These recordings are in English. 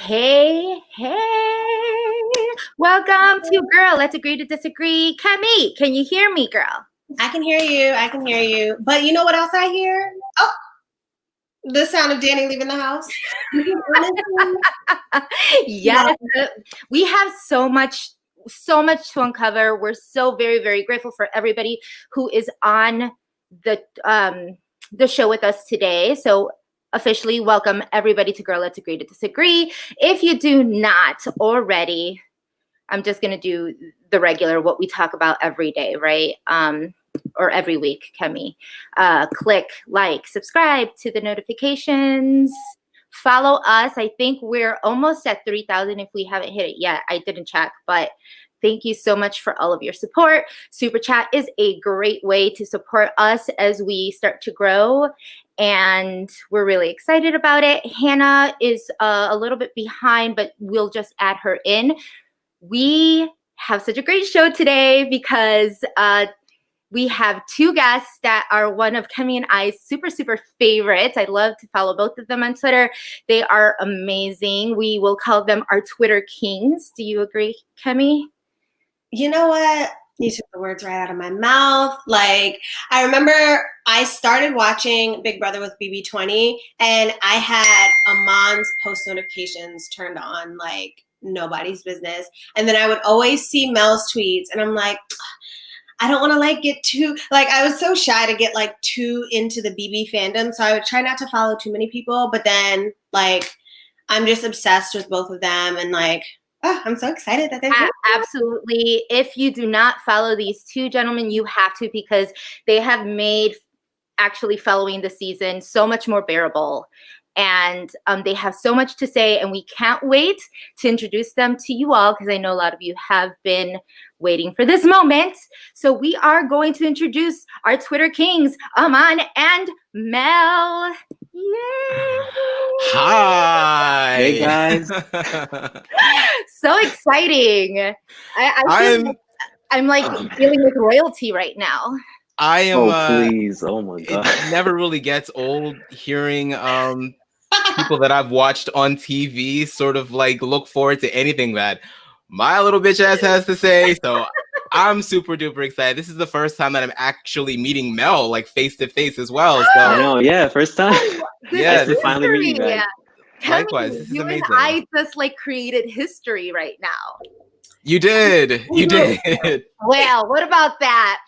Hey, welcome to Girl, Let's Agree to Disagree. Kemi, can you hear me, girl? I can hear you. But you know what else I hear? Oh, the sound of Danny leaving the house. Yes, we have so much to uncover. We're so very, very grateful for everybody who is on the show with us today. So officially welcome everybody to Girl, Let's Agree to Disagree. If you do not already, I'm just going to do the regular, what we talk about every day, right? Or every week, Kemi. Click, like, subscribe to the notifications. Follow us. I think we're almost at 3,000 if we haven't hit it yet. I didn't check, but thank you so much for all of your support. Super Chat is a great way to support us as we start to grow, and we're really excited about it. Hannah is a little bit behind, but we'll just add her in. We have such a great show today because we have two guests that are one of Kemi and I's super, super favorites. I love to follow both of them on Twitter. They are amazing. We will call them our Twitter kings. Do you agree, Kemi? You know what? You took the words right out of my mouth. Like, I remember I started watching Big Brother with BB20, and I had Amon's post notifications turned on like nobody's business. And then I would always see Mel's tweets, and I'm like, I don't want to like get too, like, I was so shy to get like too into the BB fandom. So I would try not to follow too many people, but then like, I'm just obsessed with both of them. And like, oh, I'm so excited that they're here. Absolutely. If you do not follow these two gentlemen, you have to, because they have made actually following the season so much more bearable. And they have so much to say, and we can't wait to introduce them to you all, because I know a lot of you have been waiting for this moment. So we are going to introduce our Twitter kings, Amon and Mel. Yay! Hi. Hey guys. So exciting. I'm like dealing with royalty right now. I am. Oh please! Oh my god! It never really gets old hearing people that I've watched on TV sort of like look forward to anything that my little bitch ass has to say. So I'm super duper excited. This is the first time that I'm actually meeting Mel like face to face as well. So I know, yeah, first time. Yeah, to finally meet you guys. Likewise, this is you amazing. And I just like created history right now. You did. You did. Well, what about that?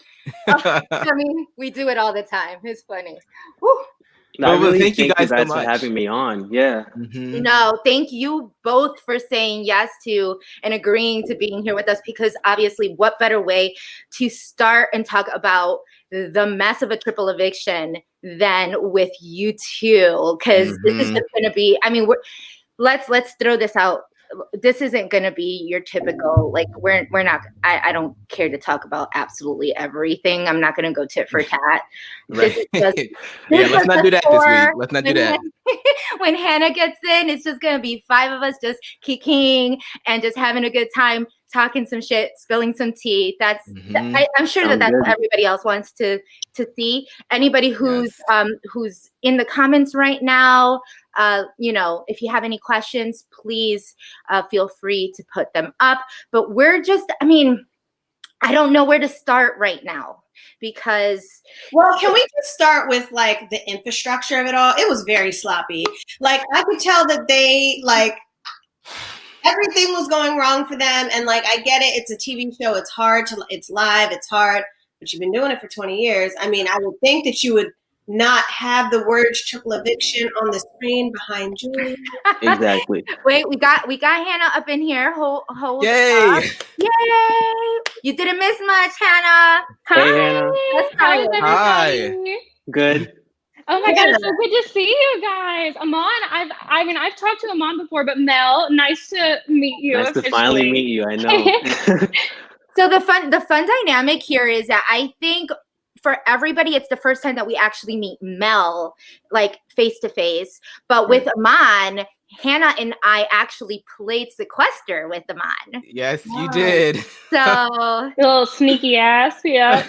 I mean, we do it all the time. It's funny. Woo. I really thank you guys so for much having me on. Yeah. Mm-hmm. No, thank you both for saying yes to and agreeing to being here with us, because obviously what better way to start and talk about the mess of a triple eviction than with you two, because this is just going to be, I mean, let's throw this out. This isn't going to be your typical, like, we're not, I don't care to talk about absolutely everything. I'm not going to go tit for tat. Right. Let's not do that this week. Let's not do that. When Hannah gets in, it's just going to be five of us just kicking and just having a good time, talking some shit, spilling some tea. That's I'm sure that's what everybody else wants to see. Anybody who's in the comments right now, if you have any questions, please feel free to put them up. But we're just, I mean, I don't know where to start right now, because can we just start with like the infrastructure of it all? It was very sloppy. Like, I could tell that they like everything was going wrong for them. And like, I get it. It's a TV show. It's hard it's live. It's hard, but you've been doing it for 20 years. I mean, I would think that you would not have the words triple eviction on the screen behind you. Exactly. Wait, we got Hannah up in here. Hold Yay! up. Yay! You didn't miss much, Hannah. Hi. Hey, Hannah. Hi. Good. Oh my God, it's so good to see you guys. Amon, I've talked to Amon before, but Mel, nice to meet you. Nice to finally meet you. I know. So the fun dynamic here is that I think for everybody, it's the first time that we actually meet Mel, like face to face. But with Amon, Hannah and I actually played sequester with Amon. Yes, you did. So little sneaky ass, yeah.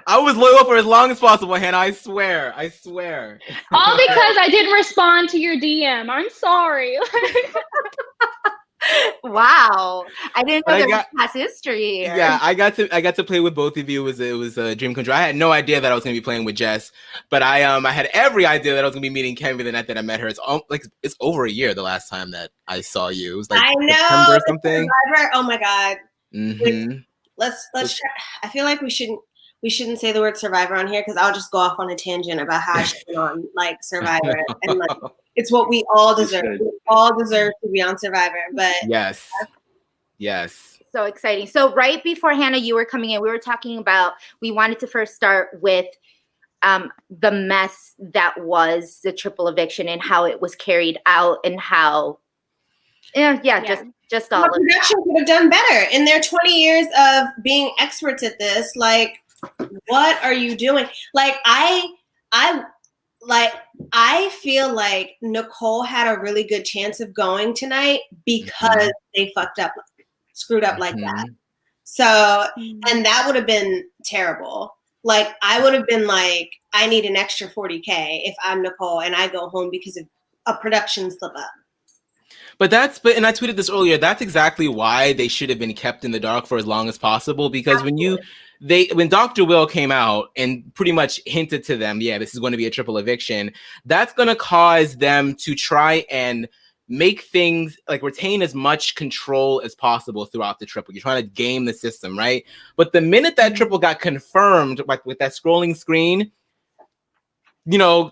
I was loyal for as long as possible, Hannah. I swear. All because I didn't respond to your DM. I'm sorry. Wow, I didn't know But there was past history here. Yeah, I got to play with both of you. It was a dream come true. I had no idea that I was gonna be playing with Jess, but I had every idea that I was gonna be meeting Kevin the night that I met her. It's over a year the last time that I saw you. It was like I know. September or something. Survivor. Oh my God. Mm-hmm. Let's try. I feel like we shouldn't say the word Survivor on here because I'll just go off on a tangent about how I should be on like Survivor and like it's what we all deserve. We all deserve to be on Survivor. But yes. So exciting. So right before Hannah, you were coming in, we were talking about, we wanted to first start with the mess that was the triple eviction and how it was carried out and how, just all of production could have done better in their 20 years of being experts at this. Like, what are you doing? Like, I feel like Nicole had a really good chance of going tonight because they screwed up like that. So, and that would have been terrible. Like, I would have been like, I need an extra 40K if I'm Nicole and I go home because of a production slip up. And I tweeted this earlier, that's exactly why they should have been kept in the dark for as long as possible, because when Dr. Will came out and pretty much hinted to them, this is going to be a triple eviction, that's going to cause them to try and make things like retain as much control as possible throughout the triple. You're trying to game the system, right? But the minute that triple got confirmed, like with that scrolling screen,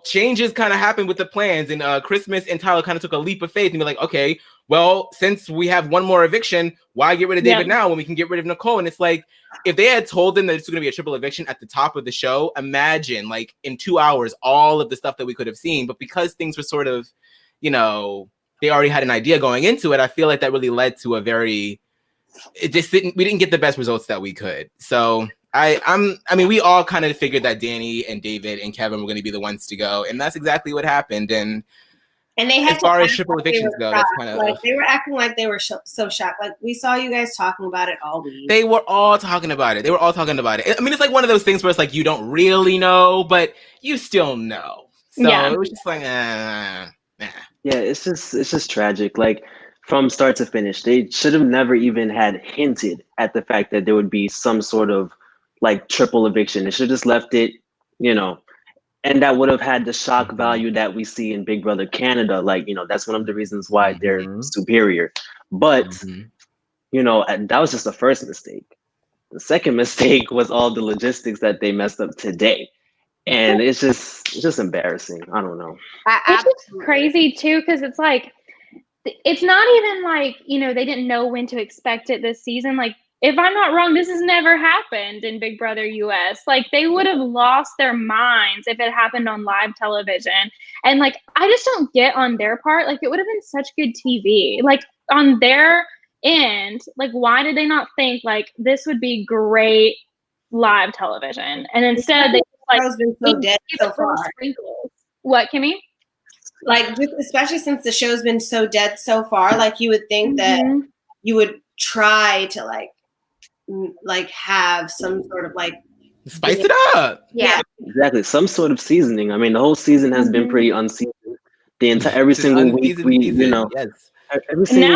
changes kind of happened with the plans, and Christmas and Tyler kind of took a leap of faith and be like, okay, well, since we have one more eviction, why get rid of David now when we can get rid of Nicole? And it's like, if they had told them that it's going to be a triple eviction at the top of the show, imagine like in 2 hours, all of the stuff that we could have seen. But because things were sort of, they already had an idea going into it, I feel like that really led to we didn't get the best results that we could. So we all kind of figured that Danny and David and Kevin were going to be the ones to go, and that's exactly what happened. And they had as far as triple evictions go, that's kind of like they were acting like they were so shocked. Like we saw you guys talking about it all week. They were all talking about it. I mean, it's like one of those things where it's like you don't really know, but you still know. So it was just like, Yeah, it's just tragic. Like from start to finish, they should have never even had hinted at the fact that there would be some sort of like triple eviction. They should have just left it, and that would have had the shock value that we see in Big Brother Canada. Like, that's one of the reasons why they're superior. But, that was just the first mistake. The second mistake was all the logistics that they messed up today. And it's just embarrassing. I don't know. It's just crazy too, because it's like, it's not even like, they didn't know when to expect it this season. Like, if I'm not wrong, this has never happened in Big Brother US. Like, they would have lost their minds if it happened on live television. And like, I just don't get on their part. Like, it would have been such good TV. Like, on their end, like, why did they not think like this would be great live television? And instead, they has been so dead so far. What, Kimmy? Like, just especially since the show's been so dead so far, like you would think that you would try to like have some sort of like spice it up. Yeah, exactly. Some sort of seasoning. I mean, the whole season has been pretty unseasoned. Every single week, now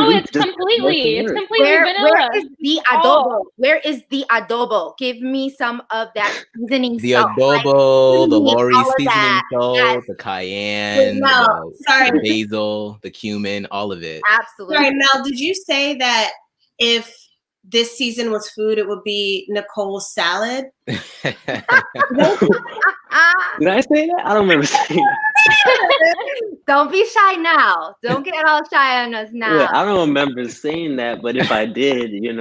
it's completely vanilla. Where is the adobo? Where is the adobo? Give me some of that seasoning. The adobo, the Lori seasoning salt, the cayenne, the basil, the cumin, all of it. Absolutely. Sorry, Mel, did you say that if this season was food, it would be Nicole's salad? Did I say that? I don't remember saying that. Don't be shy now. Don't get all shy on us now. Yeah, I don't remember saying that, but if I did, I mean,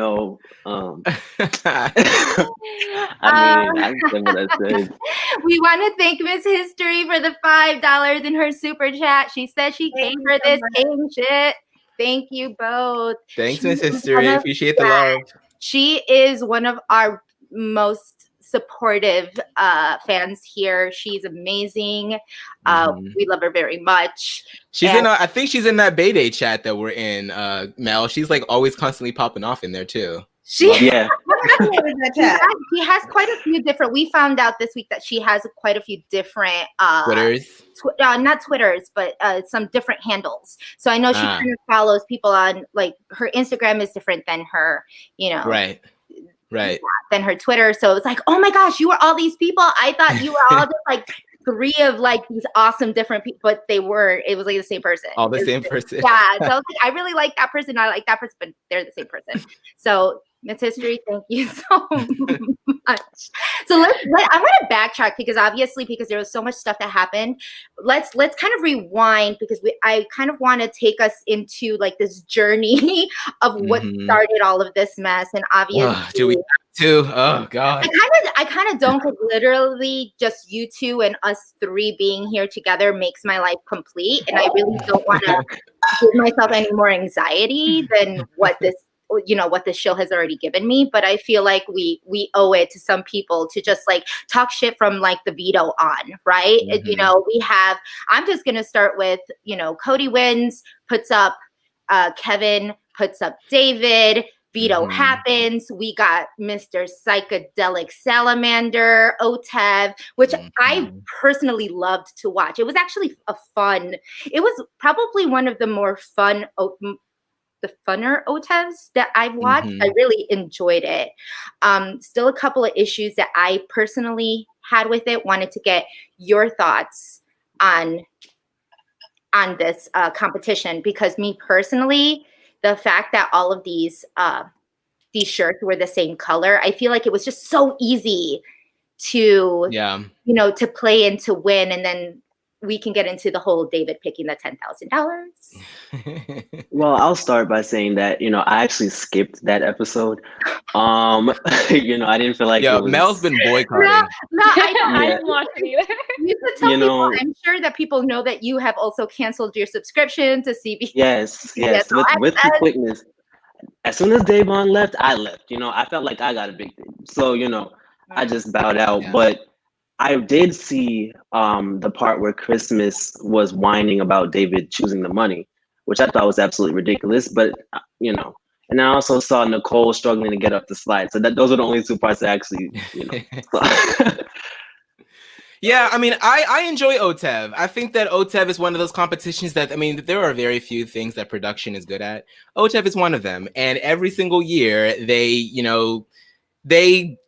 I said what I said. We want to thank Miss History for the $5 in her super chat. She said she came for this king shit. Thank you both. Thanks, Miss History. Appreciate the love. She is one of our most supportive fans here. She's amazing. We love her very much. She's I think she's in that Bay Day chat that we're in, Mel. She's like always constantly popping off in there too. She Yeah. she has quite a few different. We found out this week that she has quite a few different Twitters. Not Twitters, but some different handles. So I know she kind of follows people on, like, her Instagram is different than her, Right. than her Twitter. So it was like, oh my gosh, you were all these people. I thought you were all just like 3 of like these awesome different people, but they weren't. It was like the same person. All the same person. Yeah. So I was like, I really like that person. I like that person, but they're the same person. So it's history. Thank you so much. So I'm going to backtrack because there was so much stuff that happened. Let's kind of rewind because I kind of want to take us into like this journey of what started all of this mess. And obviously, do we too? Oh God. I kind of don't, because literally just you two and us 3 being here together makes my life complete. And I really don't want to give myself any more anxiety than what this show has already given me. But I feel like we owe it to some people to just like talk shit from like the veto on, right? I'm just going to start with, Cody wins, puts up Kevin, puts up David, veto happens. We got Mr. Psychedelic Salamander, Otev, which I personally loved to watch. It was actually it was probably one of the more funner Otevs that I've watched. I really enjoyed it. Still a couple of issues that I personally had with it. Wanted to get your thoughts on this competition, because me personally, the fact that all of these shirts were the same color, I feel like it was just so easy to to play and to win. And then we can get into the whole David picking the $10,000. Well, I'll start by saying that, I actually skipped that episode. I didn't feel like it was... Mel's been boycotting. No, I didn't watch it either. You could tell people, I'm sure that people know that you have also canceled your subscription to CB. Yes. With the quickness. As soon as Davon left, I left. I felt like I got a big thing. So, I just bowed out. Yeah. But I did see the part where Christmas was whining about David choosing the money, which I thought was absolutely ridiculous. But, and I also saw Nicole struggling to get up the slide. So those are the only 2 parts that actually, Yeah, I mean, I enjoy Otev. I think that Otev is one of those competitions that, there are very few things that production is good at. Otev is one of them. And every single year they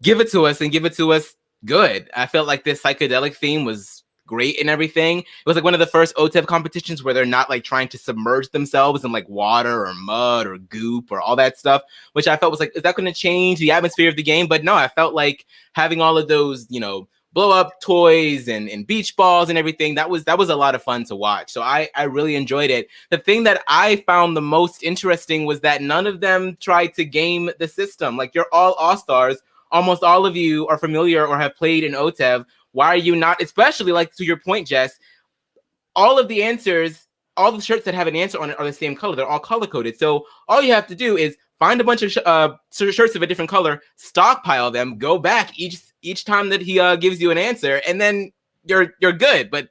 give it to us and give it to us good. I felt like this psychedelic theme was great and everything. It was like one of the first Otev competitions where they're not like trying to submerge themselves in like water or mud or goop or all that stuff, which I felt was like, is that going to change the atmosphere of the game? But no, I felt like having all of those, blow up toys and beach balls and everything, that was a lot of fun to watch. So I really enjoyed it. The thing that I found the most interesting was that none of them tried to game the system. Like, you're all stars. Almost all of you are familiar or have played in Otev. Why are you not, especially like to your point, Jess, all of the answers, all the shirts that have an answer on it are the same color. They're all color coded. So all you have to do is find a bunch of shirts of a different color, stockpile them, go back each time that he gives you an answer, and then you're good. But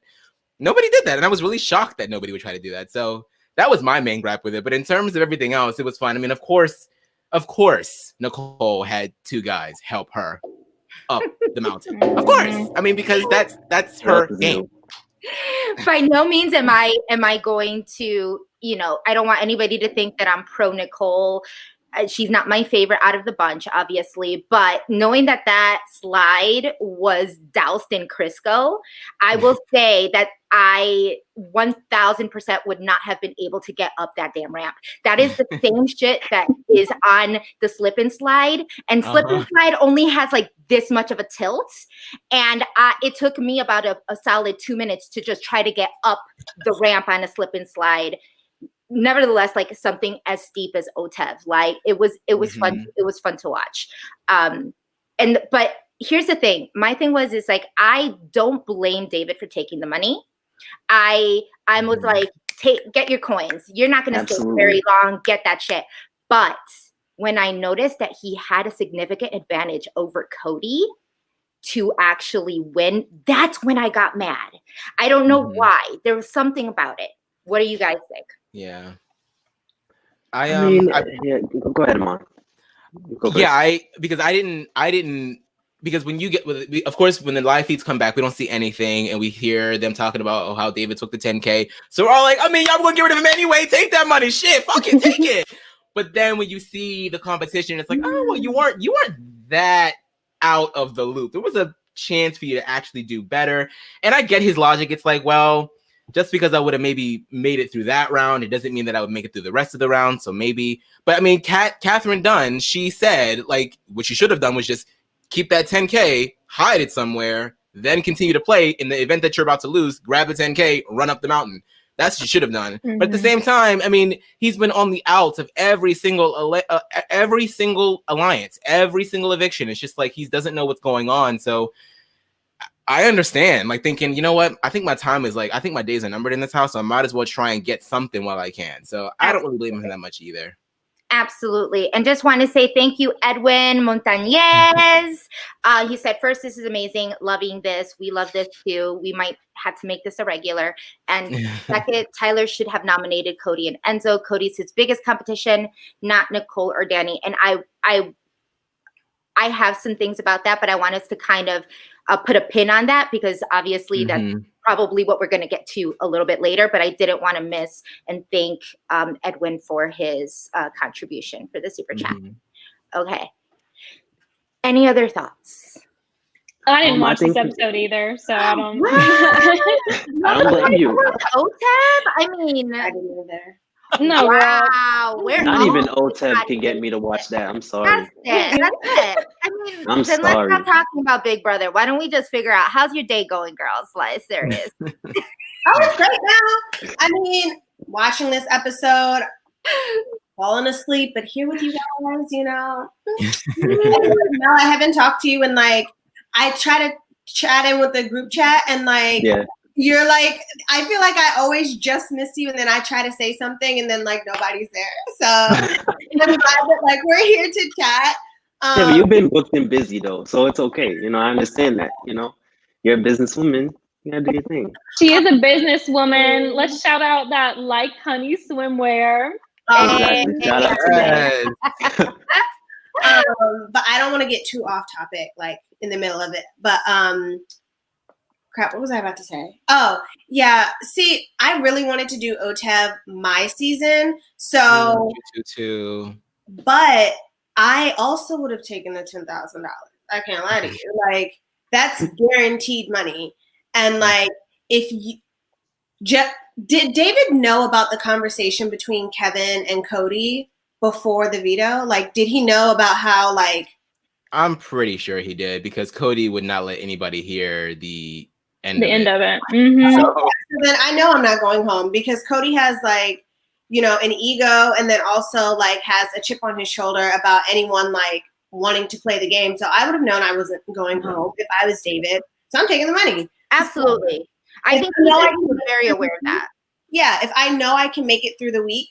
nobody did that, and I was really shocked that nobody would try to do that. So that was my main gripe with it. But in terms of everything else, it was fun. Of course, Nicole had 2 guys help her up the mountain. Of course, because that's her game. By no means am I going to, I don't want anybody to think that I'm pro Nicole. She's not my favorite out of the bunch, obviously, but knowing that slide was doused in Crisco, I will say that I 1000% would not have been able to get up that damn ramp. That is the same shit that is on the slip and slide, and slip and slide only has like this much of a tilt, and it took me about a solid 2 minutes to just try to get up the ramp on a slip and slide. Nevertheless, like something as steep as Otev, like it was fun. It was fun to watch. But here's the thing. My thing was like, I don't blame David for taking the money. I was like, get your coins. You're not going to stay very long. Get that shit. But when I noticed that he had a significant advantage over Cody to actually win, that's when I got mad. I don't know why. There was something about it. What do you guys think? Yeah. Go ahead, Amon. Go first. Yeah, because when you get of course when the live feeds come back, we don't see anything, and we hear them talking about how David took the 10K. So we're all like, I mean, y'all gonna get rid of him anyway. Take that money, shit, fuck it, take it. But then when you see the competition, it's like, oh well, you weren't that out of the loop. There was a chance for you to actually do better. And I get his logic. It's like, well, just because I would have maybe made it through that round, it doesn't mean that I would make it through the rest of the round. So maybe, but I mean, Catherine Dunn, she said, like, what she should have done was just keep that 10K, hide it somewhere, then continue to play. In the event that you're about to lose, grab the 10K, run up the mountain. That's what you should have done. Mm-hmm. But at the same time, I mean, he's been on the outs of every single alliance, every single eviction. It's just like he doesn't know what's going on. So I understand, like, thinking, you know what? I think my days are numbered in this house, so I might as well try and get something while I can. So I don't really blame him that much either. Absolutely. And just want to say thank you, Edwin Montañez. He said, first, this is amazing. Loving this. We love this too. We might have to make this a regular. And second, Tyler should have nominated Cody and Enzo. Cody's his biggest competition, not Nicole or Danny. And I have some things about that, but I want us to kind of put a pin on that, because obviously that's probably what we're going to get to a little bit later, but I didn't want to miss and thank Edwin for his contribution for the super chat. Okay. Any other thoughts? I didn't watch this episode either, so I don't. I don't blame you. OTEB? I mean, I didn't either. No, wow. Not even OTEB can get me to watch that. I'm sorry. That's it. I mean, I'm then sorry. let's stop talking about Big Brother. Why don't we just figure out how's your day going, girls? Like, serious. Oh, it's great now. I mean, watching this episode, falling asleep, but here with you guys, you know. No, I haven't talked to you, and like, I try to chat in with the group chat, and like, you're like, I feel like I always just miss you, and then I try to say something, and then like nobody's there. So I'm glad that like we're here to chat. Yeah, but you've been booked and busy though, so it's okay. You know, I understand that. You know, you're a businesswoman. You gotta do your thing. She is a businesswoman. Let's shout out that Like Honey swimwear. Exactly. Shout out to that. But I don't want to get too off topic, like in the middle of it. But crap, what was I about to say? Oh, yeah. See, I really wanted to do OTEB my season. So, but I also would have taken the $10,000. I can't lie to you. Like, that's guaranteed money. And like, if you did David know about the conversation between Kevin and Cody before the veto? Like, did he know about how, like, I'm pretty sure he did, because Cody would not let anybody hear the end of it. So then I know I'm not going home, because Cody has like, you know, an ego, and then also like has a chip on his shoulder about anyone like wanting to play the game. So I would have known I wasn't going home if I was David. So I'm taking the money. Absolutely. I think he's very aware of that. Yeah, if I know I can make it through the week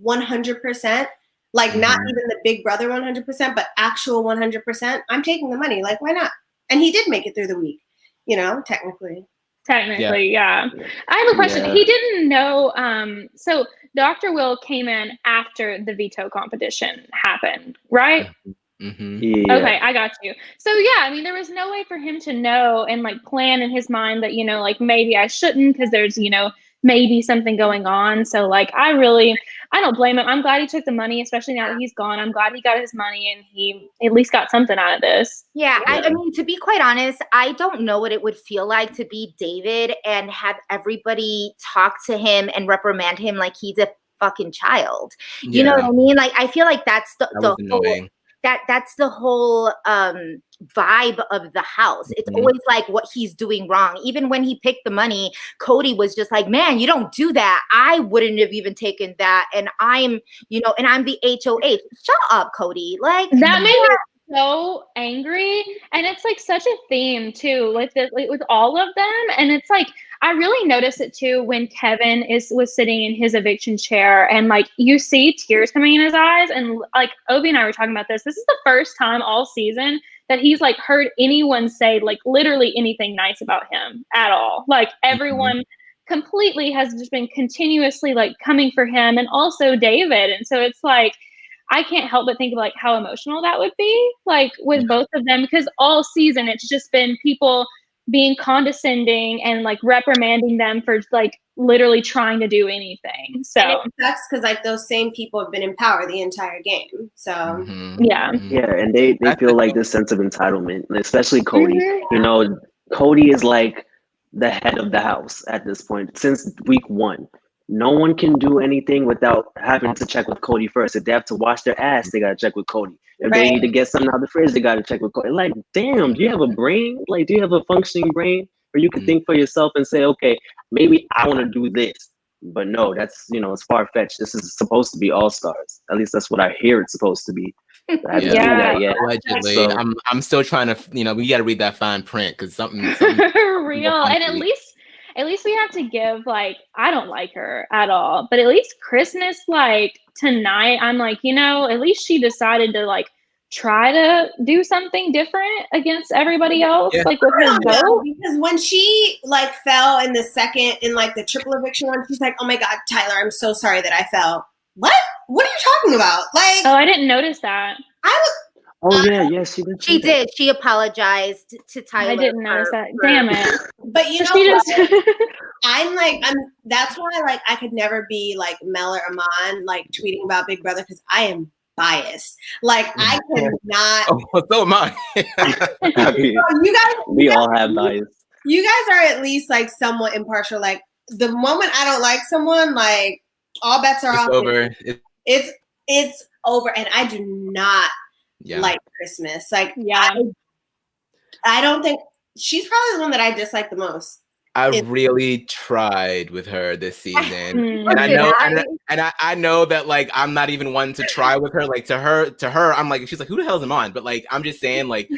100%, like not even the Big Brother 100%, but actual 100%, I'm taking the money. Like, why not? And he did make it through the week, you know, technically. Yeah. I have a question. He didn't know. So Dr. Will came in after the veto competition happened, right? Yeah. Okay, I got you. So yeah, I mean, there was no way for him to know and like plan in his mind that, you know, like maybe I shouldn't, because there's, you know, maybe something going on. So like, I don't blame him. I'm glad he took the money, especially now that he's gone. I'm glad he got his money and he at least got something out of this. Yeah. I mean, to be quite honest, I don't know what it would feel like to be David and have everybody talk to him and reprimand him like he's a fucking child. You know what I mean? Like, I feel like that's the whole, that's the whole vibe of the house. It's always like what he's doing wrong. Even when he picked the money, Cody was just like, man, you don't do that. I wouldn't have even taken that. And I'm, you know, and I'm the HOH. Shut up, Cody. Like, that made me so angry. And it's like such a theme too, like with all of them. And it's like, I really noticed it too when Kevin was sitting in his eviction chair, and like you see tears coming in his eyes, and like Obi and I were talking about this. This is the first time all season that he's like heard anyone say like literally anything nice about him at all. Like everyone completely has just been continuously like coming for him, and also David. And so it's like, I can't help but think of like how emotional that would be, like with both of them, because all season it's just been people being condescending and like reprimanding them for like literally trying to do anything. So and it sucks because like those same people have been in power the entire game. So yeah. Yeah, and they That's feel the like thing. this sense of entitlement, especially Cody. Mhm. You know, Cody is like the head of the house at this point since week 1. No one can do anything without having to check with Cody first. If they have to wash their ass, they gotta check with Cody. If they right. need to get something out of the fridge, they gotta check with Cody. Like, damn, do you have a brain? Like, do you have a functioning brain where you can think for yourself and say, okay, maybe I want to do this? But no, that's it's far fetched. This is supposed to be all stars. At least that's what I hear it's supposed to be. I haven't seen Yeah. that yet. Allegedly, So I'm still trying to, we got to read that fine print because something Real. And at least we have to give, like, I don't like her at all, but at least Christmas, like tonight, I'm like, at least she decided to like try to do something different against everybody else, Yeah. like with I her don't know, vote. because when she like fell in the second in like the triple eviction one, she's like, "Oh my God, Tyler, I'm so sorry that I fell." What? What are you talking about? Like, Oh, I didn't notice that. yeah, she did. She did. She apologized to Tyler. I didn't notice for- that. for- Damn it. but you So know she what? just I'm that's why like I could never be like Mel or Amon like tweeting about Big Brother because I am biased. Like I cannot. Oh, so am I. I mean, You guys, we all have bias. you guys are at least like somewhat impartial. Like the moment I don't like someone, like all bets are It's off. over. It's over, and I do not Yeah. like Christmas. Like yeah. I don't think she's probably the one that I dislike the most. I really tried with her this season, Mm. and I Did know, I? I know that like I'm not even one to try with her. Like to her, I'm like, she's like, who the hell is Amon? But like, I'm just saying, like,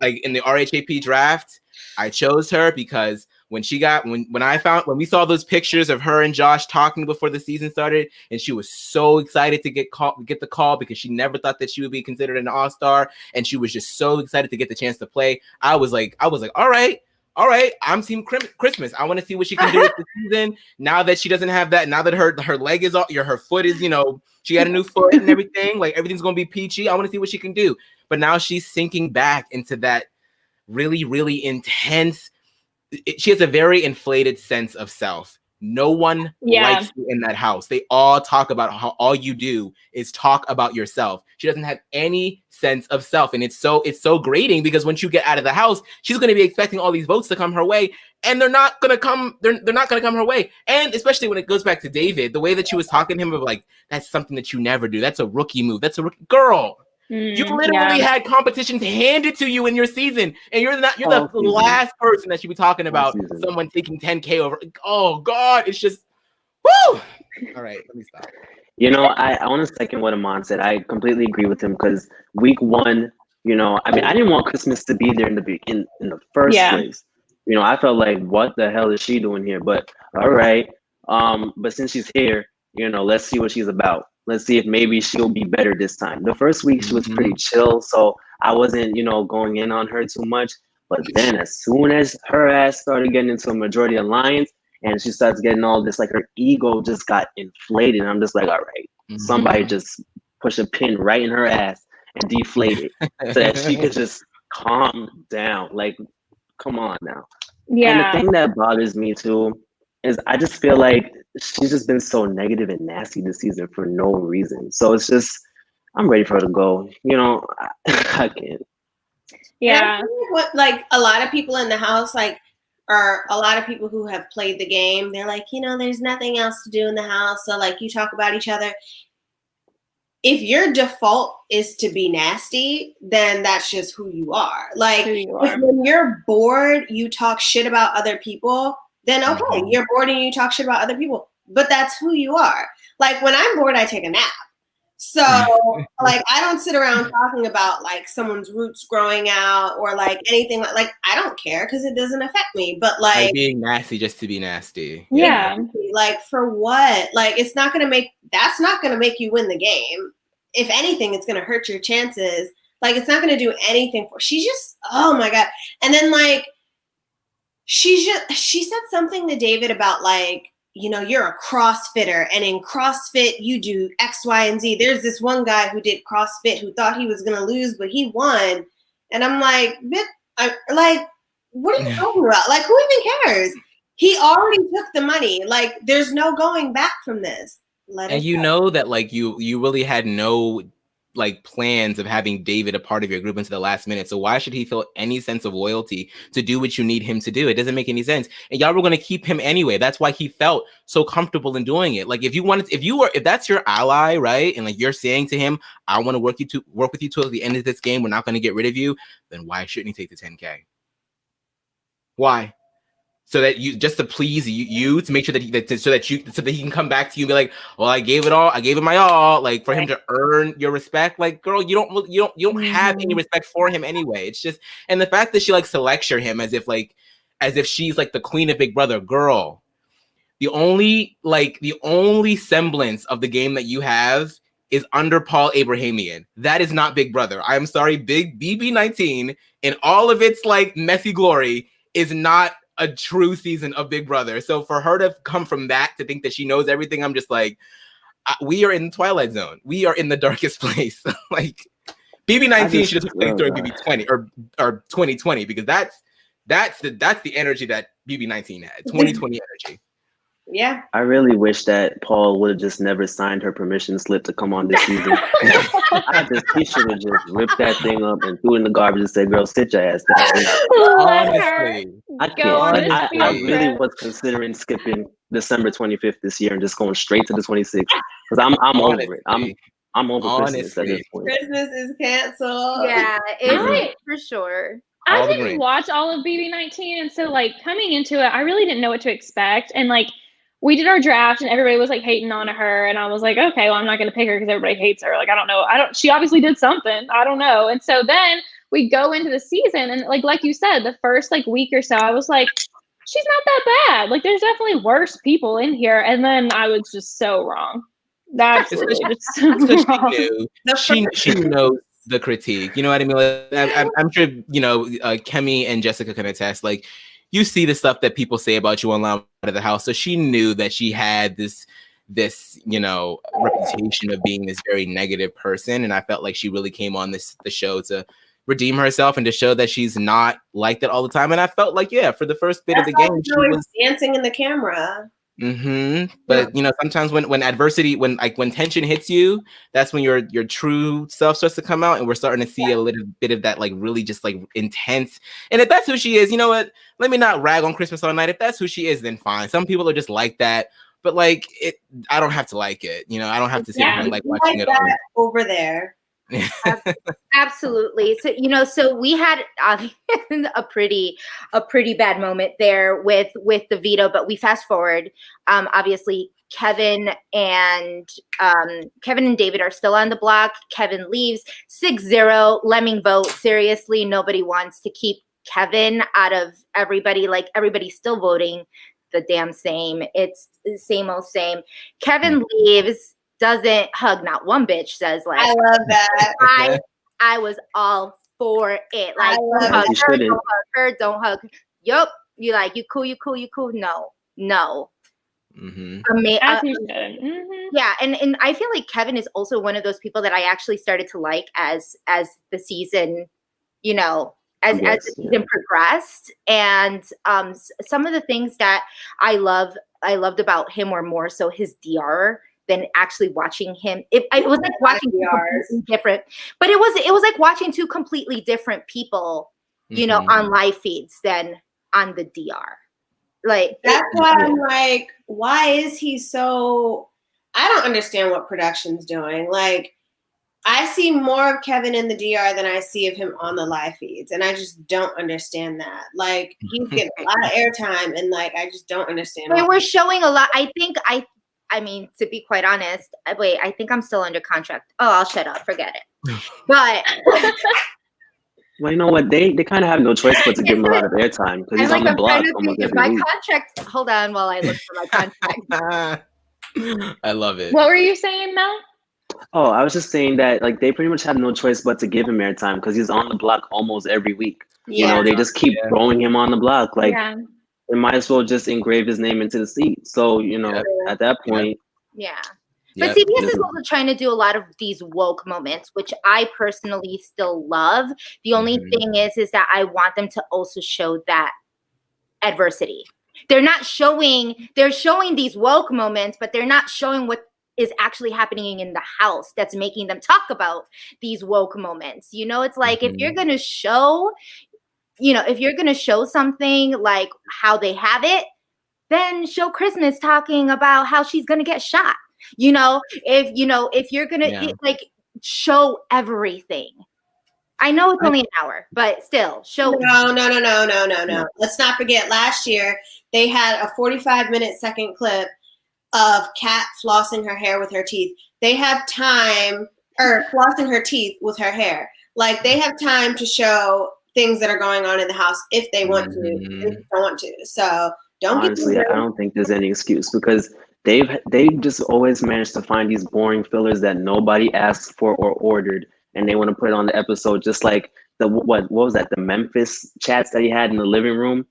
like in the RHAP draft, I chose her because when we saw those pictures of her and Josh talking before the season started, and she was so excited to get the call because she never thought that she would be considered an all-star, and she was just so excited to get the chance to play. I was like, all right, I'm team Christmas. I want to see what she can do with the season. Now that she doesn't have that, now that her leg is off, her foot is, she got a new foot and everything. Like everything's gonna be peachy. I want to see what she can do. But now she's sinking back into that really, really intense. She has a very inflated sense of self. No one likes you in that house. They all talk about how all you do is talk about yourself. She doesn't have any sense of self, and it's so grating because once you get out of the house, she's going to be expecting all these votes to come her way, and they're not going to come. They're not going to come her way. And especially when it goes back to David, the way that she was talking to him of like, that's something that you never do. That's a rookie move. That's a rookie girl. You literally had competitions handed to you in your season, and you're the last person that should be talking about someone taking 10K over. Oh God, it's just woo. All right, let me stop. I want to second what Amon said. I completely agree with him because week 1, I mean, I didn't want Christmas to be there in the first place. I felt like, what the hell is she doing here? But all right, but since she's here, let's see what she's about. Let's see if maybe she'll be better this time. The first week she was pretty chill, so I wasn't, going in on her too much. But then as soon as her ass started getting into a majority alliance and she starts getting all this, like her ego just got inflated. And I'm just like, all right, somebody just push a pin right in her ass and deflate it so that she could just calm down. Like, come on now. Yeah. And the thing that bothers me too is I just feel like she's just been so negative and nasty this season for no reason. So it's just, I'm ready for her to go. I can't. Yeah. And I think what like a lot of people in the house are a lot of people who have played the game. They're like, there's nothing else to do in the house, so like you talk about each other. If your default is to be nasty, then that's just who you are. Like when you're bored, you talk shit about other people, then okay, you're bored and you talk shit about other people. But that's who you are. Like when I'm bored, I take a nap. So like I don't sit around talking about like someone's roots growing out or like anything like I don't care because it doesn't affect me. But like being nasty just to be nasty. Yeah. Like for what? Like that's not gonna make you win the game. If anything, it's gonna hurt your chances. Like it's not gonna do anything for she's just oh my God. And then like she said something to David about like you're a CrossFitter, and in CrossFit you do X, Y, and Z. There's this one guy who did CrossFit who thought he was gonna lose, but he won. And I'm like, what are you talking about? Like, who even cares? He already took the money. Like, there's no going back from this. And you know that like you really had no like plans of having David a part of your group until the last minute. So why should he feel any sense of loyalty to do what you need him to do? It doesn't make any sense. And y'all were going to keep him anyway. That's why he felt so comfortable in doing it. Like if that's your ally, right? And like you're saying to him, I want to work with you till the end of this game. We're not going to get rid of you. Then why shouldn't he take the 10K? Why? So that you just to please you to make sure that he can come back to you and be like, well, I gave it my all, like for him to earn your respect. Like, girl, you don't have any respect for him anyway. It's just, and the fact that she likes to lecture him as if she's like the queen of Big Brother. Girl, the only semblance of the game that you have is under Paul Abrahamian. That is not Big Brother. I'm sorry, Big BB19 in all of its like messy glory is not a true season of Big Brother. So for her to come from that to think that she knows everything, I'm just like, we are in the Twilight Zone. We are in the darkest place. Like BB19 should have took place during BB20 or 2020 because that's the energy that BB19 had. 2020 energy. Yeah. I really wish that Paul would have just never signed her permission slip to come on this season. He should have just ripped that thing up and threw it in the garbage and said, girl, sit your ass down. Honestly. I can't. I really was considering skipping December 25th this year and just going straight to the 26th because I'm over it. I'm over Christmas at this point. Christmas is canceled. Yeah, it's for sure. I didn't watch all of BB19, and so like coming into it, I really didn't know what to expect. And like we did our draft, and everybody was like hating on her, and I was like, okay, well, I'm not going to pick her because everybody hates her. Like I don't know, she obviously did something. I don't know. And so then we go into the season, and like you said, the first like week or so, I was like, she's not that bad. Like there's definitely worse people in here, and then I was just so wrong. Absolutely, just so wrong. She knows the critique, you know what I mean? Like, I'm sure Kemi and Jessica can attest. Like, you see the stuff that people say about you online out of the house, so she knew that she had this reputation of being this very negative person, and I felt like she really came on the show to redeem herself and to show that she's not like that all the time. And I felt like, for the first bit of the game, she was dancing in the camera. But sometimes when adversity, when tension hits you, that's when your true self starts to come out, and we're starting to see a little bit of that, like really just like intense. And if that's who she is, you know what? Let me not rag on Christmas all night. If that's who she is, then fine. Some people are just like that, but like I don't have to like it. I don't have to sit and like watching it all over there. Absolutely. So we had a pretty bad moment there with the veto, but we fast forward. Obviously Kevin and David are still on the block. Kevin leaves 6-0. Lemming vote. Seriously, nobody wants to keep Kevin out of everybody. Like everybody's still voting the damn same. It's the same old same. Kevin leaves. Doesn't hug, not one bitch says like, I love that. I was all for it. Like, don't hug. Yup. You like, you cool. No. Yeah. And I feel like Kevin is also one of those people that I actually started to like as the season, as the season progressed. And some of the things that I loved about him were more so his DR than actually watching him. It was like watching two different, but it was like watching two completely different people, on live feeds than on the DR. Like that's why I'm like, why is he so? I don't understand what production's doing. Like, I see more of Kevin in the DR than I see of him on the live feeds, and I just don't understand that. Like, he's getting a lot of airtime, and like, I just don't understand. They were showing a lot. I mean, to be quite honest, I think I'm still under contract. Oh, I'll shut up. Forget it. But well, you know what? They kind of have no choice but to give him a lot of airtime because he's on the block almost every week. Contract. Hold on while I look for my contract. I love it. What were you saying, Mel? Oh, I was just saying that like they pretty much have no choice but to give him airtime because he's on the block almost every week. They just keep throwing him on the block. Like It might as well just engrave his name into the seat. So, at that point, yeah. But CBS is also trying to do a lot of these woke moments, which I personally still love. The only thing is that I want them to also show that adversity. They're showing these woke moments, but they're not showing what is actually happening in the house that's making them talk about these woke moments. It's like if you're going to show, something like how they have it, then show Christmas talking about how she's going to get shot. If you're going to show everything. I know it's only an hour, but still show. No. Let's not forget last year they had a 45-minute second clip of Kat flossing her hair with her teeth. They have time, or flossing her teeth with her hair. Like they have time to show things that are going on in the house if they want to, if they don't want to. So honestly, I don't think there's any excuse because they've just always managed to find these boring fillers that nobody asked for or ordered, and they want to put it on the episode. Just like what was that? The Memphis chats that he had in the living room.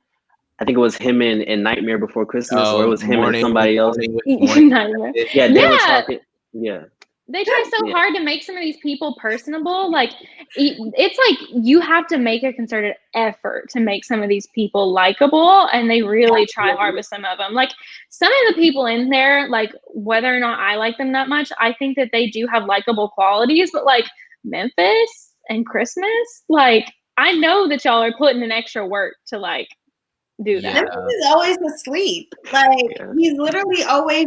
I think it was him in Nightmare Before Christmas, or it was him and somebody else. Nightmare. Yeah, they were talking. Yeah. They try so hard to make some of these people personable. Like, it's like you have to make a concerted effort to make some of these people likable, and they really try hard with some of them. Like, some of the people in there, like, whether or not I like them that much, I think that they do have likable qualities. But, like, Memphis and Christmas, like, I know that y'all are putting in extra work to, like, do that. Memphis is always asleep. Like, he's literally always...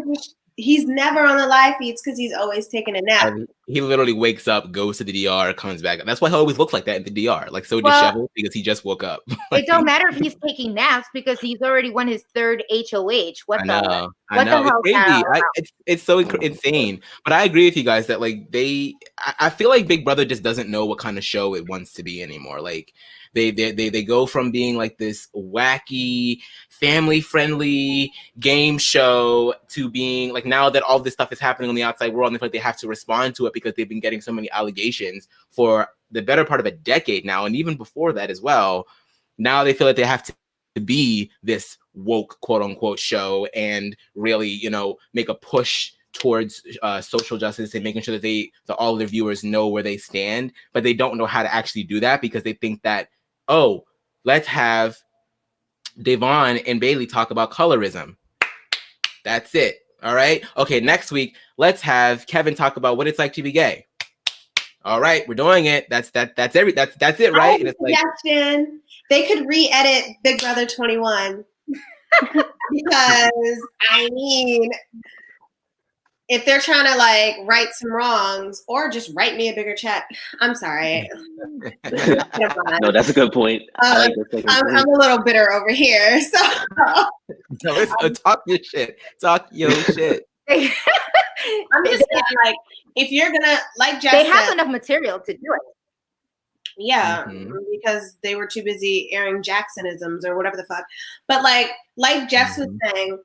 He's never on the live feeds because he's always taking a nap. He literally wakes up, goes to the DR, comes back. That's why he always looks like that in the DR, like so disheveled because he just woke up. It don't matter if he's taking naps because he's already won his third HOH. I know. It's crazy. It's so insane. But I agree with you guys that like I feel like Big Brother just doesn't know what kind of show it wants to be anymore. Like they go from being like this wacky, family-friendly game show to being like, now that all this stuff is happening on the outside world, and they feel like they have to respond to it because they've been getting so many allegations for the better part of a decade now, and even before that as well. Now they feel like they have to be this woke quote-unquote show and really, make a push towards social justice and making sure that all of their viewers know where they stand, but they don't know how to actually do that because they think that, oh, let's have Devon and Bailey talk about colorism. That's it. All right. Okay. Next week, let's have Kevin talk about what it's like to be gay. All right, we're doing it. That's it, right? And it's like, they could re-edit Big Brother 21 because if they're trying to like right some wrongs or just write me a bigger check, I'm sorry. No, that's a good point. I'm a little bitter over here. So talk your shit. Talk your shit. I'm just saying, like, if you're gonna, like Jess they have enough material to do it. Yeah, because they were too busy airing Jacksonisms or whatever the fuck. But like Jess was saying,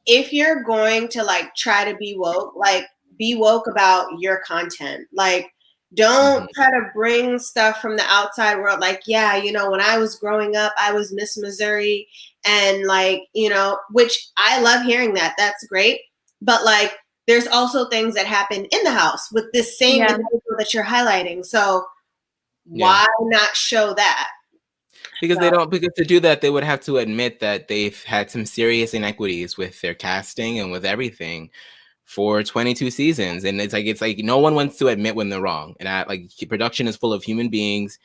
if you're going to like try to be woke, like be woke about your content. Like don't try to bring stuff from the outside world. Like, when I was growing up, I was Miss Missouri and like, which I love hearing that. That's great. But like, there's also things that happen in the house with this same individual that you're highlighting. So why not show that? Because because to do that, they would have to admit that they've had some serious inequities with their casting and with everything for 22 seasons. And it's like no one wants to admit when they're wrong. And production is full of human beings,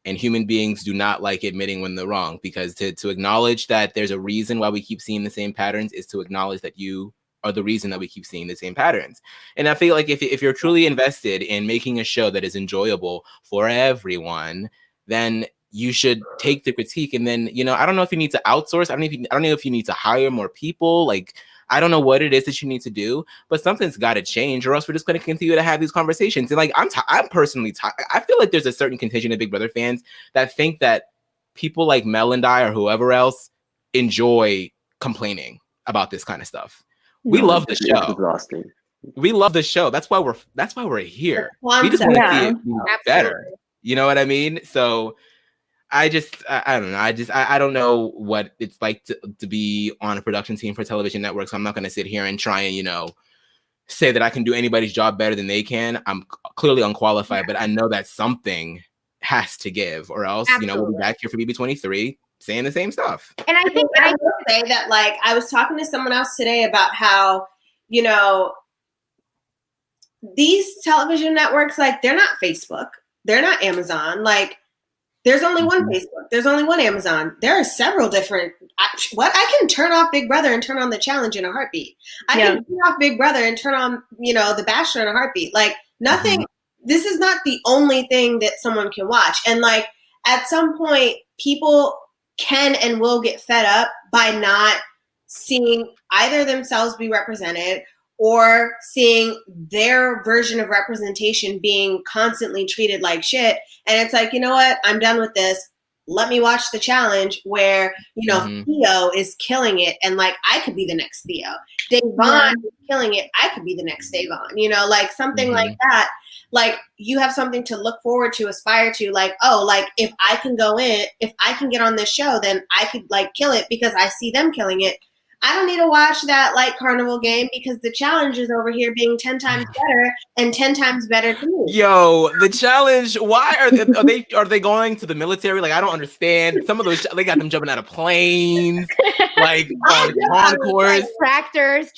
and human beings do not like admitting when they're wrong, because to acknowledge that there's a reason why we keep seeing the same patterns is to acknowledge that you are the reason that we keep seeing the same patterns. And I feel like if you're truly invested in making a show that is enjoyable for everyone, then you should take the critique. And then, I don't know if you need to outsource. I don't know if you need to hire more people. Like, I don't know what it is that you need to do, but something's got to change, or else we're just going to continue to have these conversations. And like, I'm personally tired. I feel like there's a certain contingent of Big Brother fans that think that people like Mel and I or whoever else enjoy complaining about this kind of stuff. We love the show. Exhausting. We love the show. That's why we're here. We just want to see it better. You know what I mean? So I don't know. I don't know what it's like to be on a production team for a television network. So I'm not going to sit here and try and, say that I can do anybody's job better than they can. I'm clearly unqualified, but I know that something has to give, or else, we'll be back here for BB23 saying the same stuff. And I think I will say that, like, I was talking to someone else today about how, these television networks, like, they're not Facebook, they're not Amazon. Like, there's only one Facebook, there's only one Amazon. There are several different. I can turn off Big Brother and turn on The Challenge in a heartbeat. I can turn off Big Brother and turn on, The Bachelor in a heartbeat. Like, nothing. This is not the only thing that someone can watch. And, like, at some point, people can and will get fed up by not seeing either themselves be represented or seeing their version of representation being constantly treated like shit. And it's like, you know what? I'm done with this. Let me watch The Challenge where, Theo is killing it. And, like, I could be the next Theo. Dave Vaughn is killing it. I could be the next Dave Vaughn, like something like that. Like, you have something to look forward to, aspire to, like, oh, like, if I can get on this show, then I could, like, kill it because I see them killing it. I don't need to watch that, like, carnival game because The Challenge is over here being 10 times better and 10 times better to me. Yo, The Challenge, why are they going to the military? Like, I don't understand. Some of those, they got them jumping out of planes, like, concourse. Tractors,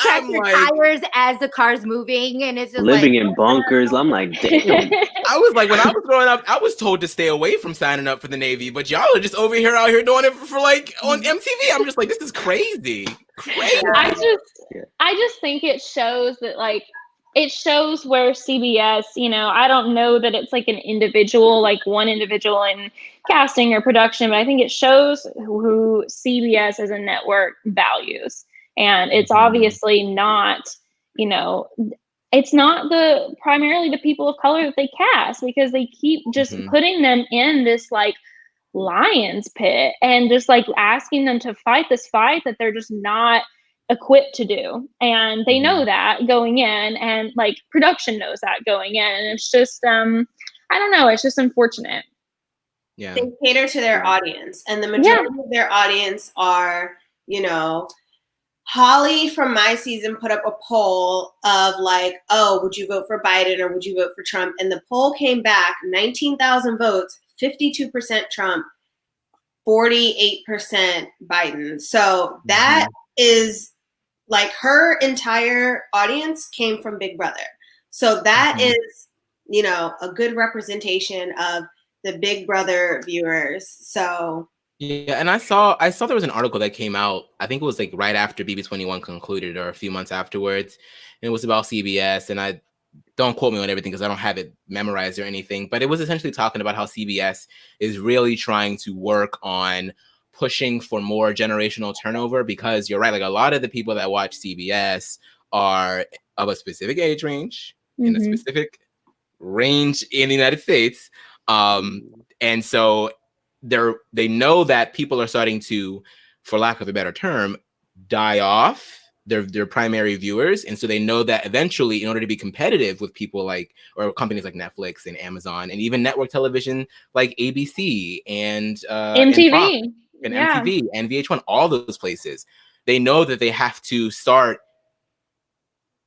tires as the car's moving, and it's just living in bunkers. I'm like, damn. I was like, when I was growing up, I was told to stay away from signing up for the Navy, but y'all are just out here doing it for like on MTV. I'm just like, this is crazy. I just think it shows that, like, it shows where CBS, I don't know that it's like an individual, like one individual in casting or production, but I think it shows who CBS as a network values. And it's obviously not, it's not primarily the people of color that they cast, because they keep just putting them in this, like, lion's pit and just, like, asking them to fight this fight that they're just not equipped to do. And they know that going in, and, like, production knows that going in. And it's just, I don't know, it's just unfortunate. Yeah. They cater to their audience, and the majority of their audience are, Holly from my season put up a poll of, like, oh, would you vote for Biden or would you vote for Trump? And the poll came back 19,000 votes, 52% Trump, 48% Biden. So that is, like, her entire audience came from Big Brother. So that is, a good representation of the Big Brother viewers. So yeah, and I saw there was an article that came out, I think it was like right after BB21 concluded or a few months afterwards, and it was about CBS, and I don't quote me on everything because I don't have it memorized or anything, but it was essentially talking about how CBS is really trying to work on pushing for more generational turnover, because you're right, like, a lot of the people that watch CBS are of a specific age range, in a specific range in the United States, and so they know that people are starting to, for lack of a better term, die off their primary viewers. And so they know that eventually, in order to be competitive with people like, or companies like Netflix and Amazon and even network television like ABC and MTV and MTV and VH1, all those places, they know that they have to start.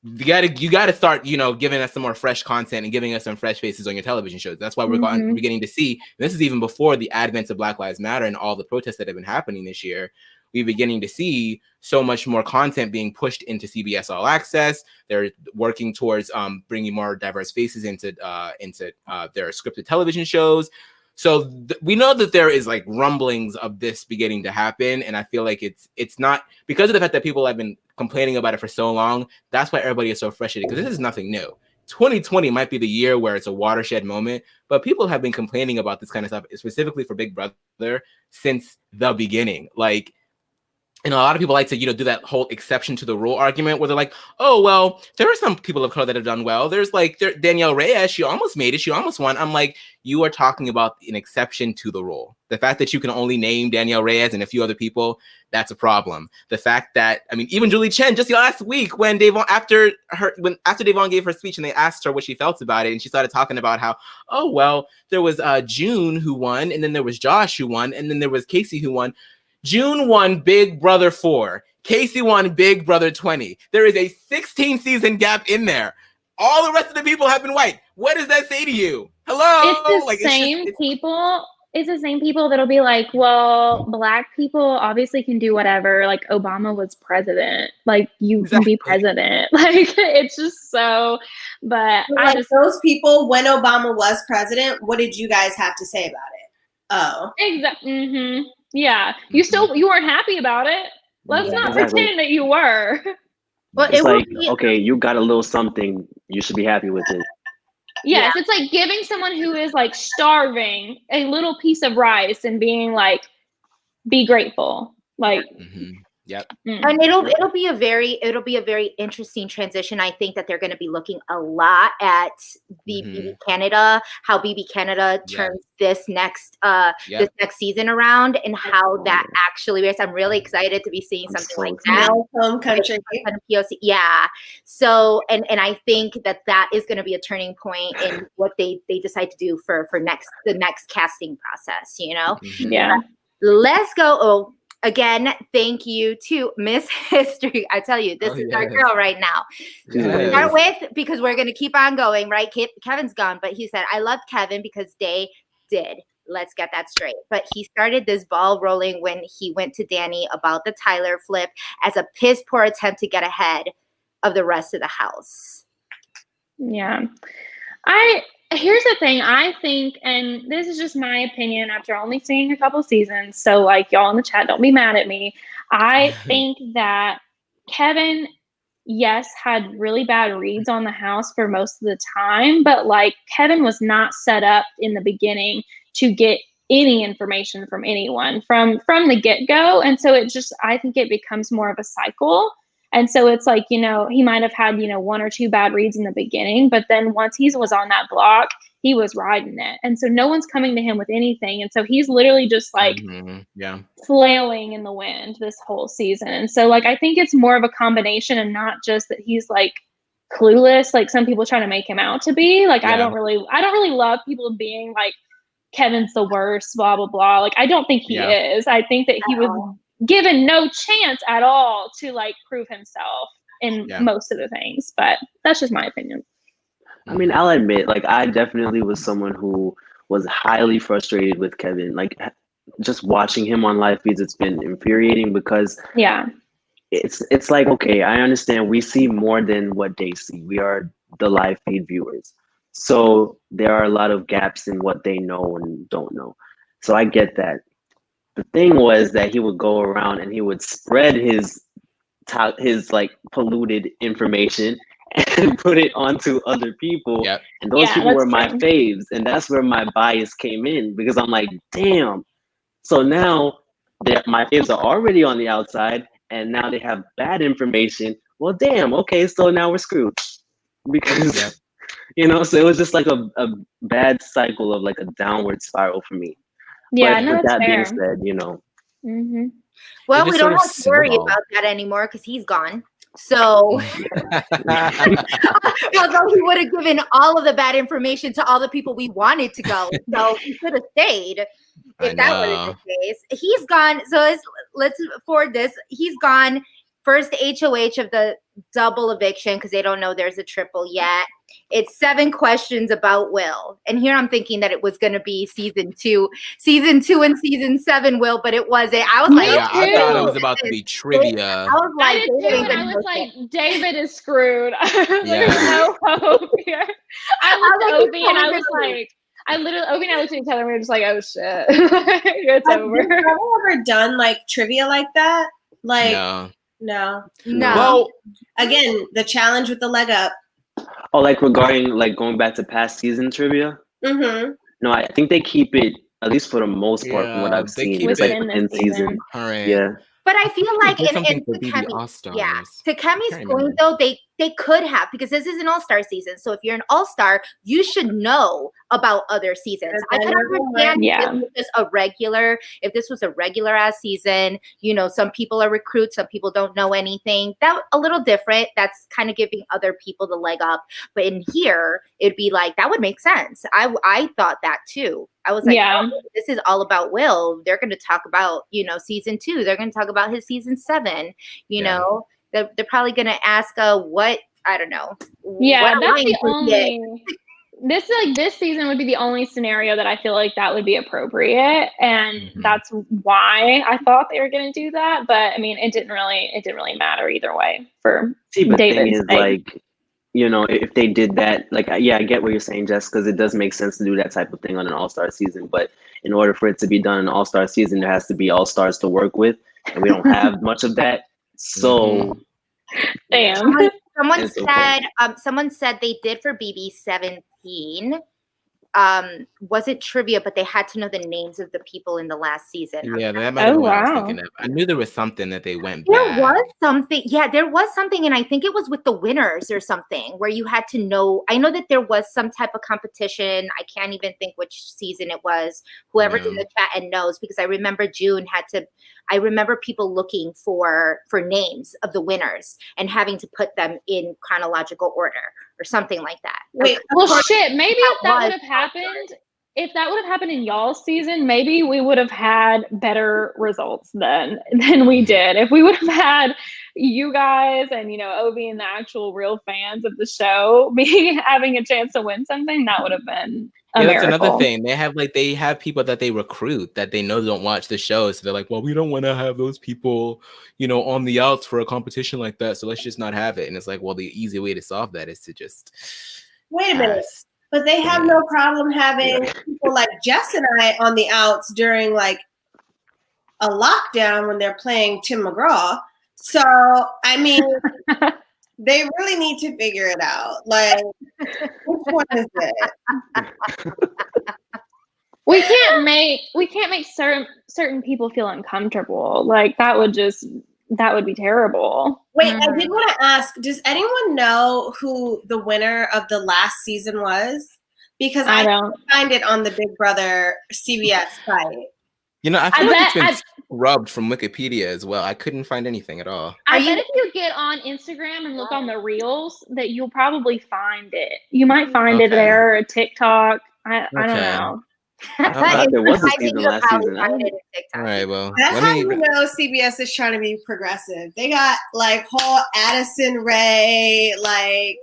You got to start, giving us some more fresh content and giving us some fresh faces on your television shows. That's why we're beginning to see, and this is even before the advent of Black Lives Matter and all the protests that have been happening this year. We're beginning to see so much more content being pushed into CBS All Access. They're working towards bringing more diverse faces into their scripted television shows. So we know that there is, like, rumblings of this beginning to happen, and I feel like it's not because of the fact that people have been complaining about it for so long. That's why everybody is so frustrated, because this is nothing new. 2020 might be the year where it's a watershed moment, but people have been complaining about this kind of stuff, specifically for Big Brother, since the beginning. Like, a lot of people like to, do that whole exception to the rule argument where they're like, oh, well, there are some people of color that have done well. There's like Danielle Reyes, she almost made it. She almost won. I'm like, you are talking about an exception to the rule. The fact that you can only name Danielle Reyes and a few other people, that's a problem. The fact that, I mean, even Julie Chen just last week when after Davon gave her speech and they asked her what she felt about it, and she started talking about how, oh, well, there was June who won, and then there was Josh who won, and then there was Casey who won. June won Big Brother 4. Casey won Big Brother 20. There is a 16-season gap in there. All the rest of the people have been white. What does that say to you? Hello? It's the same people. It's the same people that'll be like, well, Black people obviously can do whatever. Like, Obama was president. Like, you can be president. Like, it's just so. But those people, when Obama was president, what did you guys have to say about it? Oh, exactly. Mm-hmm. Yeah, you weren't happy about it. Let's not pretend that you were. Well, it's like, okay, you got a little something, you should be happy with it. Yes, it's like giving someone who is like starving a little piece of rice and being like, be grateful. Like, Yep. And it'll be a very interesting transition. I think that they're going to be looking a lot at BB Canada, how BB Canada turns this next season around, and how that actually works. I'm really excited to be seeing something like that. Home country. POC. Yeah. So and I think that is going to be a turning point in what they decide to do for the next casting process. Yeah. Let's go. Oh. Again, thank you to Miss History. I tell you, this is our girl right now. Yes. Start with, because we're going to keep on going, right? Kevin's gone, but he said, I love Kevin because they did. Let's get that straight. But he started this ball rolling when he went to Danny about the Tyler flip as a piss poor attempt to get ahead of the rest of the house. Yeah. Here's the thing, I think, and this is just my opinion after only seeing a couple seasons, so like y'all in the chat, don't be mad at me. I think that Kevin, yes, had really bad reads on the house for most of the time, but like Kevin was not set up in the beginning to get any information from anyone from the get-go. And so I think it becomes more of a cycle. And so it's like, he might have had, 1 or 2 bad reads in the beginning, but then once he was on that block, he was riding it. And so no one's coming to him with anything. And so he's literally just like flailing in the wind this whole season. And so like, I think it's more of a combination and not just that he's like clueless, like some people try to make him out to be. Like, I don't really love people being like, Kevin's the worst, blah, blah, blah. Like, I don't think he is. I think that he was given no chance at all to like prove himself in most of the things, but that's just my opinion. I mean, I'll admit, like, I definitely was someone who was highly frustrated with Kevin. Like, just watching him on live feeds, it's been infuriating because it's like, okay, I understand we see more than what they see. We are the live feed viewers, so there are a lot of gaps in what they know and don't know. So I get that. The thing was that he would go around and he would spread his like polluted information and put it onto other people. Yep. And those people were my faves. And that's where my bias came in, because I'm like, damn. So now my faves are already on the outside and now they have bad information. Well, damn. Okay. So now we're screwed because, so it was just like a bad cycle of like a downward spiral for me. Yeah, but with that fair. being said, Well, we don't have to worry about that anymore because he's gone. So, although he would have given all of the bad information to all the people we wanted to go, so he should have stayed if that was the case. He's gone. So let's forward this. He's gone. First HOH of the double eviction because they don't know there's a triple yet. It's 7 questions about Will. And here I'm thinking that it was going to be season 2 and season 7 Will, but it wasn't. I was like, I thought it was about to be trivia. I was like, David is screwed. There's no hope here. I looked at Obi and I was like, Obi and I looked at each other and we were just like, oh shit. It's over. Have you ever done like trivia like that? Like, no. Well, again, the challenge with the leg up. Oh, like regarding like going back to past season trivia? Mm-hmm. No, I think they keep it, at least for the most part, from what I've seen. It's like within within season. season. All right. Yeah. But I feel like There's in something for to BB Kemi, All-Stars. yeah, to Kemi's Can't point remember. though, they could have, because this is an all-star season. So if you're an all-star, you should know about other seasons. I could understand Yeah. if this was a regular ass season, you know, some people are recruits, some people don't know anything. That a little different. That's kind of giving other people the leg up. But in here, it'd be like, that would make sense. I thought that too. I was like, Yeah. oh, this is all about Will. They're going to talk about, you know, season 2. They're going to talk about his season 7. You Yeah. know, they're probably going to ask what, I don't know. Yeah, what that's the alliance is it? only. This season would be the only scenario that I feel like that would be appropriate, and Mhm. that's why I thought they were going to do that. But I mean, it didn't really matter either way for See, but the thing David's is, sake. like, you know, if they did that, like, yeah, I get what you're saying, Jess, because it does make sense to do that type of thing on an all-star season. But in order for it to be done in an all-star season, there has to be all-stars to work with, and we don't have much of that. So, Damn. Someone It's okay. someone said they did for BB 17. Wasn't trivia, but they had to know the names of the people in the last season. Yeah, that might have been Oh, what I was wow. thinking of. I knew there was something that they went There back. was something, there was something, and I think it was with the winners or something, where you had to know. I know that there was some type of competition. I can't even think which season it was. Whoever's in Yeah. the chat and knows, because I remember June had to. I remember people looking for names of the winners and having to put them in chronological order or something like that. Wait, Well, shit. Maybe if that was would have happened, in y'all's season, maybe we would have had better results than we did. If we would have had you guys and, you know, Ovi and the actual real fans of the show having a chance to win something, that would have been a Yeah, that's miracle. another thing. They have people that they recruit that they know don't watch the show. So they're like, well, we don't want to have those people, you know, on the outs for a competition like that. So let's just not have it. And it's like, well, the easy way to solve that is to just wait a minute. pass. But they have no problem having people like Jess and I on the outs during like a lockdown when they're playing Tim McGraw. So, I mean, they really need to figure it out. Like, which one is it? We can't make certain people feel uncomfortable. Like that would be terrible. Wait, I did want to ask, does anyone know who the winner of the last season was? Because I don't couldn't find it on the Big Brother CBS site. You know, I feel I like bet- it's been scrubbed from Wikipedia as well. I couldn't find anything at all. I bet if you get on Instagram and look on the reels, that you'll probably find it. You might find it Okay. there, or TikTok. I don't Okay. know. thought there was a I think season you'll last probably season. find it in TikTok. All right, well, That's let how me. you know CBS is trying to be progressive. They got like whole Addison Rae, like,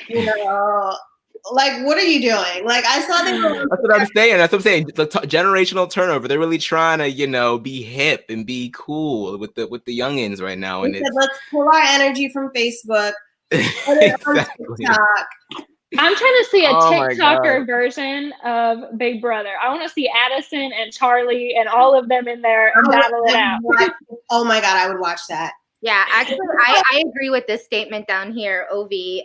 you know, like what are you doing? Like I saw them. That's what I'm saying. That's what I'm saying. The generational turnover. They're really trying to, you know, be hip and be cool with the youngins right now. And Said, let's pull our energy from Facebook. Put it on exactly. TikTok. I'm trying to see a Oh my TikToker God. version of Big Brother. I want to see Addison and Charlie and all of them in there and battle it out. Oh my God, I would watch that. Yeah, actually, I agree with this statement down here. Ovi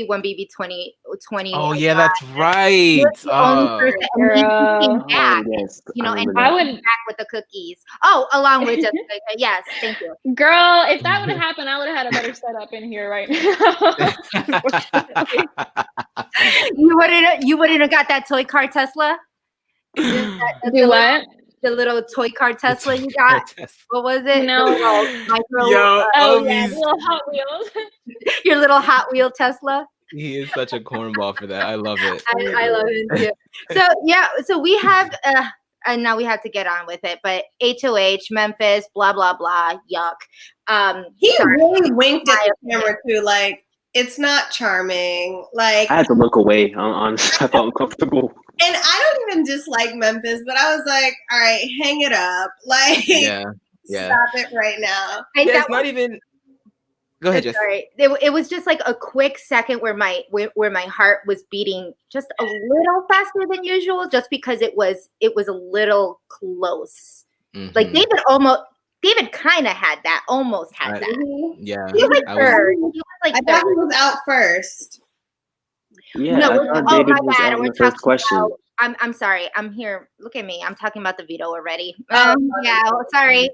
won BB 2020. Oh yeah, that's right. Girl. Back, Yes, you know, and remember I that. would, back with the cookies. Oh, along with Jessica. Yes, thank you. girl, if that would have happened, I would have had a better setup in here right now. You wouldn't have got that toy car Tesla. Do what? The little toy car Tesla you got. What was it? No. The little micro, Yo, Oh yeah, Ovi's- the little Hot Wheels. your little Hot Wheel Tesla. he is such a cornball for that. I love it. I love it too. So we have and now we have to get on with it, but HOH, Memphis, blah blah blah, yuck. He sorry. really winked at the camera too, like it's not charming. Like I had to look away. I felt uncomfortable. and I don't even dislike Memphis, but I was like, all right, hang it up. Like Yeah. stop it right now. And Yeah, that it's not even. Go ahead, Jess. sorry. It was just like a quick second where my heart was beating just a little faster than usual, just because it was a little close. Mhm. Like David kind of had that, almost had Right. that. Yeah. He was like I was- third. He was like I thought third. he was out first. Yeah, No, I thought oh David my was bad. out in We're the first talking question. about. I'm sorry. I'm here. Look at me. I'm talking about the veto already. Oh, Yeah. Sorry.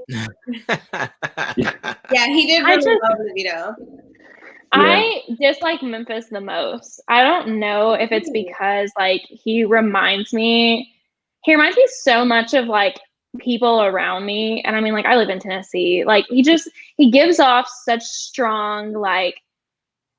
Yeah, he did really love the veto. I dislike Memphis the most. I don't know if it's because like he reminds me so much of like people around me. And I mean, like, I live in Tennessee. Like, he gives off such strong like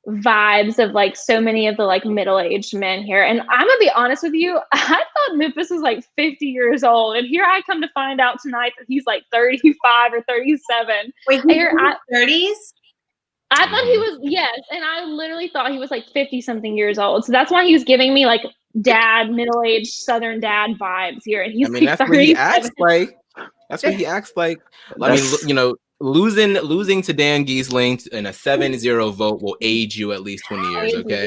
vibes of like so many of the like middle-aged men here. And I'm gonna be honest with you, I thought Memphis was like 50 years old, and here I come to find out tonight that he's like 35 or 37. Wait, he's in his 30s? I thought he was, yes, and I literally thought he was like 50 something years old. So that's why he was giving me like dad, middle-aged Southern dad vibes here. And he's that's what he acts like. That's what he acts like. I mean, you know, losing to Dan Giesling in a 7-0 vote will age you at least 20 years, okay?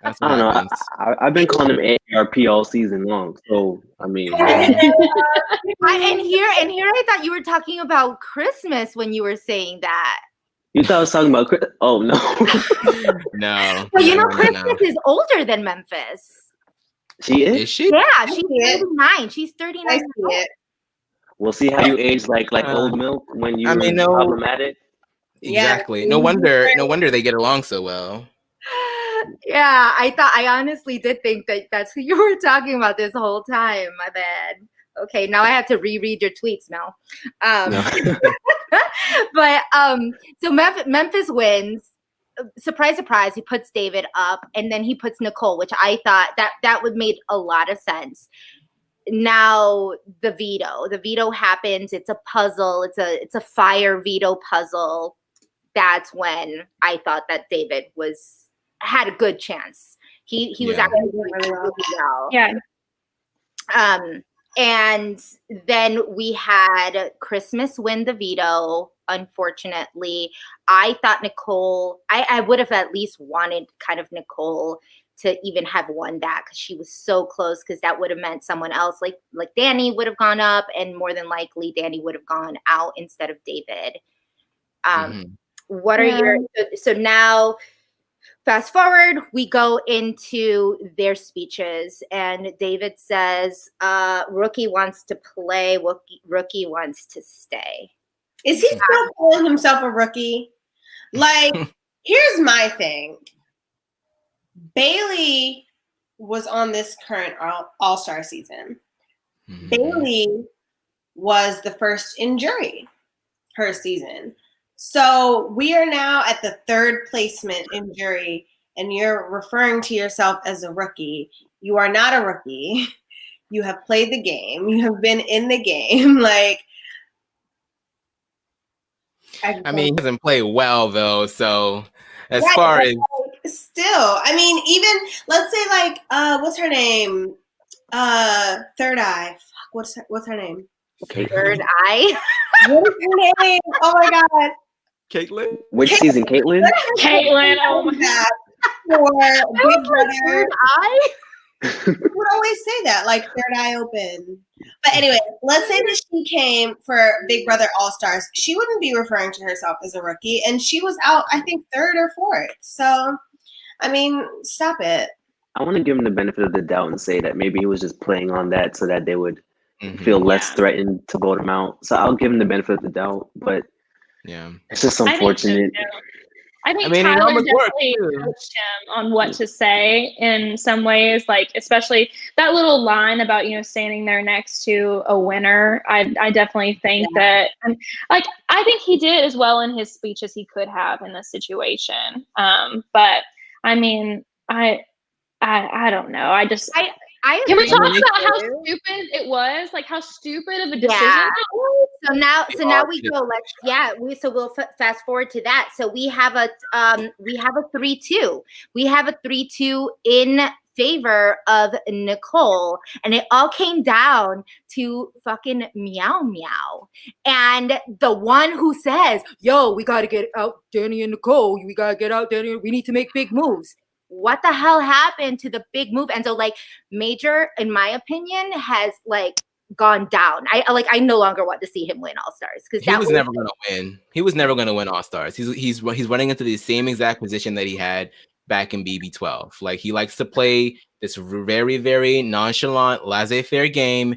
That's what I don't happens. know. I've been calling him AARP all season long. So, I mean. And here I thought you were talking about Christmas when you were saying that. You thought I was talking about Chris? Oh, no. No. Well, you know, Christmas is older than Memphis. She is? Is she? Yeah, she's 39. She's 39. I see it. We'll see how you age like old milk when you're problematic. Exactly. No wonder they get along so well. Yeah, I honestly did think that that's who you were talking about this whole time. My bad. Okay, now I have to reread your tweets, Mel. But so Memphis wins. Surprise, surprise. He puts David up, and then he puts Nicole, which I thought that would make a lot of sense. Now the veto happens. It's a puzzle. It's a fire veto puzzle. That's when I thought that David had a good chance. He was actually doing really well. Yeah. And then we had Christmas win the veto. Unfortunately, I thought Nicole, I would have at least wanted kind of Nicole to even have won that, because she was so close, because that would have meant someone else like Danny would have gone up, and more than likely Danny would have gone out instead of David. What are so now fast forward, we go into their speeches, and David says, rookie wants to play, rookie wants to stay. Is he still calling himself a rookie? Like, here's my thing. Bailey was on this current All-Star season. Bailey was the first in jury her season. So we are now at the third placement in jury, and you're referring to yourself as a rookie. You are not a rookie. You have played the game. You have been in the game. Like, I mean, he doesn't play well though. So as right, far as still, I mean, even let's say like what's her name? Third Eye. What's her name? Third Eye. What is her name? Oh my God. Caitlin? Which season, Caitlin? Caitlin, oh my God. For Big Brother. Third Eye? We would always say that, like Third Eye Open. But anyway, let's say that she came for Big Brother All-Stars. She wouldn't be referring to herself as a rookie, and she was out, I think, third or fourth. So, I mean, stop it. I want to give him the benefit of the doubt and say that maybe he was just playing on that so that they would feel less threatened to vote him out. So I'll give him the benefit of the doubt, but it's just unfortunate. I think Tyler definitely coached him on what to say in some ways, like especially that little line about, standing there next to a winner. I definitely think that, and like, I think he did as well in his speech as he could have in this situation. But I mean, I don't know. Can we talk about how stupid it was? Like how stupid of a decision it was? So now we go. We'll fast forward to that. So we have a 3-2. We have a 3-2 in favor of Nicole, and it all came down to fucking Meow Meow, and the one who says, "Yo, we gotta get out Danny and Nicole. We gotta get out Danny. We need to make big moves." What the hell happened to the big move? And so, like, Major, in my opinion, has like gone down. I no longer want to see him win All Stars, because he was never going to win. He was never going to win All Stars. He's running into the same exact position that he had back in BB12. Like, he likes to play this very, very nonchalant, laissez-faire game.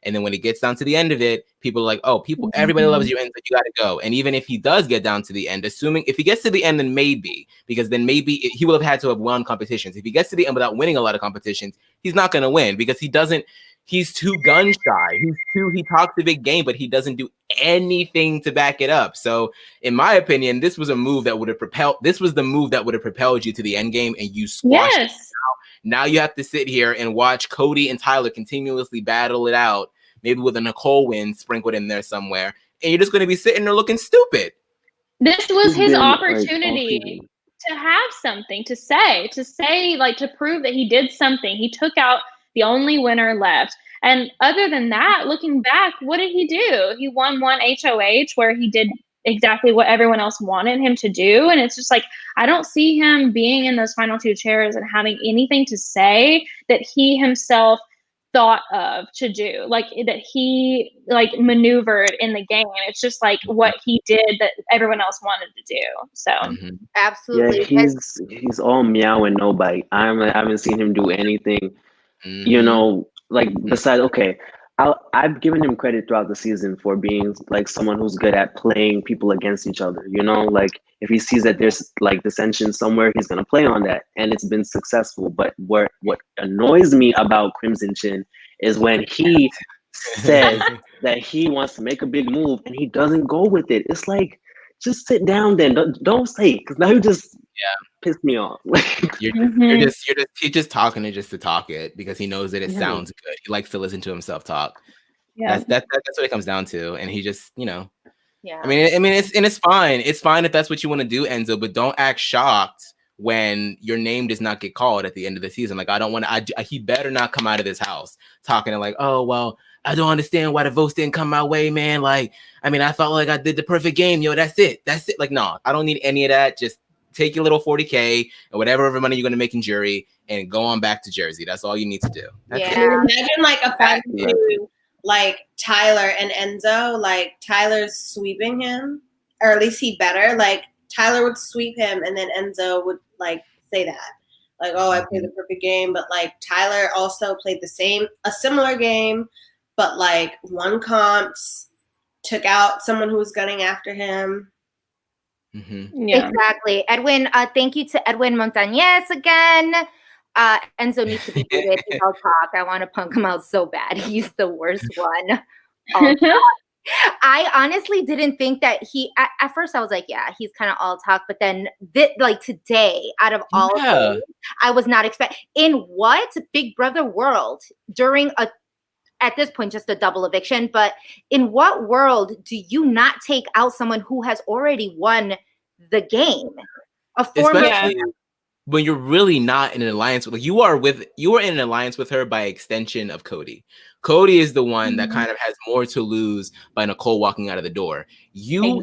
And then when it gets down to the end of it, people are like, oh, everybody loves you, Enzo, you got to go. And even if he does get down to the end, assuming if he gets to the end, then maybe, because then maybe he will have had to have won competitions. If he gets to the end without winning a lot of competitions, he's not going to win because he's too gun shy. He talks a big game, but he doesn't do anything to back it up. So in my opinion, this was the move that would have propelled you to the end game, and you squashed it. Now you have to sit here and watch Cody and Tyler continuously battle it out, maybe with a Nicole win sprinkled in there somewhere, and you're just going to be sitting there looking stupid. This was his opportunity to have something to say, like, to prove that he did something. He took out the only winner left. And other than that, looking back, what did he do? He won one HOH where he did exactly what everyone else wanted him to do. And it's just like, I don't see him being in those final two chairs and having anything to say that he himself thought of to do, like that he like maneuvered in the game. It's just like what he did that everyone else wanted to do. So absolutely, yeah, he's all meow and no bite. I haven't seen him do anything. You know, like besides, okay, I've given him credit throughout the season for being like someone who's good at playing people against each other. You know, like if he sees that there's like dissension somewhere, he's gonna play on that, and it's been successful. But what annoys me about Crimson Chin is when he says that he wants to make a big move and he doesn't go with it. It's like, just sit down then. Don't say, because now you just pissed me off. He's just talking it just to talk it because he knows that it sounds good. He likes to listen to himself talk. Yeah, that's what it comes down to. And he just, you know, I mean, it's fine. It's fine if that's what you want to do, Enzo, but don't act shocked when your name does not get called at the end of the season. Like, I don't want to. He better not come out of this house talking like, oh well, I don't understand why the votes didn't come my way, man. Like, I mean, I felt like I did the perfect game, yo. That's it. Like, no, I don't need any of that. Just take your little 40K or whatever money you're going to make in jury and go on back to Jersey. That's all you need to do. Imagine like a fight between like Tyler and Enzo. Like, Tyler's sweeping him, or at least he better. Like, Tyler would sweep him, and then Enzo would like say that, like, "Oh, I played the perfect game," but like Tyler also played a similar game, but like won comps, took out someone who was gunning after him. Exactly. Edwin, thank you to Edwin Montañez again. Enzo needs to be booted. I'll talk. I want to punk him out so bad. He's the worst one. I honestly didn't think that at first I was like, yeah, he's kind of all talk, but then like today, out of all things, I was not expecting in what Big Brother world during at this point, just a double eviction, but in what world do you not take out someone who has already won the game? Especially when you're really not in an alliance with, like, you are in an alliance with her by extension of Cody. Cody is the one that kind of has more to lose by Nicole walking out of the door. Your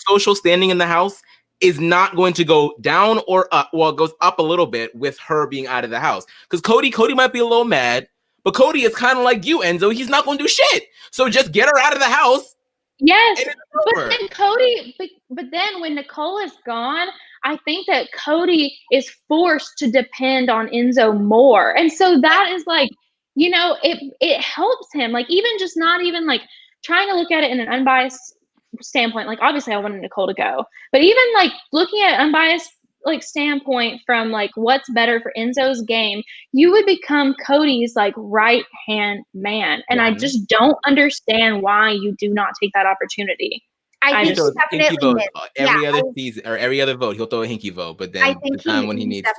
social standing in the house is not going to go down or up. Well, it goes up a little bit with her being out of the house. Because Cody might be a little mad, but Cody is kind of like you, Enzo. He's not going to do shit. So just get her out of the house. Yes, but then Cody, but then when Nicole is gone, I think that Cody is forced to depend on Enzo more. And so that is like, you know, it helps him. Like, even just not even like trying to look at it in an unbiased standpoint. Like, obviously I wanted Nicole to go, but even like looking at an unbiased like standpoint from like what's better for Enzo's game, you would become Cody's like right hand man. And I just don't understand why you do not take that opportunity. I think he definitely missed. Every other season or every other vote, he'll throw a hinky vote, but then I think the time when he needs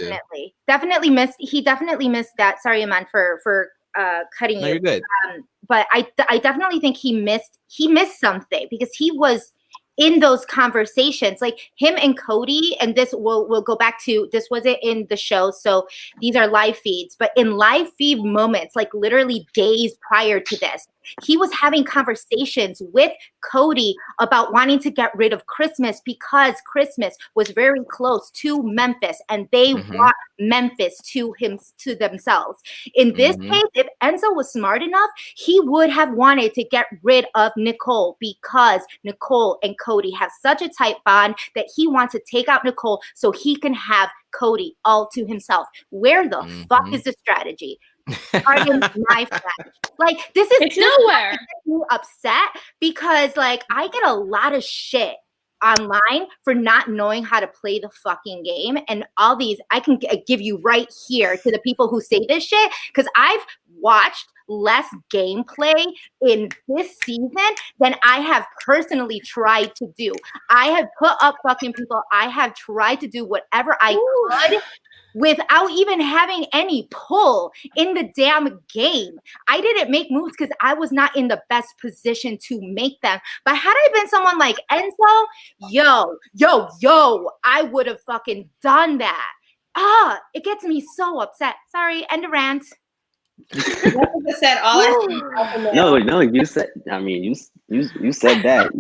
definitely missed. He definitely missed that. Sorry, Aman, for cutting you. No, you're good. But I definitely think he missed something because he was in those conversations, like him and Cody, and this we'll go back to, this wasn't in the show, so these are live feeds, but in live feed moments, like literally days prior to this, He was having conversations with Cody about wanting to get rid of Christmas because Christmas was very close to Memphis and they want Memphis to themselves. In this case, if Enzo was smart enough, he would have wanted to get rid of Nicole because Nicole and Cody have such a tight bond that he wants to take out Nicole so he can have Cody all to himself. Where the fuck is the strategy? Pardon my French. Like, it's nowhere. Makes me upset because, like, I get a lot of shit online for not knowing how to play the fucking game, and all these I can give you right here to the people who say this shit, because I've watched less gameplay in this season than I have personally tried to do. I have put up fucking people. I have tried to do whatever I could without even having any pull in the damn game. I didn't make moves because I was not in the best position to make them. But had I been someone like Enzo, yo, I would have fucking done that. It gets me so upset. Sorry, end of rant. Said all No, you said. I mean, you said that.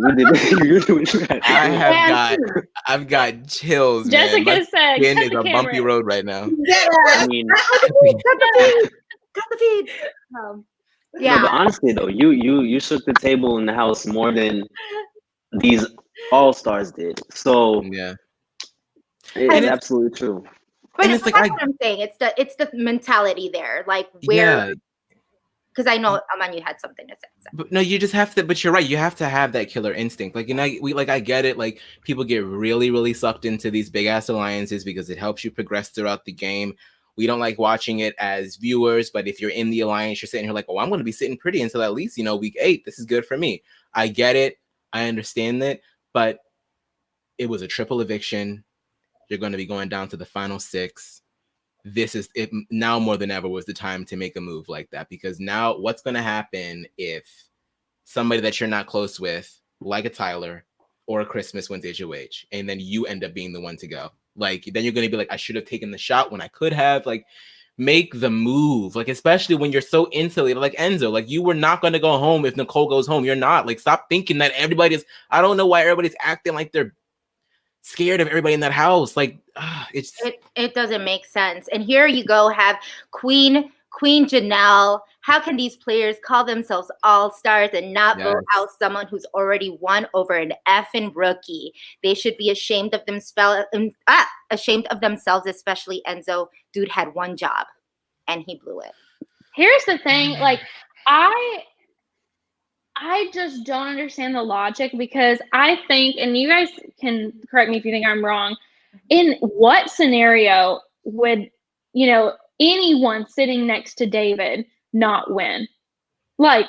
I've got chills. Jessica man. said, "Skin is a bumpy road right now." I mean, got the feed. No, but honestly though, you shook the table in the house more than these all-stars did. So yeah, it's absolutely true. But it's like what I'm saying. It's the mentality there, like where. Because I know Aman, you had something to say. So. But no, you just have to. But you're right. You have to have that killer instinct. Like, I get it. Like, people get really, really sucked into these big ass alliances because it helps you progress throughout the game. We don't like watching it as viewers, but if you're in the alliance, you're sitting here like, oh, I'm going to be sitting pretty until at least week 8. This is good for me. I get it. I understand that. But it was a triple eviction. You're going to be going down to the final 6. This is it now more than ever was the time to make a move like that, because now what's going to happen if somebody that you're not close with, like a Tyler or a Christmas, wins HOH, and then you end up being the one to go? Like, then you're going to be like, I should have taken the shot when I could have. Like, make the move. Like, especially when you're so insulated, like Enzo, like, you were not going to go home if Nicole goes home. You're not. Like, stop thinking that everybody's. I don't know why everybody's acting like they're scared of everybody in that house. Like, it doesn't make sense. And here you go, have Queen Janelle. How can these players call themselves all-stars and not vote out someone who's already won over an effing rookie? They should be ashamed of themselves, especially Enzo. Dude had one job and he blew it. Here's the thing, like, I just don't understand the logic, because I think, and you guys can correct me if you think I'm wrong, in what scenario would, anyone sitting next to David not win? Like,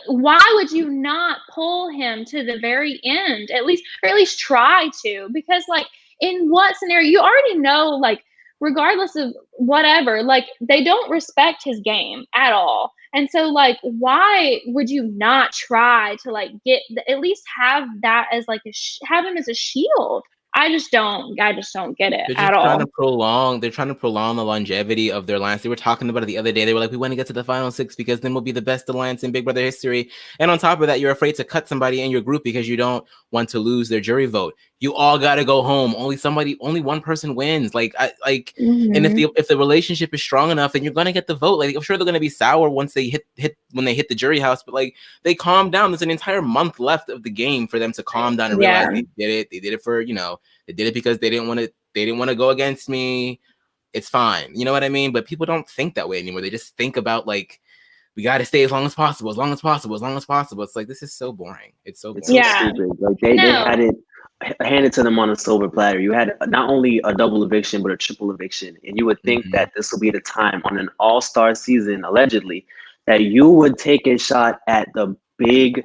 why would you not pull him to the very end, or at least try to? Because, like, in what scenario, you already know, like, regardless of whatever, like, they don't respect his game at all. And so, like, why would you not try to, like, at least have that as, like, have him as a shield? I just don't get it at all. They're trying to prolong the longevity of their alliance. They were talking about it the other day. They were like, we want to get to the final 6 because then we'll be the best alliance in Big Brother history. And on top of that, you're afraid to cut somebody in your group because you don't want to lose their jury vote. You all got to go home. Only one person wins. And if the relationship is strong enough, then you're going to get the vote. Like, I'm sure they're going to be sour once they hit the jury house, but, like, they calm down. There's an entire month left of the game for them to calm down and realize they did it. They did it for, they did it because they didn't want to go against me. It's fine. You know what I mean? But people don't think that way anymore. They just think about, like, we got to stay as long as possible. It's like, this is so boring. It's so boring. It's so stupid. Like, they had it handed to them on a silver platter. You had not only a double eviction, but a triple eviction. And you would think that this would be the time on an all-star season, allegedly, that you would take a shot at the big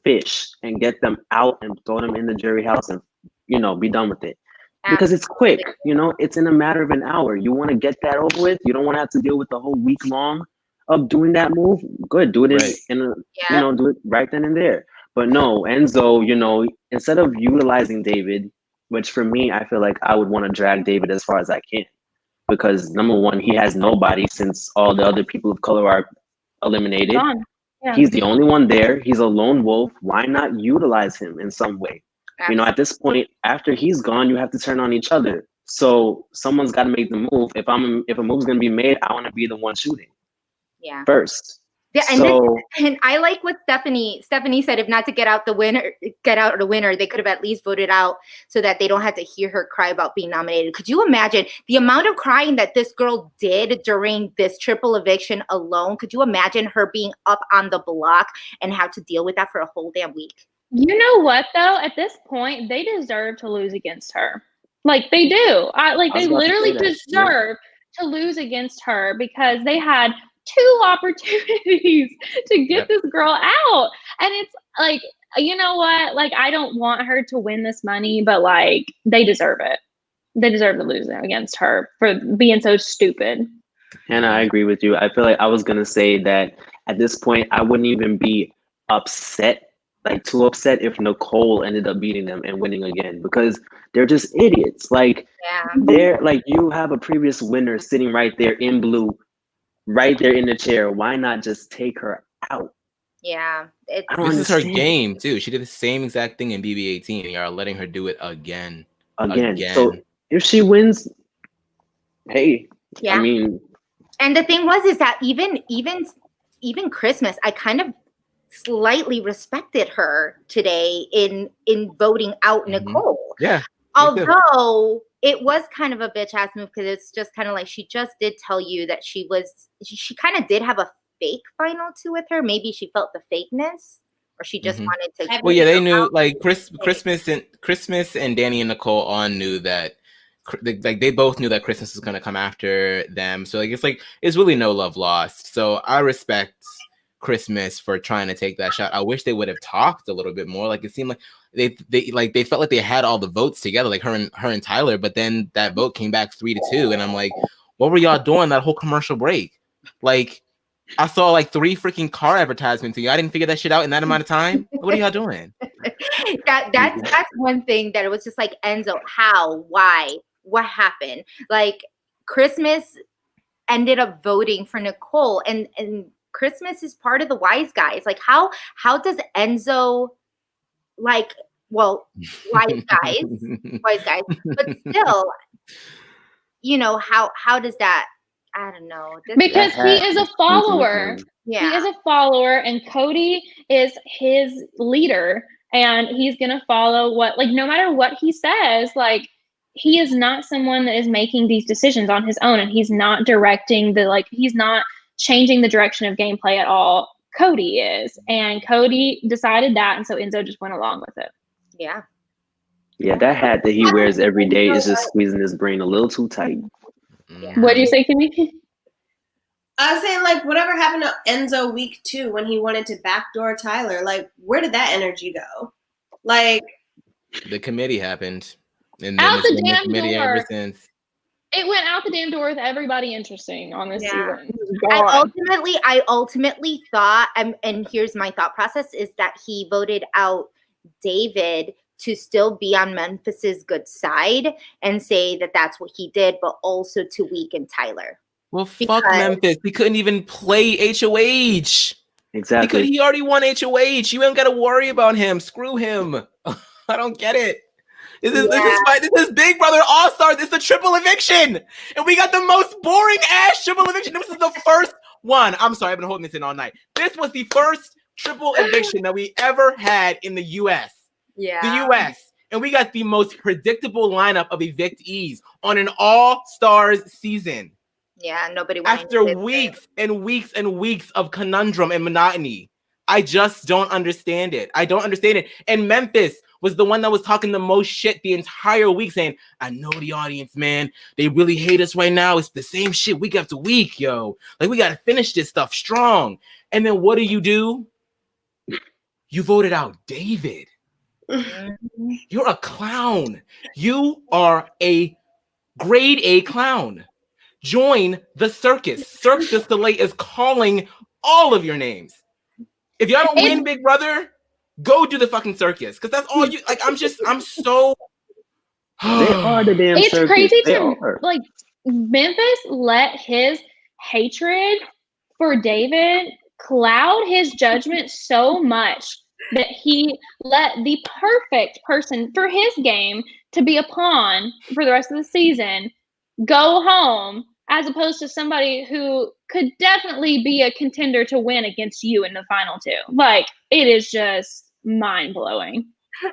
fish and get them out and throw them in the jury house and, be done with it. Because it's quick, it's in a matter of an hour. You want to get that over with. You don't want to have to deal with the whole week long of doing that move. Good, do it do it right then and there. But no, Enzo, instead of utilizing David, which for me, I feel like I would want to drag David as far as I can, because number one, he has nobody since all the other people of color are eliminated. Yeah. He's the only one there. He's a lone wolf. Why not utilize him in some way? You know, at this point, after he's gone, you have to turn on each other. So someone's got to make the move. If a move's gonna be made, I want to be the one shooting first. Yeah, So and I like what Stephanie said. If not to get out the winner, they could have at least voted out so that they don't have to hear her cry about being nominated. Could you imagine the amount of crying that this girl did during this triple eviction alone? Could you imagine her being up on the block and have to deal with that for a whole damn week? You know what though? At this point, they deserve to lose against her. Like they do. They literally deserve to lose against her because they had 2 opportunities to get this girl out. And it's like, you know what? Like, I don't want her to win this money, but like, they deserve it. They deserve to lose against her for being so stupid. Hannah, I agree with you. I feel like I was gonna say that at this point, I wouldn't even be upset, like too upset, if Nicole ended up beating them and winning again, because they're just idiots. Like, they're like, you have a previous winner sitting right there in blue, right there in the chair. Why not just take her out? Yeah, this is her game too. She did the same exact thing in BB18. Y'all letting her do it again. So if she wins, hey, yeah. I mean, and the thing is that even Christmas, I kind of slightly respected her today in voting out Nicole. Yeah. Although it was kind of a bitch ass move because it's just kind of like she just did tell you that she kind of did have a fake final 2 with her. Maybe she felt the fakeness, or she just wanted to. Well, yeah, they knew. Like Christmas and Danny and Nicole all knew that. Like they both knew that Christmas was gonna come after them. So it's really no love lost. So I respect Christmas for trying to take that shot. I wish they would have talked a little bit more. Like it seemed like they felt like they had all the votes together, like her and Tyler, but then that vote came back 3-2, and I'm like, what were y'all doing that whole commercial break? Like, I saw like 3 freaking car advertisements. I didn't figure that shit out in that amount of time. What are y'all doing? That's one thing that it was just like, Enzo, how, why, what happened? Like, Christmas ended up voting for Nicole, and Christmas is part of the wise guys. Like, how does Enzo, like, well, wise guys, but still, you know, how does that? I don't know. Because he is a follower. Yeah. He is a follower, and Cody is his leader, and he's gonna follow no matter what he says, like, he is not someone that is making these decisions on his own, and he's not directing he's not changing the direction of gameplay at all. Cody is, and Cody decided that, and so Enzo just went along with it. Yeah. Yeah, that hat that he wears every day is just squeezing his brain a little too tight. Yeah. What do you say, Kimmy? I was saying, like, whatever happened to Enzo week 2 when he wanted to backdoor Tyler? Like, where did that energy go? Like, the committee happened, and out then the damn committee door. ever since. It went out the damn door with everybody interesting on this season. I ultimately thought, and here's my thought process, is that he voted out David to still be on Memphis's good side and say that that's what he did, but also to weaken Tyler. Well, fuck Memphis. He couldn't even play HOH. Exactly. He already won HOH. You ain't got to worry about him. Screw him. I don't get it. This is Big Brother All-Stars. It's the triple eviction. And we got the most boring ass triple eviction. This is the first one. I'm sorry, I've been holding this in all night. This was the first triple eviction that we ever had in the US. Yeah. The US. And we got the most predictable lineup of evictees on an All-Stars season. Yeah, nobody wanted after weeks and weeks and weeks of conundrum and monotony. I just don't understand it. I don't understand it. And Memphis was the one that was talking the most shit the entire week, saying, I know the audience, man. They really hate us right now. It's the same shit week after week, yo. Like, we got to finish this stuff strong. And then what do? You voted out David. You're a clown. You are a grade A clown. Join the circus. Cirque du Soleil is calling all of your names. If y'all don't win Big Brother, go do the fucking circus. Because that's all you, like, I'm so. They are the damn it's circus. Crazy they to, are. like, Memphis let his hatred for David cloud his judgment so much that he let the perfect person for his game to be a pawn for the rest of the season go home, as opposed to somebody who could definitely be a contender to win against you in the final two. Like, it is just mind-blowing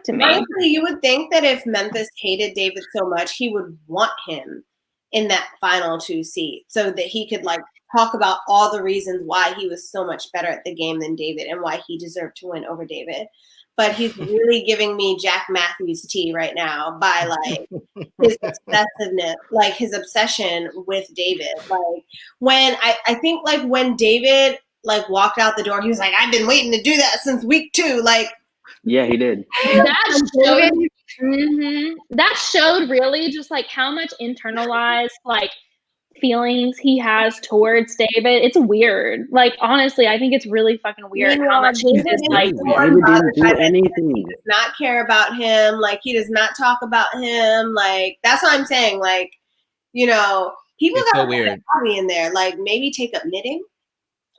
to me. Honestly, you would think that if Memphis hated David so much, he would want him in that final 2 seat so that he could like talk about all the reasons why he was so much better at the game than David and why he deserved to win over David. But he's really giving me Jack Matthews tea right now by like his obsessiveness, like his obsession with David. Like when I think like when David like walked out the door, he was like, I've been waiting to do that since week 2. Like, Yeah, he did. That showed really just like how much internalized like feelings he has towards David. It's weird. Like, honestly, I think it's really fucking weird how much he just like. David didn't do anything. He does not care about him. Like, he does not talk about him. Like, that's what I'm saying. Like, you know, people It's got so weird. a hobby in there. Like, maybe take up knitting.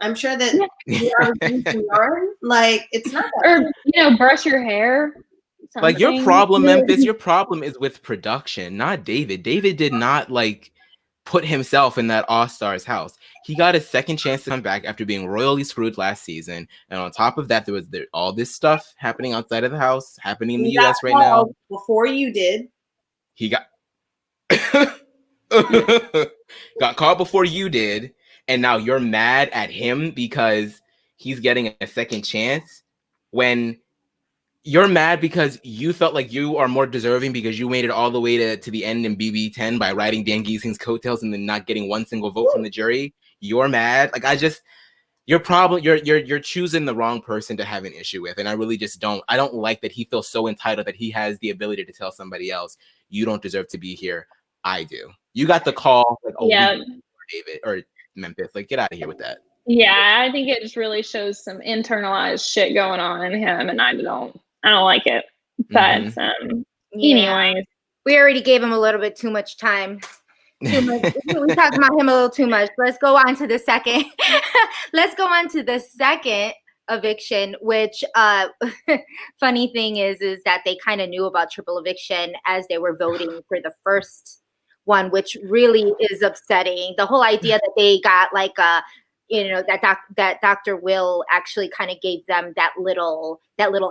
I'm sure that you are using yarn. Like, it's not that. Or, you know, brush your hair. Like, your something. problem, Memphis, your problem is with production, not David. David did not like put himself in that All-Stars house. He got a second chance to come back after being royally screwed last season. And on top of that, there was all this stuff happening outside of the house, happening in the US right now. Before you did. He got got caught before you did. And now you're mad at him because he's getting a second chance, when you're mad because you felt like you are more deserving because you made it all the way to the end in BB10 by riding Dan Giesing's coattails and then not getting one single vote from the jury. You're mad. Like, your problem, you're choosing the wrong person to have an issue with. And I really just I don't like that he feels so entitled that he has the ability to tell somebody else, you don't deserve to be here. I do. You got the call like, David or Memphis. Like, get out of here with that. Yeah, I think it just really shows some internalized shit going on in him, and I don't like it. But anyways, we already gave him a little bit too much time. We talked about him a little too much. Let's go on to the second. Let's go on to the second eviction, which funny thing is that they kind of knew about triple eviction as they were voting for the first one, which really is upsetting. The whole idea that they got like that Dr. Will actually kind of gave them that little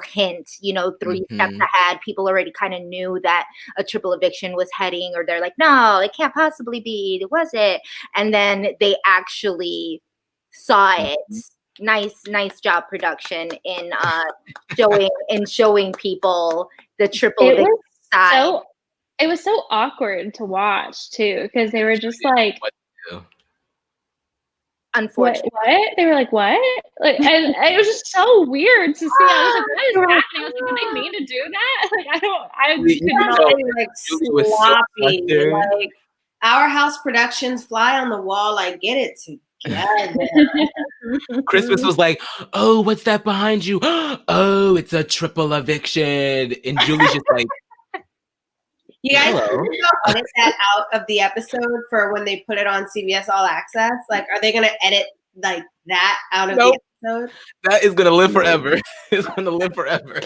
hint, 3 steps ahead. People already kind of knew that a triple eviction was heading, or they're like, no, it can't possibly be. It wasn't. And then they actually saw it. Nice job, production, in showing people the triple eviction side. It was so awkward to watch too, because they were just like, unfortunately, what? They were like, what? Like, and it was just so weird to see. I was like, what is happening? I was like, did they mean to do that? Like, I couldn't like sloppy. Like, our house productions fly on the wall. Like, get it together. Christmas was like, oh, what's that behind you? Oh, it's a triple eviction. And Julie's just like, you guys edit that out of the episode for when they put it on CBS All Access? Like, are they going to edit like that out of the episode? That is going to live forever. It's going to live forever.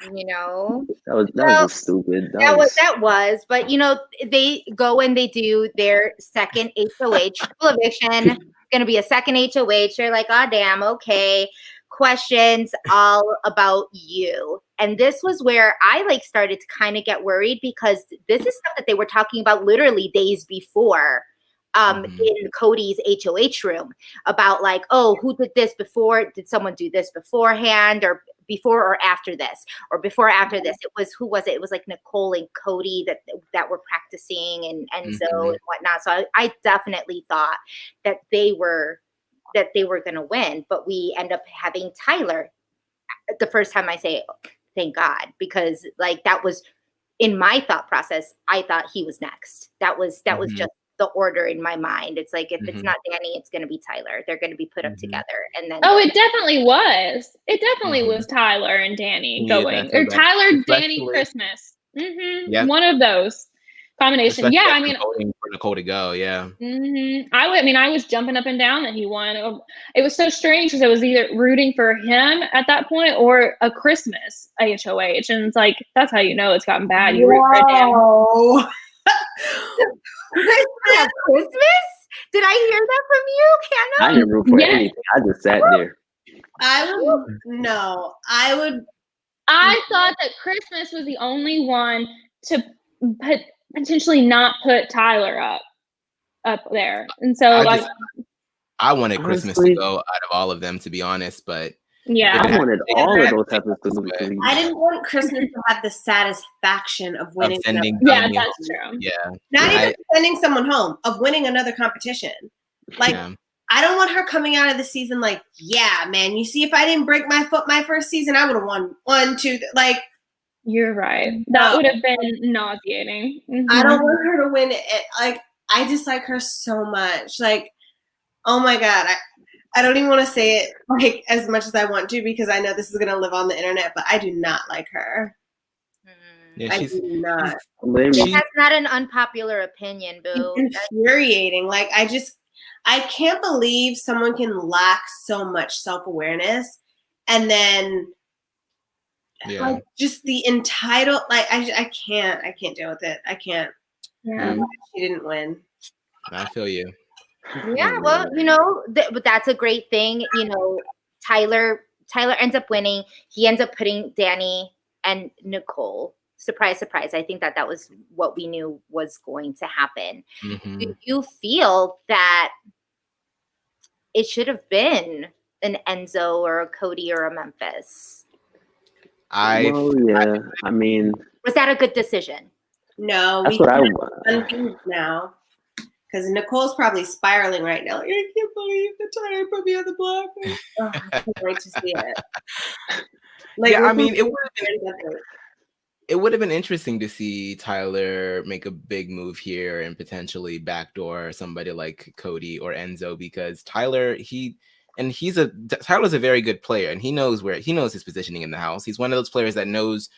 That was stupid. That was, but they go and they do their second HOH triple eviction. Going to be a second HOH. They're like, oh damn, okay. Questions all about you. And this was where I started to kind of get worried, because this is stuff that they were talking about literally days before in Cody's HOH room, about like, oh, who did this before? Did someone do this beforehand, or before or after this, or before or after this? Who was it? It was like Nicole and Cody that were practicing, and Enzo and whatnot. So I definitely thought that they were going to win, but we end up having Tyler. The first time I say, thank God, because that was in my thought process. I thought he was next. That was just the order in my mind. It's like, if it's not Danny, it's going to be Tyler. They're going to be put up together. And then it definitely was. It definitely was Tyler and Danny going, or Tyler, Danny, Christmas. One of those combination. Especially yeah, I mean, voting for for Nicole to go. Yeah. I was jumping up and down that he won. It was so strange because I was either rooting for him at that point or a Christmas HOH, and it's like that's how you know it's gotten bad. You root for him. Whoa. Christmas? Did I hear that from you, I Hannah? didn't root for Yes. anything. I just sat there. I thought that Christmas was the only one to potentially not put Tyler up there, and so I wanted Christmas to Honestly, go out of all of them, to be honest, but yeah, I wanted all of those episodes to leave. I didn't want Christmas to have the satisfaction of winning. of sending yeah, Danny that's home. true. Yeah. Not even sending someone home, of winning another competition. Like, Yeah. I don't want her coming out of the season like, yeah, man, you see, if I didn't break my foot my first season, I would have won 1, 2, like. You're right. That would have been nauseating. I don't want her to win it. Like, I dislike her so much. Like, oh my God. I don't even want to say it like as much as I want to because I know this is going to live on the internet, but I do not like her. Yeah, I do not. That's not an unpopular opinion, boo. It's infuriating. Like, I can't believe someone can lack so much self-awareness and then like just the entitled, like I can't deal with it. I can't. Yeah. She didn't win. I feel you. Yeah, well, you know, but that's a great thing. You know, Tyler ends up winning. He ends up putting Danny and Nicole. Surprise, surprise. I think that was what we knew was going to happen. Do you feel that it should have been an Enzo or a Cody or a Memphis? I mean, was that a good decision? No, that's we what I can't want confused now. Because Nicole's probably spiraling right now. Like, I can't believe the Tyler put me on the block. Oh, I can't wait to see it. Like, yeah, I mean, it would have been interesting to see Tyler make a big move here and potentially backdoor somebody like Cody or Enzo, because Tyler's a very good player and he knows his positioning in the house. He's one of those players that knows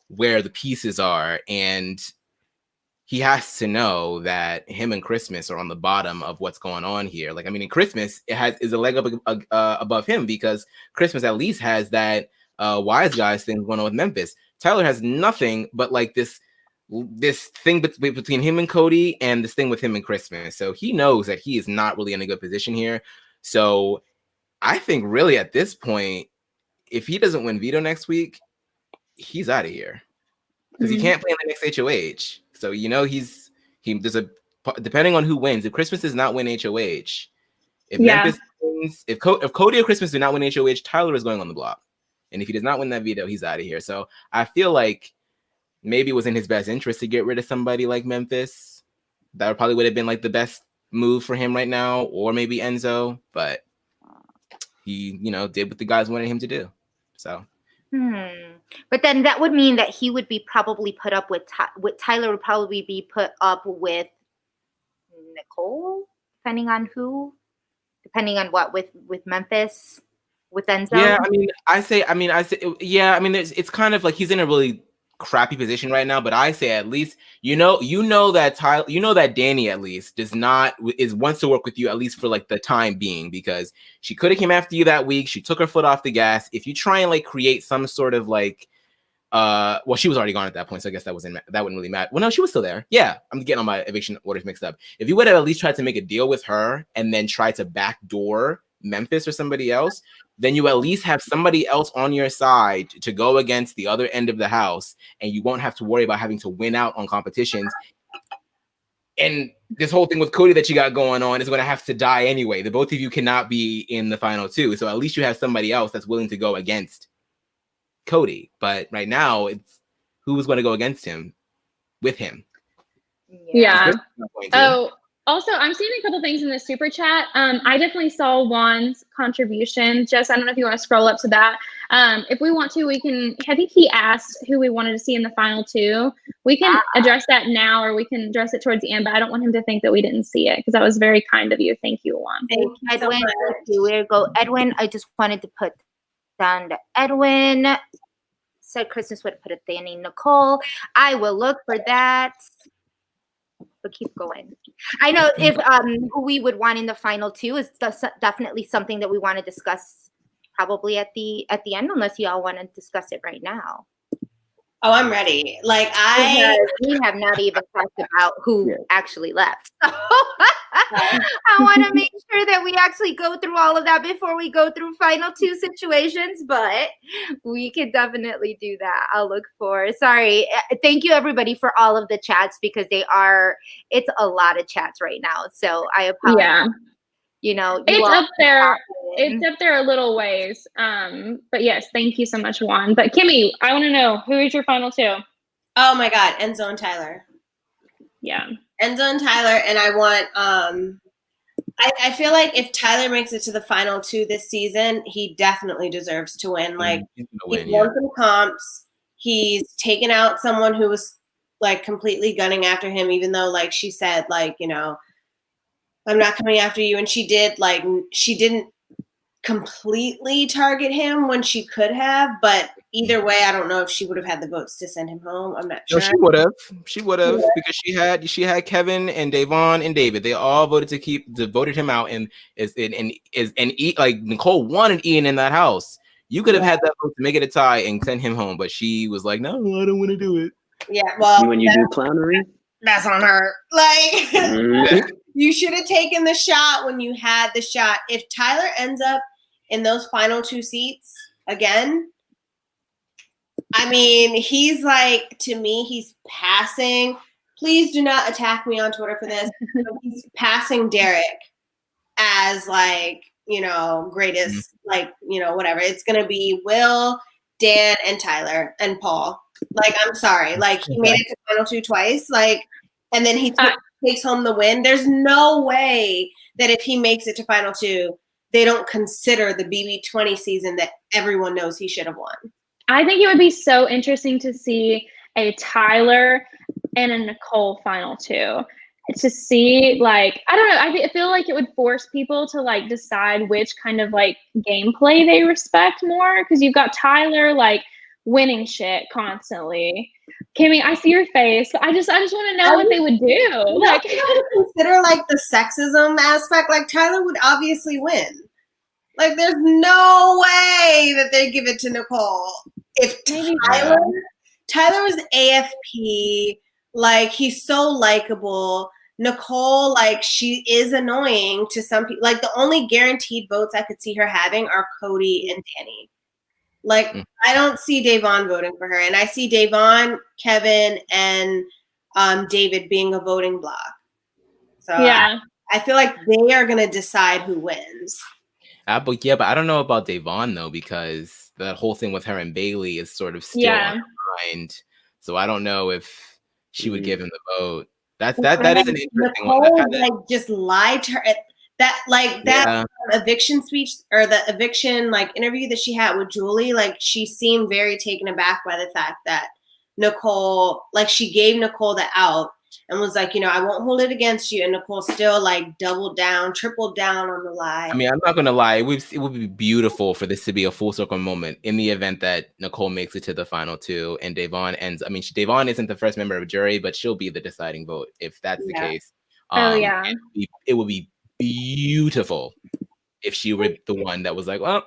where the pieces are, and he has to know that him and Christmas are on the bottom of what's going on here. Like, I mean, in Christmas, is a leg up above him because Christmas at least has that wise guys thing going on with Memphis. Tyler has nothing but like this thing between him and Cody and this thing with him and Christmas. So he knows that he is not really in a good position here. So I think really at this point, if he doesn't win veto next week, he's out of here because he can't play in the next HOH. So, you know, depending on who wins, if Christmas does not win HOH, if Memphis wins, if Cody or Christmas do not win HOH, Tyler is going on the block. And if he does not win that veto, he's out of here. So I feel like maybe it was in his best interest to get rid of somebody like Memphis. That probably would have been like the best move for him right now, or maybe Enzo, but he, you know, did what the guys wanted him to do. So. But then that would mean that he would be probably put up with Tyler would probably be put up with Nicole, depending on what with Memphis, with Enzo. Yeah, it's kind of like he's in a really crappy position right now, but I say at least you know that Tyler, you know that Danny at least wants to work with you at least for like the time being, because she could have came after you that week. She took her foot off the gas. If you try and like create some sort of like well, she was already gone at that point, so I guess that wouldn't really matter. Well, no, she was still there. Yeah, I'm getting all my eviction orders mixed up. If you would have at least tried to make a deal with her and then try to backdoor Memphis or somebody else, then you at least have somebody else on your side to go against the other end of the house, and you won't have to worry about having to win out on competitions. And this whole thing with Cody that you got going on is going to have to die anyway. The both of you cannot be in the final two, so at least you have somebody else that's willing to go against Cody. But right now, it's who's going to go against him with him. Yeah. Oh, also, I'm seeing a couple things in the super chat. I definitely saw Juan's contribution. Jess, I don't know if you want to scroll up to that. If we want to, we can. I think he asked who we wanted to see in the final two. We can address that now, or we can address it towards the end. But I don't want him to think that we didn't see it, because that was very kind of you. Thank you, Juan. Thank you, Edwin. so Here we go, Edwin. I just wanted to put down to Edwin. Said Christmas would put a Danny Nicole. I will look for that. but keep going. I know if who we would want in the final two is definitely something that we want to discuss probably at the end, unless y'all want to discuss it right now. Oh, I'm ready. Like we have not even talked about who actually left. I want to make sure that we actually go through all of that before we go through final two situations, but we could definitely do that. I'll look for. Sorry. Thank you everybody for all of the chats, because it's a lot of chats right now. So I apologize. Yeah. You know, it's up there. It's up there a little ways. But yes, thank you so much, Juan. But Kimmy, I want to know, who is your final two? Oh my God, Enzo and Tyler. Yeah. Enzo and Tyler, and I want I feel like if Tyler makes it to the final two this season, he definitely deserves to win. Like he's won some comps. He's taken out someone who was like completely gunning after him, even though like she said, like, you know, I'm not coming after you. And she didn't completely target him when she could have, but either way, I don't know if she would have had the votes to send him home. I'm not sure. No, she would have because she had Kevin and Davon and David. They all voted voted him out, and like Nicole wanted Ian in that house. You could have had that vote to make it a tie and send him home, but she was like, no, I don't want to do it. Yeah, well, when you do clownery, that's on her. Like you should have taken the shot when you had the shot. If Tyler ends up in those final two seats again, I mean, he's like, to me, he's passing. Please do not attack me on Twitter for this. But he's passing Derek as like, you know, greatest, like, you know, whatever. It's going to be Will, Dan, and Tyler, and Paul. Like, I'm sorry. Like, he made it to final two twice. Like, and then he takes home the win. There's no way that if he makes it to final two, they don't consider the BB20 season that everyone knows he should have won. I think it would be so interesting to see a Tyler and a Nicole final two. To see, like, I don't know, I feel like it would force people to like decide which kind of like gameplay they respect more, because you've got Tyler like winning shit constantly. Kimmy, I see your face. I just want to know what they would do. Like, you don't consider like the sexism aspect. Like, Tyler would obviously win. Like, there's no way that they give it to Nicole. If Tyler was AFP, like, he's so likable. Nicole, like, she is annoying to some people. Like, the only guaranteed votes I could see her having are Cody and Danny. Like, I don't see Davon voting for her. And I see Davon, Kevin, and David being a voting block. So yeah. I feel like they are going to decide who wins. But I don't know about Davon, though, because that whole thing with her and Bailey is sort of still on her mind. So I don't know if she would give him the vote. That is an interesting Nicole, one. like, just lied to her. That eviction speech, or the eviction like interview that she had with Julie, like, she seemed very taken aback by the fact that Nicole, like, she gave Nicole the out and was like, you know, I won't hold it against you. And Nicole still like doubled down, tripled down on the lie. I mean, I'm not gonna lie, it would be beautiful for this to be a full circle moment in the event that Nicole makes it to the final two and Davon ends. I mean, Davon isn't the first member of a jury, but she'll be the deciding vote if that's the case. It would be beautiful if she were the one that was like, well,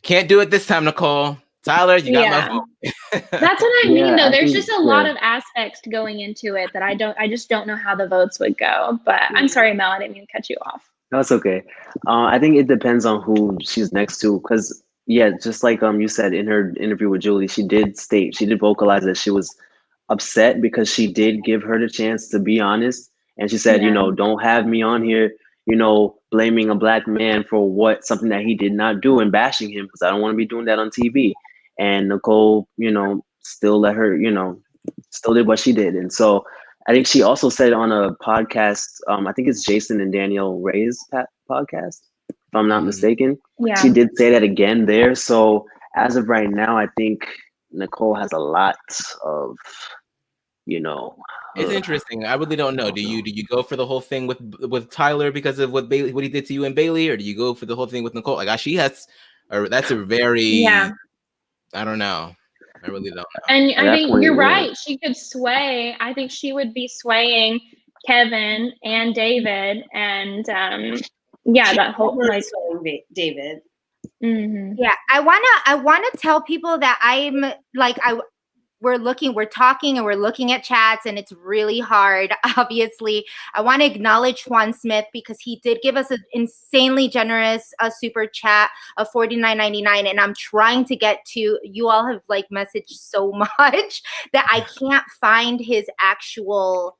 can't do it this time, Nicole. Tyler, you got my vote. That's what I mean, though. There's just a lot of aspects going into it that I just don't know how the votes would go. But I'm sorry, Mel, I didn't mean to cut you off. That's okay. I think it depends on who she's next to, because just like you said in her interview with Julie, she did vocalize that she was upset because she did give her the chance to be honest, and she said, you know, don't have me on here, you know, blaming a black man for something that he did not do and bashing him, because I don't want to be doing that on TV. And Nicole, you know, still let her, you know, still did what she did. And so I think she also said on a podcast, I think it's Jason and Danielle Ray's podcast, if I'm not mistaken. Yeah. She did say that again there. So as of right now, I think Nicole has a lot of, you know. It's interesting. I really don't know. Do you go for the whole thing with Tyler because of what he did to you and Bailey, or do you go for the whole thing with Nicole? Like, she has, that's a very, I don't know. I really don't know. And I think you're right. She could sway. I think she would be swaying Kevin and David, and that whole like David. Mm-hmm. Yeah, I wanna tell people that I'm like we're talking and we're looking at chats, and it's really hard. Obviously, I want to acknowledge Juan Smith because he did give us an insanely generous super chat of $49.99, and I'm trying to get to. You all have like messaged so much that I can't find his actual.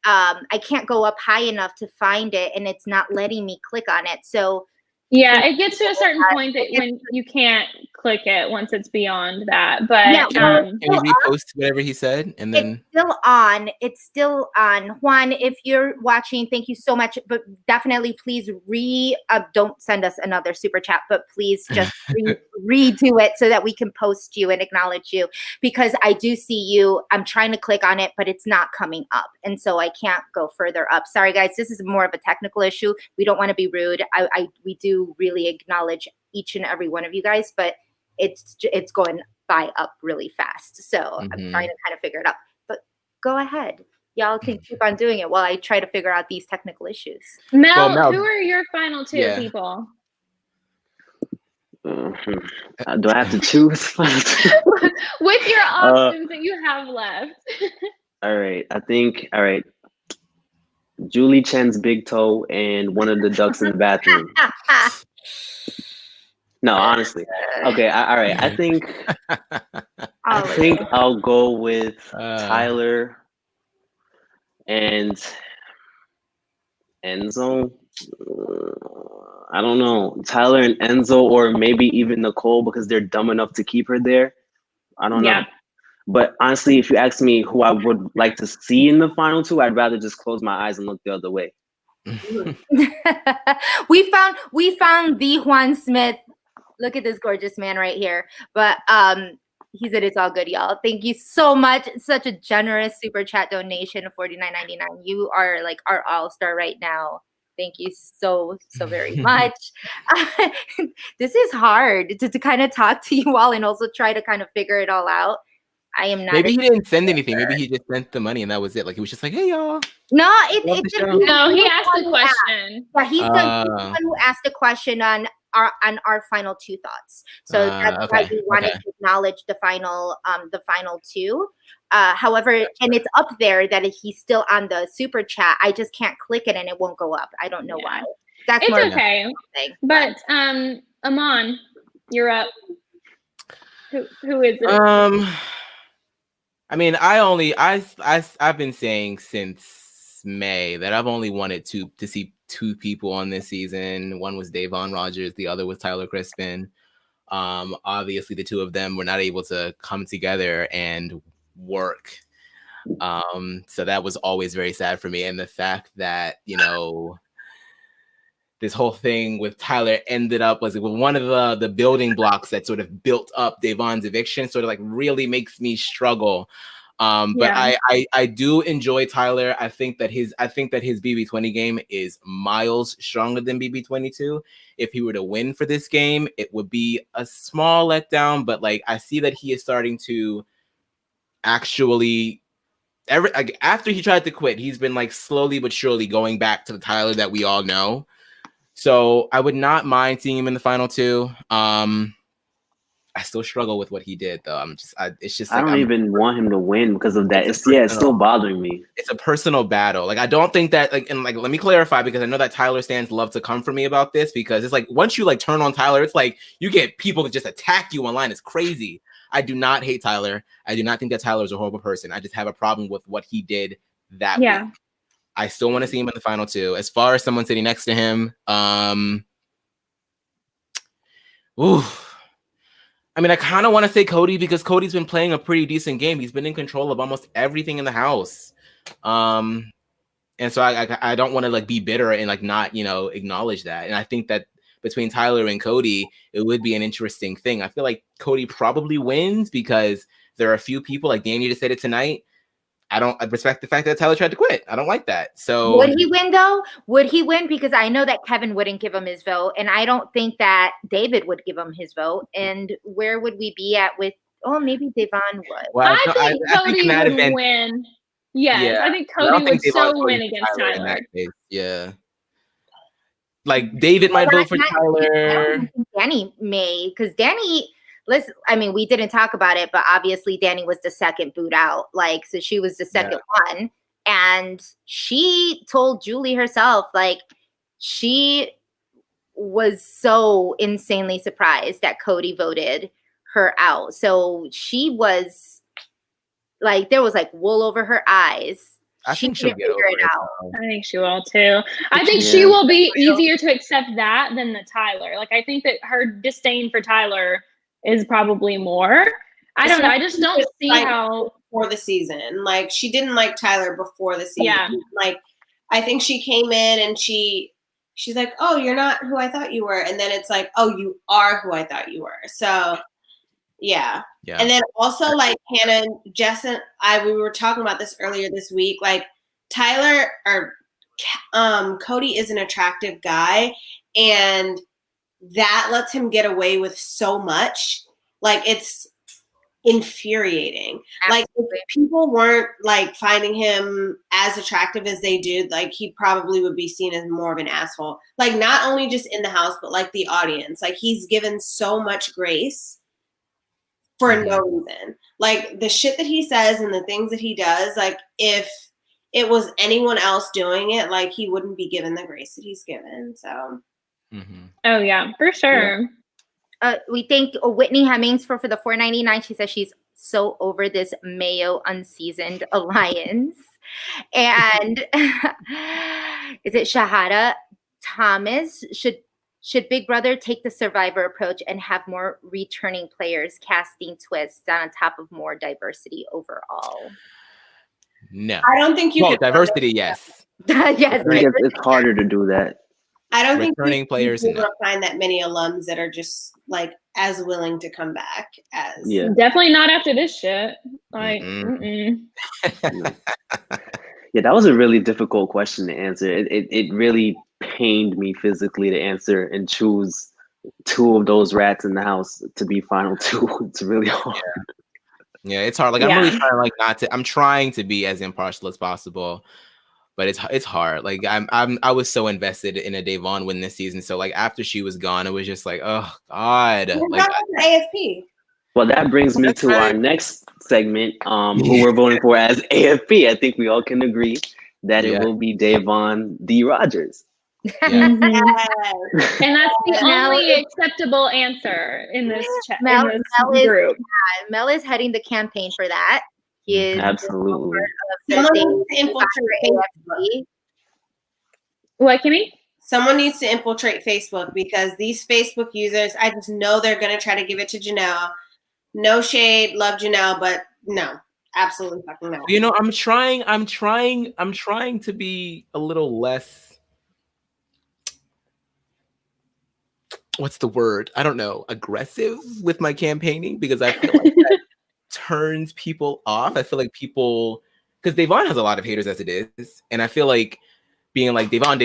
I can't go up high enough to find it, and it's not letting me click on it. So. Yeah, it gets to a certain point that when you can't click it once it's beyond that. But Yeah, can you repost whatever he said? And then it's still on. Juan, if you're watching, thank you so much. But definitely please don't send us another super chat, but please just redo it so that we can post you and acknowledge you, because I do see you. I'm trying to click on it, but it's not coming up. And so I can't go further up. Sorry guys, this is more of a technical issue. We don't want to be rude. We do really acknowledge each and every one of you guys, but it's going by up really fast. So I'm trying to kind of figure it out. But go ahead. Y'all can keep on doing it while I try to figure out these technical issues. Mel, who are your final two people? Do I have to choose? With your options that you have left. All right. Julie Chen's big toe and one of the ducks in the bathroom. No, honestly. Okay, all right. I think I'll go with Tyler and Enzo. I don't know. Tyler and Enzo, or maybe even Nicole, because they're dumb enough to keep her there. I don't know. But honestly, if you ask me who I would like to see in the final two, I'd rather just close my eyes and look the other way. We found the Juan Smith. Look at this gorgeous man right here. But he said it's all good, y'all. Thank you so much. Such a generous super chat donation of $49.99. You are like our all-star right now. Thank you so very much. This is hard to kind of talk to you all and also try to kind of figure it all out. I am not. Maybe he didn't send anything. Maybe he just sent the money and that was it. Like he was just like, "Hey y'all." No, he asked a question. Yeah, he's the one who asked a question on our final two thoughts. So that's why we wanted to acknowledge the final two. However, and it's up there that he's still on the super chat. I just can't click it and it won't go up. I don't know why. That's it's okay. But Amon, you're up. Who is it? I mean, I've been saying since May that I've only wanted to see two people on this season. One was Davon Rogers, the other was Tyler Crispin. Obviously, the two of them were not able to come together and work. So that was always very sad for me. And the fact that, this whole thing with Tyler ended up was one of the building blocks that sort of built up Davon's eviction, sort of like really makes me struggle. But I do enjoy Tyler. I think that his BB20 game is miles stronger than BB22. If he were to win for this game, it would be a small letdown, but like I see that he is starting to actually after he tried to quit, he's been like slowly but surely going back to the Tyler that we all know. So I would not mind seeing him in the final two. I still struggle with what he did, though. It's just. Like, I don't even want him to win because of that. It's still bothering me. It's a personal battle. Like I don't think that let me clarify, because I know that Tyler stands love to come for me about this, because it's like once you like turn on Tyler, it's like you get people to just attack you online. It's crazy. I do not hate Tyler. I do not think that Tyler is a horrible person. I just have a problem with what he did that week. I still want to see him in the final two. As far as someone sitting next to him, I mean, I kind of want to say Cody, because Cody's been playing a pretty decent game. He's been in control of almost everything in the house. And so I don't want to like be bitter and like not, acknowledge that. And I think that between Tyler and Cody, it would be an interesting thing. I feel like Cody probably wins because there are a few people, like Danny just said it tonight. I respect the fact that Tyler tried to quit. I don't like that. So would he win though? Would he win? Because I know that Kevin wouldn't give him his vote, and I don't think that David would give him his vote. And where would we be at with? Oh, maybe Devon would. Well, I think Cody would win. Yes, Yeah. I think I don't Cody would think Devon's so voting win for against Tyler in Tyler. that case. Yeah. Like David might vote for I Tyler. don't think Danny may, because Danny, we didn't talk about it, but obviously Danny was the second boot out. Like, so she was the second one. And she told Julie herself, like, she was so insanely surprised that Cody voted her out. So she was like, there was like wool over her eyes. I She think she'll couldn't get figure over it it. out. I think she will too. I think Yeah. she will be easier to accept that than the Tyler. Like, I think that her disdain for Tyler is probably more. I don't know. I just don't see how. Before the season, like she didn't like Tyler before the season. Yeah. Like I think she came in and she's like, "Oh, you're not who I thought you were," and then it's like, "Oh, you are who I thought you were." So, yeah. And then also like Hannah, Jess, and we were talking about this earlier this week. Like Tyler or Cody is an attractive guy, and that lets him get away with so much. Like it's infuriating. Absolutely. Like if people weren't like finding him as attractive as they do, like he probably would be seen as more of an asshole. Like not only just in the house, but like the audience. Like he's given so much grace for no reason. Like the shit that he says and the things that he does, like if it was anyone else doing it, like he wouldn't be given the grace that he's given. So Oh yeah, for sure. We thank Whitney Hemmings for the $4.99. She says she's so over this Mayo unseasoned alliance. And is it Shahada Thomas? Should Big Brother take the Survivor approach and have more returning players casting twists on top of more diversity overall? No. I don't think you Well, could diversity, yes. Yes, I think it's harder to do that. I don't think Returning players, you're no. going to find that many alums that are just like as willing to come back as. Yeah. Definitely not after this shit. Like, Yeah, that was a really difficult question to answer. It really pained me physically to answer and choose two of those rats in the house to be final two. It's really hard. Yeah, it's hard. Like I'm really trying I'm trying to be as impartial as possible, but it's hard. Like I was so invested in a Devon win this season. So like after she was gone, it was just like, oh God. Like AFP. Well, that brings me to our next segment, who we're voting for as AFP. I think we all can agree that it will be Devon D. Rogers. Yeah. And that's the only acceptable answer in this group. Mel is heading the campaign for that. He is absolutely. Someone needs to infiltrate Facebook. What, Kimmy? Someone needs to infiltrate Facebook because these Facebook users, I just know they're going to try to give it to Janelle. No shade, love Janelle, but no, absolutely fucking no. You know, I'm trying to be a little less. What's the word? I don't know. Aggressive with my campaigning because I feel like that turns people off. I feel like people, because Devon has a lot of haters as it is, and I feel like being like Devon,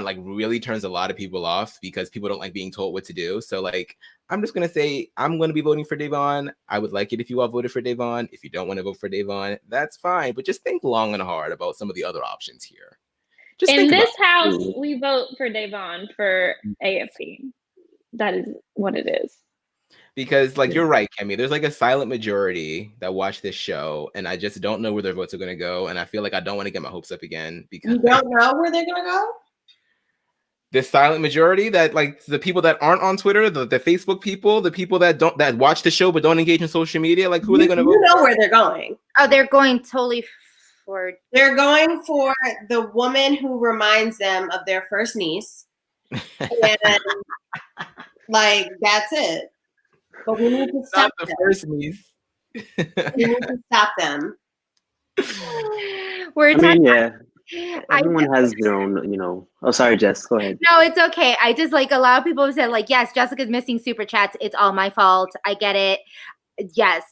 like really turns a lot of people off because people don't like being told what to do. So like, I'm just gonna say I'm gonna be voting for Devon. I would like it if you all voted for Devon. If you don't want to vote for Devon, that's fine. But just think long and hard about some of the other options here. Just in this house, we vote for Devon for AFP. That is what it is. Because like you're right, Kemi. There's like a silent majority that watch this show, and I just don't know where their votes are gonna go. And I feel like I don't want to get my hopes up again because you don't know where they're gonna go. The silent majority that like the people that aren't on Twitter, the Facebook people, the people that watch the show but don't engage in social media, like who are they gonna vote? You know where they're going. Oh, they're going totally for. They're going for the woman who reminds them of their first niece, and like that's it. But we need to stop the them. first niece. We need to stop them. Everyone has their own, Oh, sorry, Jess. Go ahead. No, it's okay. I just like a lot of people have said like, yes, Jessica's missing super chats. It's all my fault. I get it. Yes.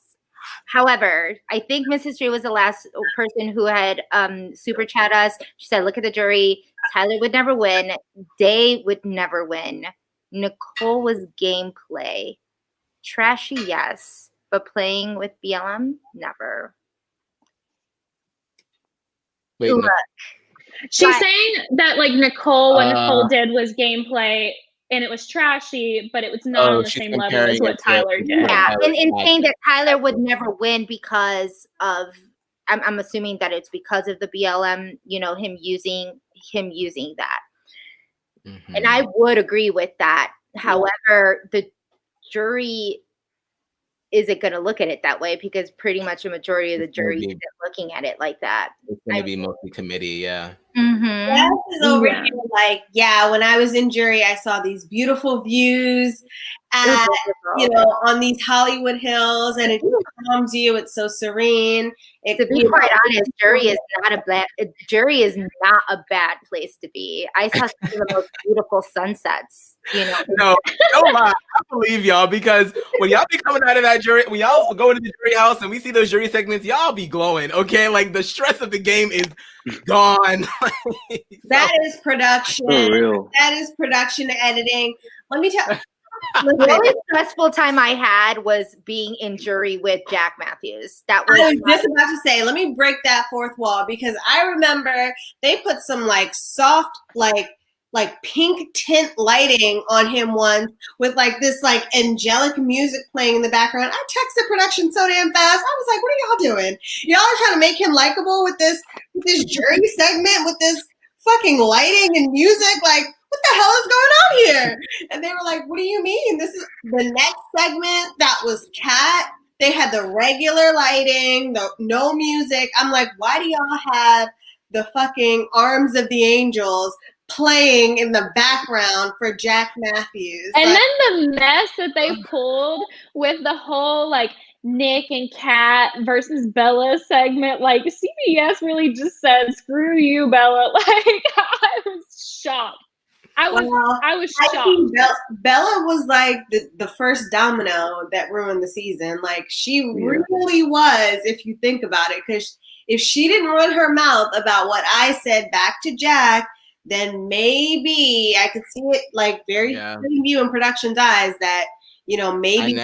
However, I think Miss History was the last person who had super chat us. She said, look at the jury. Tyler would never win. Day would never win. Nicole was gameplay. Trashy, yes. But playing with BLM, never. Wait, Look, She's but- saying that like Nicole, what Nicole did was gameplay and it was trashy, but it was not on the she's same level as comparing what it to- Tyler did. yeah, Tyler and had saying that that. Tyler would never win because of, I'm assuming that it's because of the BLM, him using that. Mhm. And I would agree with that. However, the jury isn't going to look at it that way because pretty much a majority of the It's gonna jury be- isn't looking at it like that. It's going to be mostly committee, yeah. Mm-hmm. Jess is over Yeah. here like, yeah, when I was in jury, I saw these beautiful views at, on these Hollywood hills, and it calms you. It's so serene. To be quite honest, jury is not a bad place to be. I saw some of the most beautiful sunsets. No, don't lie. I believe y'all because when y'all be coming out of that jury, when y'all go into the jury house and we see those jury segments, y'all be glowing. Okay, like the stress of the game is gone. That is production. For real. That is production editing. Let me tell. The only stressful time I had was being in jury with Jack Matthews. That was I was just about to say, let me break that fourth wall because I remember they put some like soft, like pink tint lighting on him once with like this like angelic music playing in the background. I texted production so damn fast. I was like, what are y'all doing? Y'all are trying to make him likable with this jury segment with this fucking lighting and music. Like, what the hell is going on here? And they were like, what do you mean? This is the next segment that was Cat. They had the regular lighting, no music. I'm like, why do y'all have the fucking Arms of the Angels playing in the background for Jack Matthews? And then the mess that they pulled with the whole like Nick and Kat versus Bella segment, like CBS really just said, "Screw you, Bella." Like I was shocked. I was shocked. I think Bella was like the first domino that ruined the season. Like she really was, if you think about it, because if she didn't run her mouth about what I said back to Jack, then maybe I could see it like very view in production's eyes that, maybe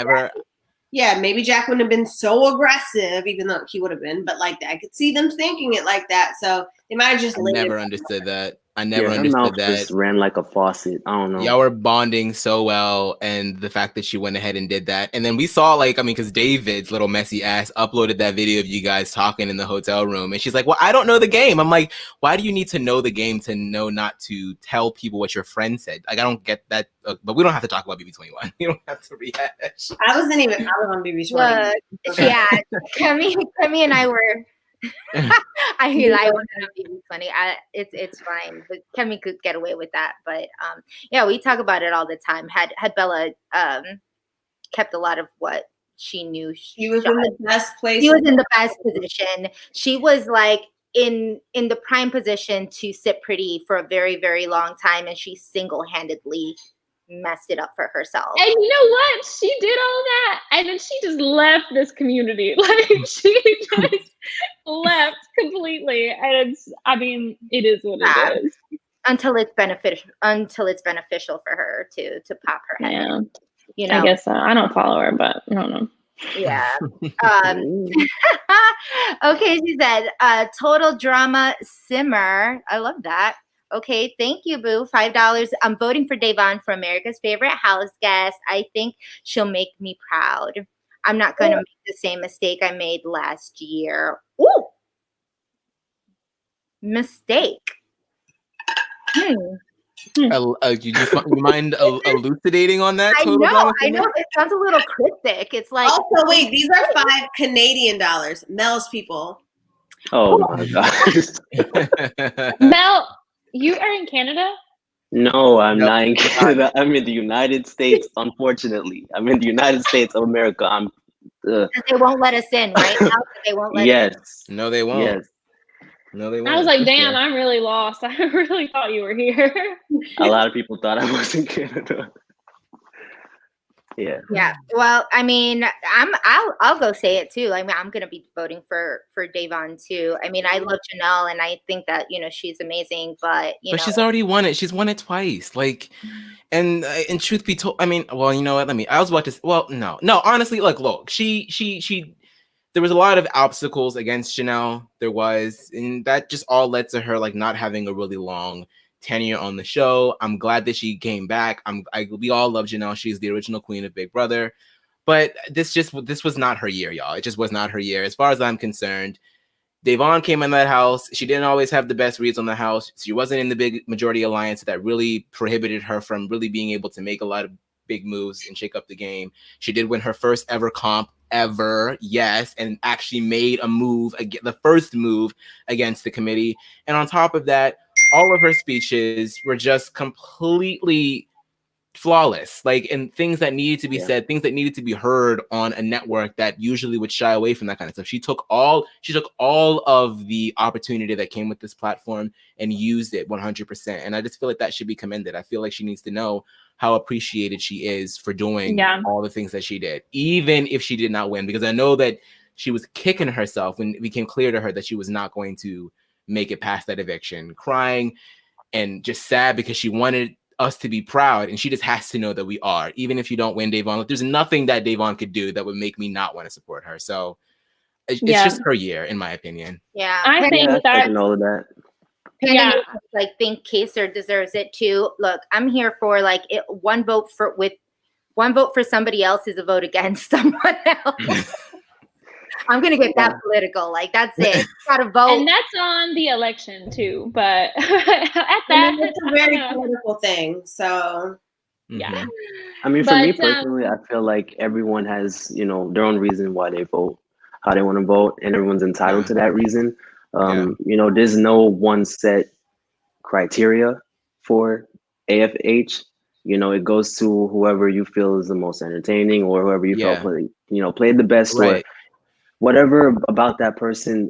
maybe Jack wouldn't have been so aggressive, even though he would have been, but like I could see them thinking it like that. So they might have just never understood that. I never understood that. Just ran like a faucet. I don't know. Y'all were bonding so well, and the fact that she went ahead and did that, and then we saw because David's little messy ass uploaded that video of you guys talking in the hotel room, and she's like, "Well, I don't know the game." I'm like, "Why do you need to know the game to know not to tell people what your friend said?" Like, I don't get that. But we don't have to talk about BB21. We don't have to rehash. I was on BB21. Yeah, Kemi and I were. I wasn't on BB20. It's fine, but Kemi could get away with that. But we talk about it all the time. Had Bella kept a lot of what she knew, she was in the best place. She was in the best position. She was like in the prime position to sit pretty for a very, very long time, and she single-handedly messed it up for herself. And you know what? She did all that, and then she just left this community. Like she just left completely. And it is what it is. Until it's beneficial for her to pop her head. Yeah. I guess so. I don't follow her, but I don't know. Yeah. Okay, she said, total drama simmer. I love that. Okay, thank you, boo. $5. I'm voting for Davon for America's favorite house guest. I think she'll make me proud. I'm not going to make the same mistake I made last year. Ooh! Mistake. You mind elucidating on that? I know. It sounds a little cryptic. It's like... Also, wait, these are $5 Canadian. Mel's people. Oh, my God. Mel... You are in Canada? No, I'm not in Canada. I'm in the United States, unfortunately. I'm in the United States of America. They won't let us in, right? Now they won't let us in. No, they won't. Yes. No, they won't. I was like, damn, I'm really lost. I really thought you were here. A lot of people thought I was in Canada. Yeah. Yeah. Well, I'll go say it too. I'm going to be voting for Davon too. I love Janelle, and I think that she's amazing, but she's already won it. She's won it twice. Like, and truth be told, well, you know what? I was about to. Well, no. Honestly, look. She there was a lot of obstacles against Chanel. There was, and that just all led to her like not having a really long tenure on the show. I'm glad that she came back. We all love Janelle. She's the original queen of Big Brother. But this was not her year, y'all. It just was not her year. As far as I'm concerned, Devon came in that house. She didn't always have the best reads on the house. She wasn't in the big majority alliance that really prohibited her from really being able to make a lot of big moves and shake up the game. She did win her first ever comp ever, yes, and actually made a move, the first move against the committee. And on top of that, all of her speeches were just completely flawless, like, and things that needed to be said, things that needed to be heard on a network that usually would shy away from that kind of stuff. She took all of the opportunity that came with this platform and used it 100%. And I just feel like that should be commended. I feel like she needs to know how appreciated she is for doing all the things that she did, even if she did not win, because I know that she was kicking herself when it became clear to her that she was not going to make it past that eviction, crying and just sad because she wanted us to be proud, and she just has to know that we are, even if you don't win Devon. Like, there's nothing that Devon could do that would make me not want to support her. So it's just her year, in my opinion. Yeah, I think that all of that. Panda like think Kaser deserves it too. Look, I'm here for like one vote for somebody else is a vote against someone else. I'm gonna get that political. Like, that's it. Gotta vote, and that's on the election too. But at that, it's a very political thing. So yeah. I mean, for me personally, I feel like everyone has, you know, their own reason why they vote, how they want to vote, and everyone's entitled to that reason. You know, there's no one set criteria for AFH. You know, it goes to whoever you feel is the most entertaining, or whoever you felt played the best, or whatever about that person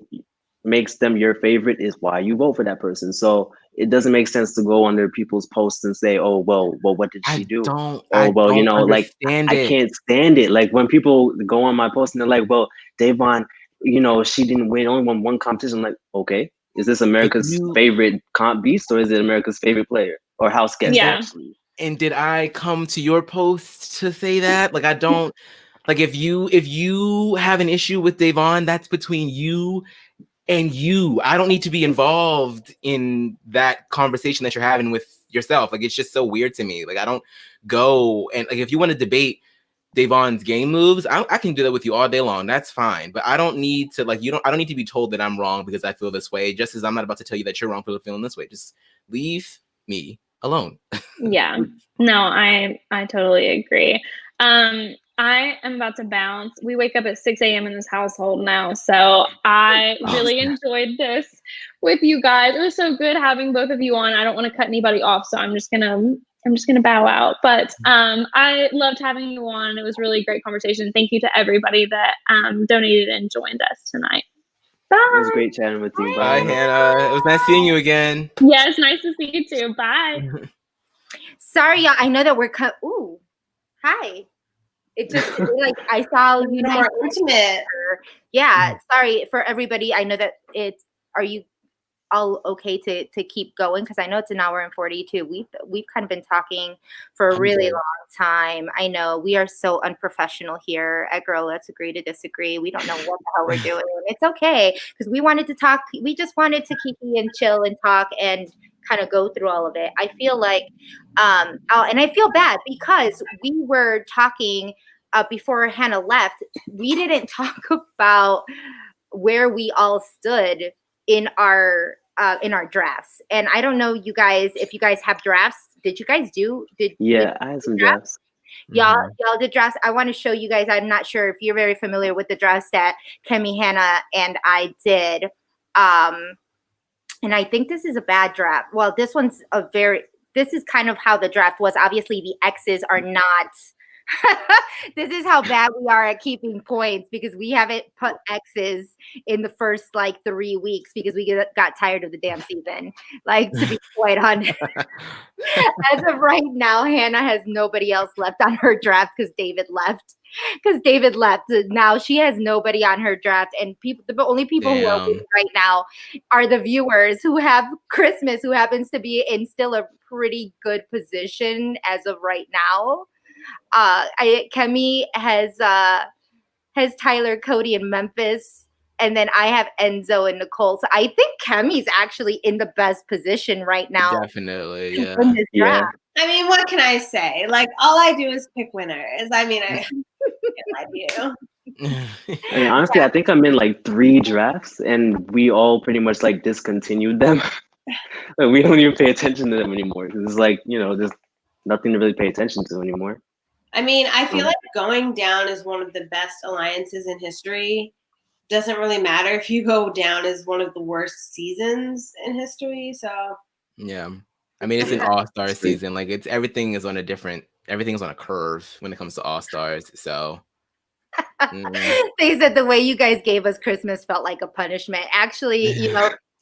makes them your favorite is why you vote for that person. So it doesn't make sense to go under people's posts and say, "Oh, well, what did she do?" You know, like, I can't stand it. Like, when people go on my post and they're like, "Well, Devon, you know, she didn't win, only won one competition." I'm like, okay, is this America's favorite comp beast, or is it America's favorite player or house guest? Actually, and did I come to your post to say that? Like, I don't. Like, if you have an issue with Devon, that's between you and you. I don't need to be involved in that conversation that you're having with yourself. Like, it's just so weird to me. Like, I don't go and, like, if you want to debate Devon's game moves, I can do that with you all day long. That's fine. But I don't need to, like, I don't need to be told that I'm wrong because I feel this way, just as I'm not about to tell you that you're wrong for feeling this way. Just leave me alone. Yeah. No, I totally agree. I am about to bounce. We wake up at 6 a.m. in this household now, so I really enjoyed this with you guys. It was so good having both of you on. I don't want to cut anybody off, so I'm just gonna bow out. But I loved having you on. It was really great conversation. Thank you to everybody that donated and joined us tonight. Bye. It was great chatting with you. Bye, Hannah. It was nice seeing you again. Yes, nice to see you too. Bye. Sorry, y'all. I know that we're ooh, hi. It just like I saw you more intimate. Yeah, sorry for everybody. I know that are you all okay to keep going? Because I know it's an hour and 42. We've kind of been talking for a really long time. I know we are so unprofessional here at Girl Let's Agree to Disagree. We don't know what the hell we're doing. It's okay, because we wanted to talk. We just wanted to keep you and chill and talk and kind of go through all of it. I feel like, and I feel bad because we were talking before Hannah left. We didn't talk about where we all stood in our drafts. And I don't know, you guys, if you guys have drafts. Did you guys do? I had some drafts. Y'all did drafts. I want to show you guys. I'm not sure if you're very familiar with the drafts that Kemi, Hannah, and I did. And I think this is a bad draft. Well, this is kind of how the draft was. Obviously, the X's are not. This is how bad we are at keeping points, because we haven't put X's in the first like 3 weeks because we got tired of the damn season. Like, to be quite honest. As of right now, Hannah has nobody else left on her draft because David left. Now she has nobody on her draft, and the only people who are winning right now are the viewers who have Christmas, who happens to be in still a pretty good position as of right now. Kemi has has Tyler, Cody, and Memphis. And then I have Enzo and Nicole. So I think Kemi's actually in the best position right now Definitely, to yeah. win this Yeah. draft. I mean, what can I say? Like, all I do is pick winners. I mean, I do. I mean, honestly, I think I'm in like 3 drafts, and we all pretty much like discontinued them. Like, we don't even pay attention to them anymore. It's like, there's nothing to really pay attention to anymore. I mean, I feel like going down is one of the best alliances in history. Doesn't really matter if you go down as one of the worst seasons in history. So Yeah. I mean, it's an all-star season. Like everything's on a curve when it comes to all-stars. So They said the way you guys gave us Christmas felt like a punishment. Actually,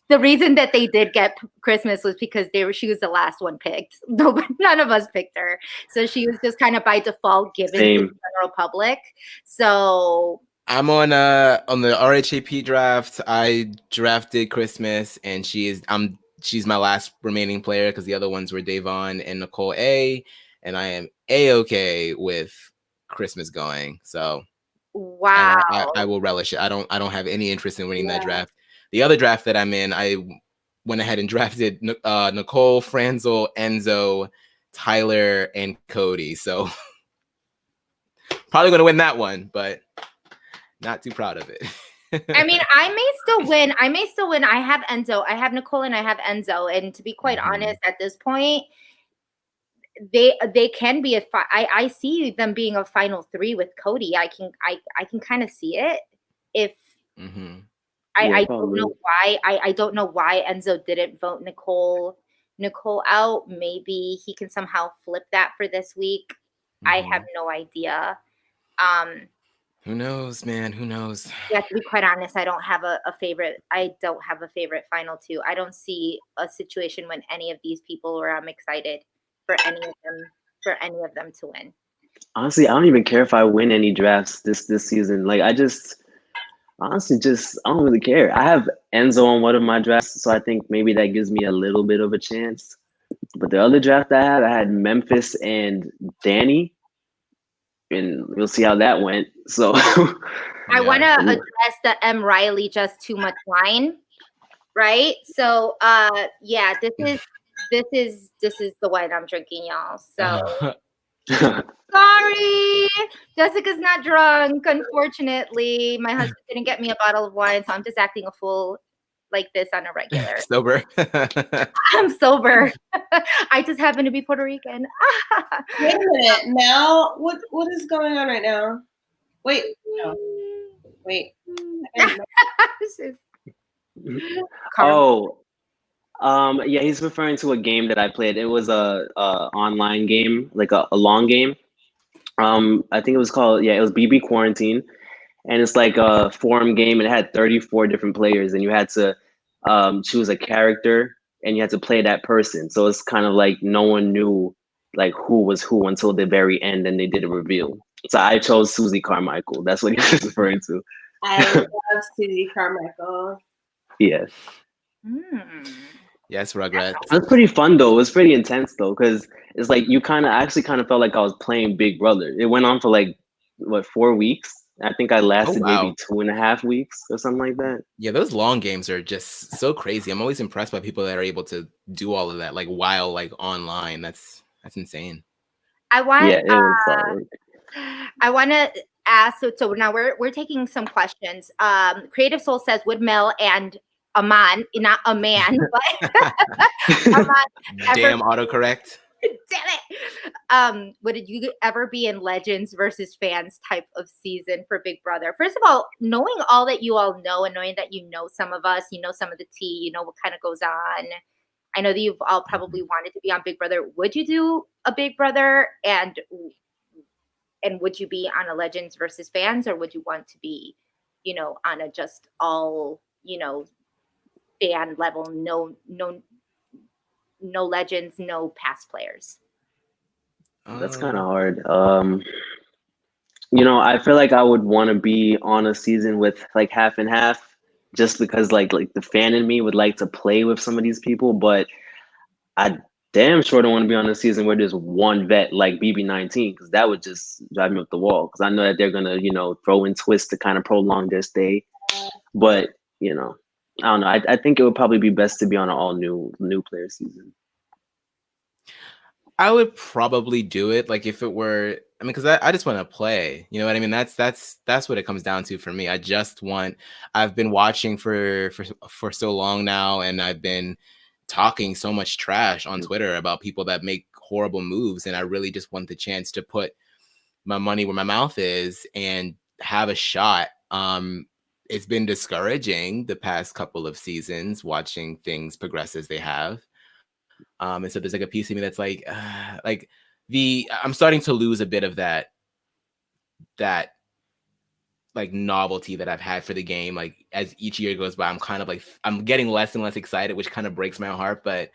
the reason that they did get Christmas was because she was the last one picked. None of us picked her. So she was just kind of by default given to the general public. So I'm on the RHAP draft. I drafted Christmas, and she's my last remaining player because the other ones were Davon and Nicole A. And I am A-okay with Christmas going. So wow, I will relish it. I don't have any interest in winning that draft. The other draft that I'm in, I went ahead and drafted Nicole, Franzel, Enzo, Tyler, and Cody. So probably going to win that one, but not too proud of it. I mean, I may still win. I have Enzo. I have Nicole and I have Enzo. And to be quite honest, at this point, they can be I see them being a final 3 with Cody. I can kind of see it. If I don't know why. I don't know why Enzo didn't vote Nicole out. Maybe he can somehow flip that for this week. I have no idea. Who knows, man? Who knows? Yeah, to be quite honest, I don't have a favorite. I don't have a favorite final 2. I don't see a situation when any of these people where I'm excited for any of them to win. Honestly, I don't even care if I win any drafts this season. Like, I don't really care. I have Enzo on one of my drafts, so I think maybe that gives me a little bit of a chance. But the other draft I had Memphis and Danny, and we'll see how that went. So I want to address the M. Riley just too much line, right? So yeah, this is the wine I'm drinking, y'all. So sorry, Jessica's not drunk. Unfortunately, my husband didn't get me a bottle of wine, so I'm just acting a fool like this on a regular. Sober. I'm sober. I just happen to be Puerto Rican. Wait a minute. Now, what is going on right now? Wait. No. Wait. Yeah, he's referring to a game that I played. It was a online game, like a long game. I think it was called, it was BB Quarantine. And it's like a forum game. It had 34 different players, and you had to choose a character, and you had to play that person. So it's kind of like no one knew like who was who until the very end, and they did a reveal. So I chose Susie Carmichael. That's what he was referring to. I love Susie Carmichael. Yes. Yes, Rugrats. It was pretty fun though. It was pretty intense though, because it's like you kind of felt like I was playing Big Brother. It went on for like 4 weeks. I think I lasted maybe 2.5 weeks or something like that. Yeah, those long games are just so crazy. I'm always impressed by people that are able to do all of that, like while like online. That's insane. I want fun. I want to ask. So now we're taking some questions. Creative Soul says, would Mel and Aman, not a man, but Aman damn autocorrect. Damn it. Would you ever be in Legends versus Fans type of season for Big Brother? First of all, knowing all that you all know and knowing that you know some of us, you know some of the tea, you know what kind of goes on. I know that you've all probably wanted to be on Big Brother. Would you do a Big Brother, and would you be on a Legends versus Fans, or would you want to be, on a just all, fan level, no legends, no past players? That's kind of hard. I feel like I would want to be on a season with like half and half, just because like the fan in me would like to play with some of these people, but I damn sure don't want to be on a season where there's one vet like BB19, because that would just drive me up the wall. Because I know that they're gonna, throw in twists to kind of prolong their stay. But I don't know. I think it would probably be best to be on an all new player season. I would probably do it like if it were. I mean, because I just want to play. You know what I mean? That's what it comes down to for me. I've been watching for so long now, and I've been talking so much trash on Twitter about people that make horrible moves, and I really just want the chance to put my money where my mouth is and have a shot. It's been discouraging the past couple of seasons watching things progress as they have. And so there's like a piece of me that's like I'm starting to lose a bit of that like novelty that I've had for the game. Like as each year goes by, I'm kind of like I'm getting less and less excited, which kind of breaks my heart. But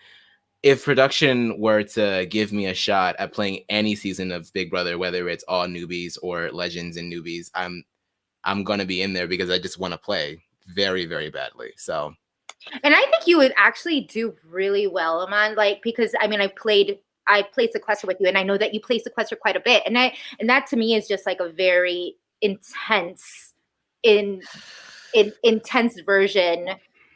if production were to give me a shot at playing any season of Big Brother, whether it's all newbies or legends and newbies, I'm gonna be in there because I just want to play very, very badly. So, and I think you would actually do really well, Aman. Like because I mean, I played Sequester with you, and I know that you play Sequester quite a bit, and that to me is just like a very intense version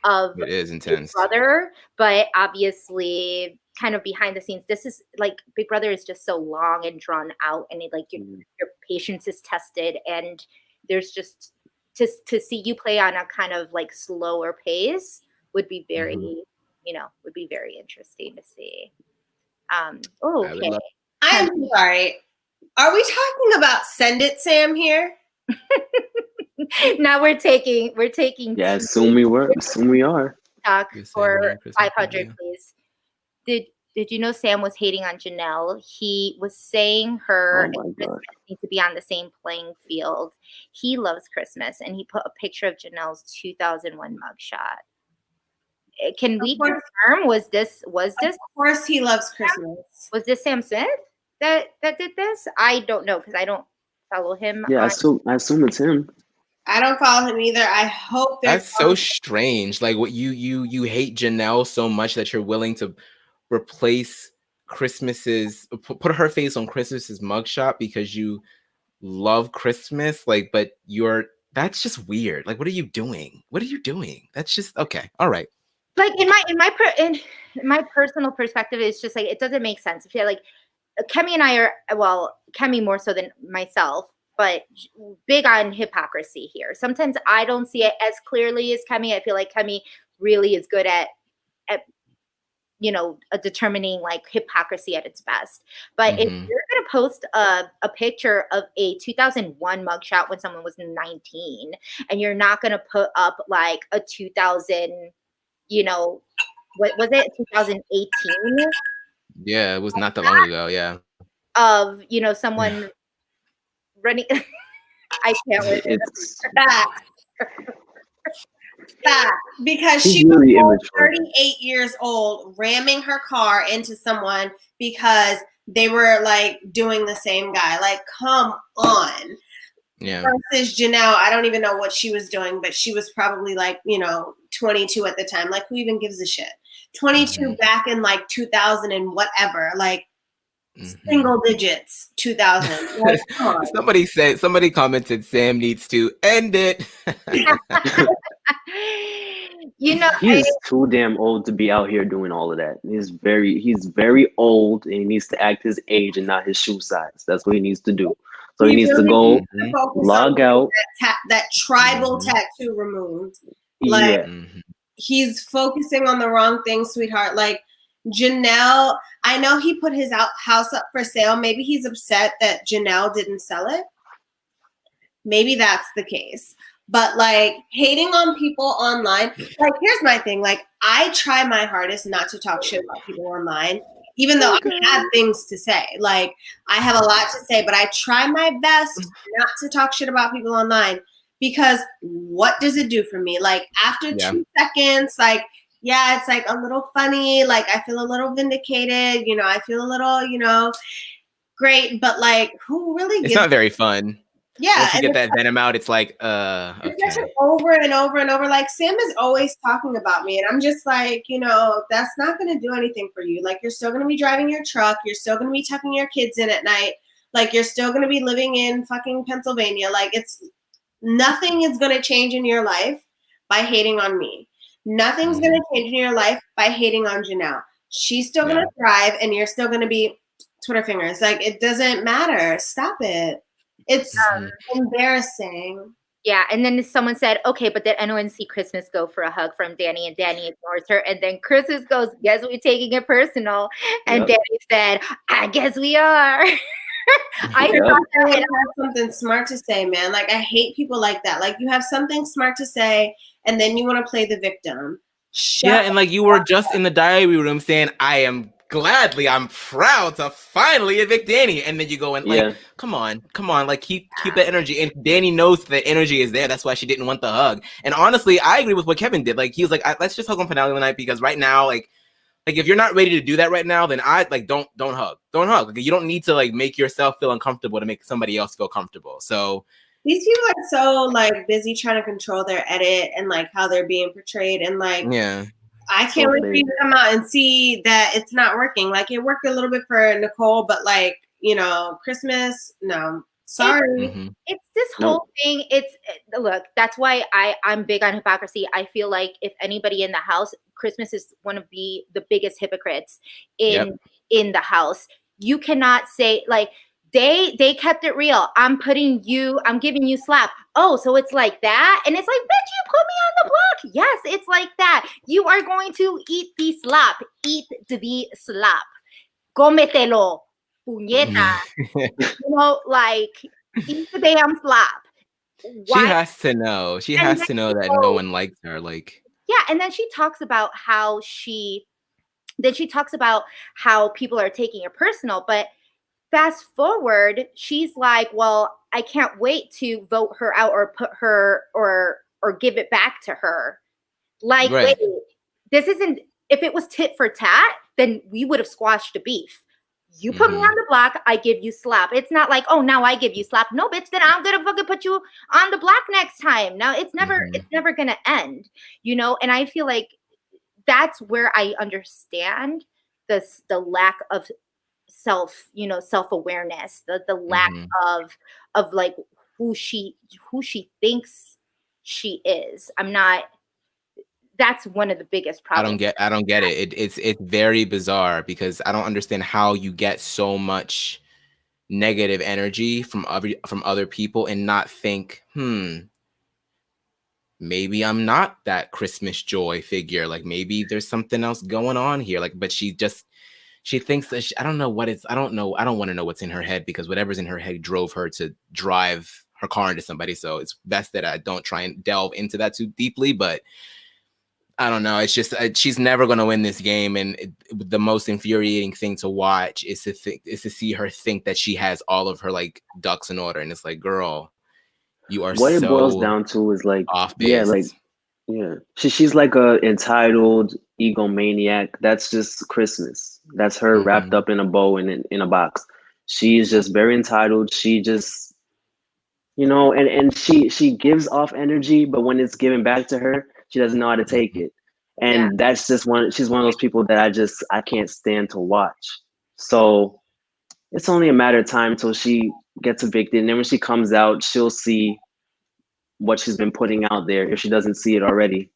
of it is intense. Big Brother, but obviously kind of behind the scenes, this is like Big Brother is just so long and drawn out, and your patience is tested, and there's just to see you play on a kind of like slower pace would be very would be very interesting to see. Okay. I'm sorry. Are we talking about Send It Sam here? Now we're taking. Yeah, assume we are. Talk for 500, please. Did you know Sam was hating on Janelle? He was saying her and Christmas need to be on the same playing field. He loves Christmas, and he put a picture of Janelle's 2001 mugshot. Can we confirm? Was this? Of course, he loves Christmas. Was this Sam Smith that did this? I don't know because I don't follow him. Yeah, I assume it's him. I don't follow him either. I hope that's so strange. Like what you hate Janelle so much that you're willing to replace Christmas's put her face on Christmas's mugshot because you love Christmas. Like, but that's just weird. Like, what are you doing? That's just okay. All right. Like in my personal perspective, it's just like it doesn't make sense. I feel like Kemi and I are Kemi more so than myself, but big on hypocrisy here. Sometimes I don't see it as clearly as Kemi. I feel like Kemi really is good at determining like hypocrisy at its best. But if you're gonna post a picture of a 2001 mugshot when someone was 19, and you're not gonna put up like a 2000. What was it? 2018? Yeah, it was not that long ago. Yeah. Of someone running. I can't wait. It's that because she was 38 years old, ramming her car into someone because they were like doing the same guy. Like, come on. Yeah. Versus Janelle, I don't even know what she was doing, but she was probably like 22 at the time. Like, who even gives a shit? 22 back in like 2000 and whatever, like single digits, 2000. Like, somebody commented Sam needs to end it. He's too damn old to be out here doing all of that. He's very old, and he needs to act his age and not his shoe size. That's what he needs to do. So he needs to go log out. That tribal tattoo removed. Like he's focusing on the wrong thing, sweetheart. Like Janelle, I know he put his house up for sale. Maybe he's upset that Janelle didn't sell it. Maybe that's the case. But like hating on people online, like here's my thing. Like I try my hardest not to talk shit about people online, even though I have things to say. Like I have a lot to say, but I try my best not to talk shit about people online because what does it do for me? Like after 2 seconds, like, yeah, it's like a little funny. Like I feel a little vindicated, I feel a little, great, but like who really It's not very fun. Yeah, Once you and get that venom out, it's like, it's okay. actually over and over and over. Like, Sam is always talking about me, and I'm just like, that's not going to do anything for you. Like, you're still going to be driving your truck. You're still going to be tucking your kids in at night. Like, you're still going to be living in fucking Pennsylvania. Like, nothing is going to change in your life by hating on me. Nothing's going to change in your life by hating on Janelle. She's still going to thrive, and you're still going to be Twitter fingers. Like, it doesn't matter. Stop it. It's embarrassing. Yeah, and then someone said, okay, but did anyone see Christmas go for a hug from Danny? And Danny ignores her. And then Christmas goes, guess we're taking it personal. And Danny said, I guess we are. I thought that have something smart to say, man. Like, I hate people like that. Like, you have something smart to say, and then you want to play the victim. And like you were just in the diary room saying, I'm proud to finally evict Danny. And then you go and like, come on, like keep the energy. And Danny knows that energy is there. That's why she didn't want the hug. And honestly, I agree with what Kevin did. Like, he was like, let's just hug on finale night, because right now, like if you're not ready to do that right now, then I like don't hug. Don't hug. Like, you don't need to like make yourself feel uncomfortable to make somebody else feel comfortable. So these people are so like busy trying to control their edit and like how they're being portrayed, and like I can't wait for you to come out and see that it's not working. Like, it worked a little bit for Nicole, but like, Christmas, no. Sorry. It's this whole thing. Look, that's why I'm big on hypocrisy. I feel like if anybody in the house, Christmas is one of the biggest hypocrites in the house. You cannot say like they kept it real. I'm giving you slap. Oh, so it's like that? And it's like, bitch, you put me on the block. Yes, it's like that. You are going to eat the slap. Eat the slap. Cómetelo. Puñeta. Like, eat the damn slap. She has to know. She has to know that no one likes her. Like, yeah, and then she talks about how people are taking it personal, but fast forward, she's like, well, I can't wait to vote her out or put her or give it back to her. Like, wait, this isn't, if it was tit for tat, then we would have squashed the beef. You put me on the block, I give you slap. It's not like, oh, now I give you slap. No, bitch, then I'm gonna fucking put you on the block next time. Now it's never gonna end, and I feel like that's where I understand the lack of self-awareness, the lack of like who she thinks she is. That's one of the biggest problems. I don't get it. It's very bizarre, because I don't understand how you get so much negative energy from other people and not think, maybe I'm not that Christmas joy figure. Like, maybe there's something else going on here. Like, but she thinks that I don't know what it's. I don't know. I don't want to know what's in her head, because whatever's in her head drove her to drive her car into somebody. So it's best that I don't try and delve into that too deeply. But I don't know. It's just she's never going to win this game, and the most infuriating thing to watch is to see her think that she has all of her like ducks in order, and it's like, girl, you are what so it boils down to is like off base. She's like a entitled egomaniac. That's just Christmas. That's her wrapped up in a bow and in a box. She's just very entitled. She just and she gives off energy, but when it's given back to her, she doesn't know how to take it. And that's just she's one of those people that I can't stand to watch. So it's only a matter of time till she gets evicted. And then when she comes out, she'll see what she's been putting out there, if she doesn't see it already.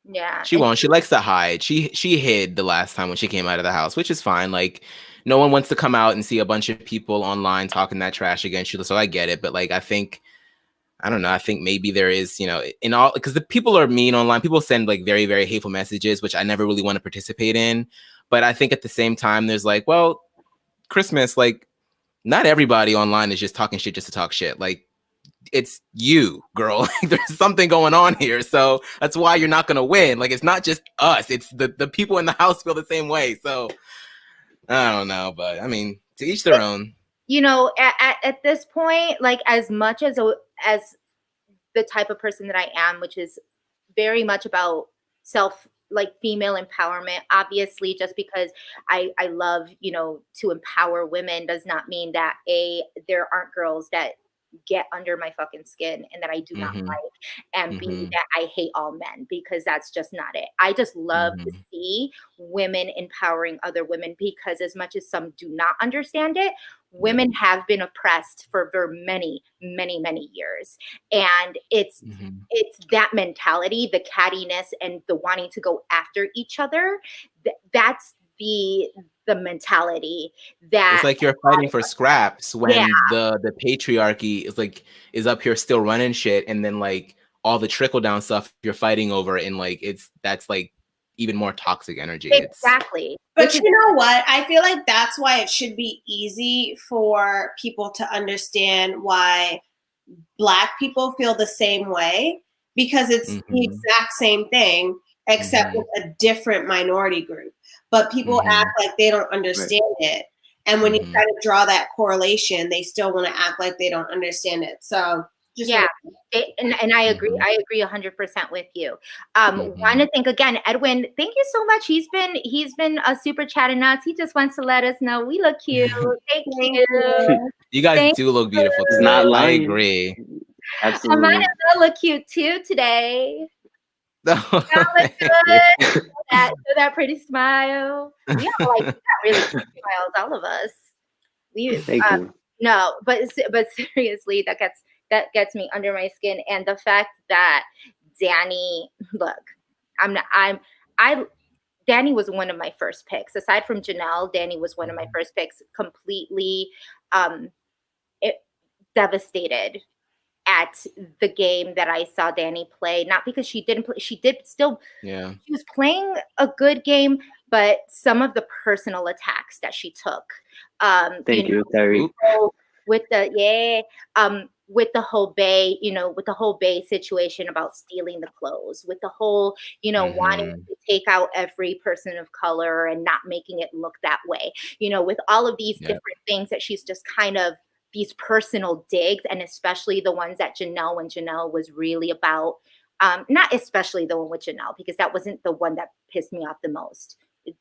Yeah. She won't. She likes to hide. She hid the last time when she came out of the house, which is fine. Like, no one wants to come out and see a bunch of people online talking that trash against you. So I get it. But like, I don't know. I think maybe there is, in all, because the people are mean online. People send like very, very hateful messages, which I never really want to participate in. But I think at the same time, there's like, well, Christmas, like, not everybody online is just talking shit just to talk shit. Like, it's you, girl. There's something going on here. So that's why you're not going to win. Like, it's not just us. It's the people in the house feel the same way. So I don't know. But I mean, to each their own. At this point, like, as much as the type of person that I am, which is very much about female empowerment, obviously, just because I love, to empower women does not mean that there aren't girls that get under my fucking skin and that I do not Mhm. like, and B, Mhm. that I hate all men, because that's just not it. I just love to Mhm. see women empowering other women, because as much as some do not understand it, Yeah. women have been oppressed for many, many, many years. And it's Mhm. that mentality, the cattiness and the wanting to go after each other. That's the mentality that It's like you're fighting for scraps yeah, when the patriarchy is up here still running shit, and then like all the trickle down stuff you're fighting over, and like that's like even more toxic energy. It's exactly. But Which is you know what? I feel like that's why it should be easy for people to understand why Black people feel the same way, because it's the Mhm. exact same thing, except Mhm. with a different minority group. But people act Mhm. like they don't Right. understand it. And when you Mhm. try to draw that correlation, they still want to act like they don't understand it. So just yeah. And I agree. Mhm. I agree 100% with you. Want Mhm. to thank again, Edwin. Thank you so much. He's been a super chatting us. He just wants to let us know we look cute. Thank thank you. you. You guys Thank do look beautiful He's today. not I lying. agree. I might Absolutely. as well look cute too today. Y'all look Thank you. good. That pretty smile. We got really cute smiles, all of us. We Thank you. no, but seriously, that gets me under my skin, and the fact that Danny, look, I Danny was one of my first picks. Aside from Janelle, Danny was one of my first picks. Completely, um, it, devastated at the game that I saw Danny play. Not because she didn't play, she did still. Yeah. She was playing a good game, but some of the personal attacks that she took, Thank you, Terry. so with with the whole Bay, with the whole Bay situation about stealing the clothes, with the whole, wanting Mhm. to take out every person of color and not making it look that way, with all of these Yeah. different things that she's just kind of these personal digs, and especially the ones that Janelle, when Janelle was really about, not especially the one with Janelle, because that wasn't the one that pissed me off the most.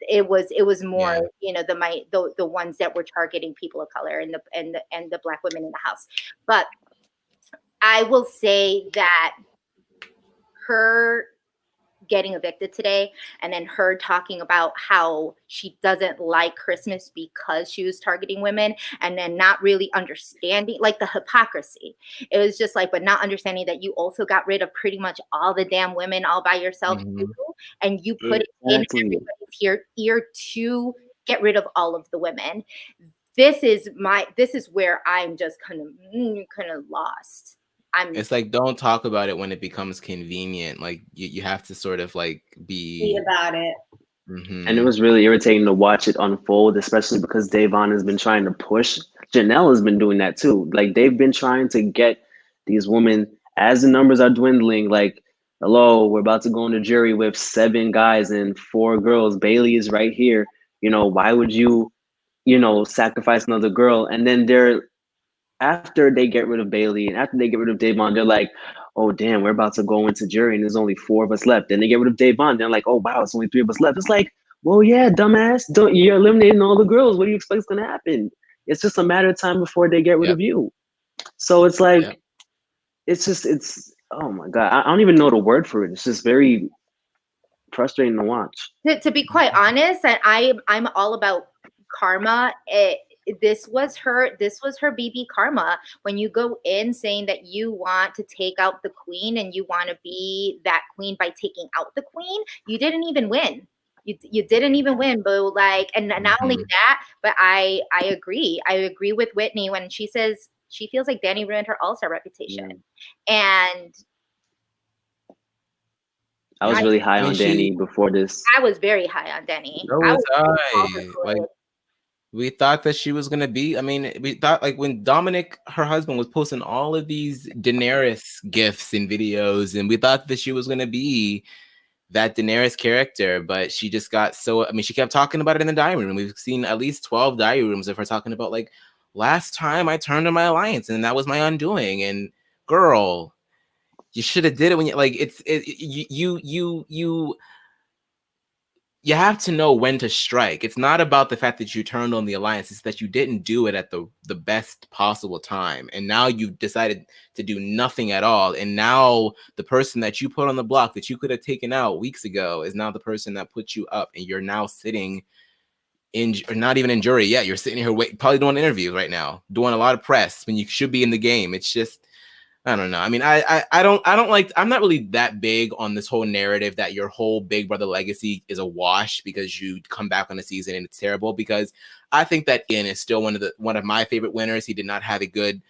It was more, Yeah. the ones that were targeting people of color and the Black women in the house. But I will say that her getting evicted today, and then her talking about how she doesn't like Christmas because she was targeting women, and then not really understanding, like, the hypocrisy. It was just like, but not understanding that you also got rid of pretty much all the damn women all by yourself too, Mhm. and you put it in Exactly. everybody's ear to get rid of all of the women. This is where I'm just kind of lost. It's like, don't talk about it when it becomes convenient. Like you have to sort of like Be be. about it. And it Mhm. was really irritating to watch it unfold, especially because Davon has been trying to push. Janelle has been doing that too. Like they've been trying to get these women, as the numbers are dwindling, like, hello, we're about to go into jury with 7 guys and 4 girls. Bailey is right here. Why would you, sacrifice another girl? And then they're after they get rid of Bailey and after they get rid of Davon, they're like, oh damn, we're about to go into jury and there's only 4 of us left. Then they get rid of Davon, they're like, oh wow, it's only 3 of us left. It's like, well, yeah, dumbass, you're eliminating all the girls. What do you expect is gonna happen? It's just a matter of time before they get rid Yep. of you. So it's Yep. like, it's oh my god, I don't even know the word for it. It's just very frustrating to watch. To be quite honest, and I'm all about karma. This was her BB karma. When you go in saying that you want to take out the queen and you want to be that queen by taking out the queen, you didn't even win. You didn't even win, boo. Like, and not only Mhm. that, but I agree. I agree with Whitney when she says she feels like Danny ruined her All-Star reputation. And I was Yeah. really high I mean, on Danny before this. I was very high on Danny. so I was was all I. for Like, it. we thought that she was gonna be. I mean, we thought like when Dominic, her husband, was posting all of these Daenerys gifs and videos, and we thought that she was gonna be that Daenerys character, but she just got so. I mean, she kept talking about it in the diary room. We've seen at least 12 diary rooms of her talking about like, last time I turned on my alliance, and that was my undoing. And girl, you should have did it when you like. You you have to know when to strike. It's not about the fact that you turned on the alliance. It's that you didn't do it at the best possible time. And now you've decided to do nothing at all. And now the person that you put on the block that you could have taken out weeks ago is now the person that put you up. And you're now sitting in, or not even in jury yet. You're sitting here probably doing interviews right now, doing a lot of press when you should be in the game. It's just, I don't know. I mean, I don't like, I'm not really that big on this whole narrative that your whole Big Brother legacy is a wash because you come back on the season and it's terrible, because I think that Ian is still one of my favorite winners. He did not have a good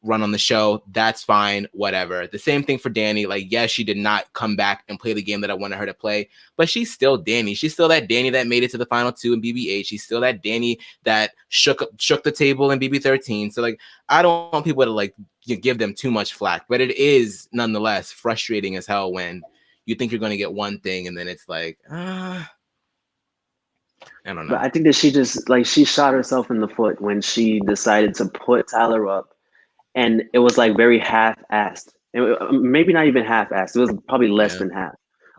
run on the show. That's fine, whatever. The same thing for Danny. Like, yes, she did not come back and play the game that I wanted her to play, but she's still Danny. She's still that Danny that made it to the final 2 in BB8. She's still that Danny that shook the table in BB13. So like, I don't want people to like give them too much flack, but it is nonetheless frustrating as hell when you think you're going to get one thing and then it's like, I don't know. But I think that she shot herself in the foot when she decided to put Tyler up. And it was like very half-assed. Maybe not even half-assed. It was probably less than half.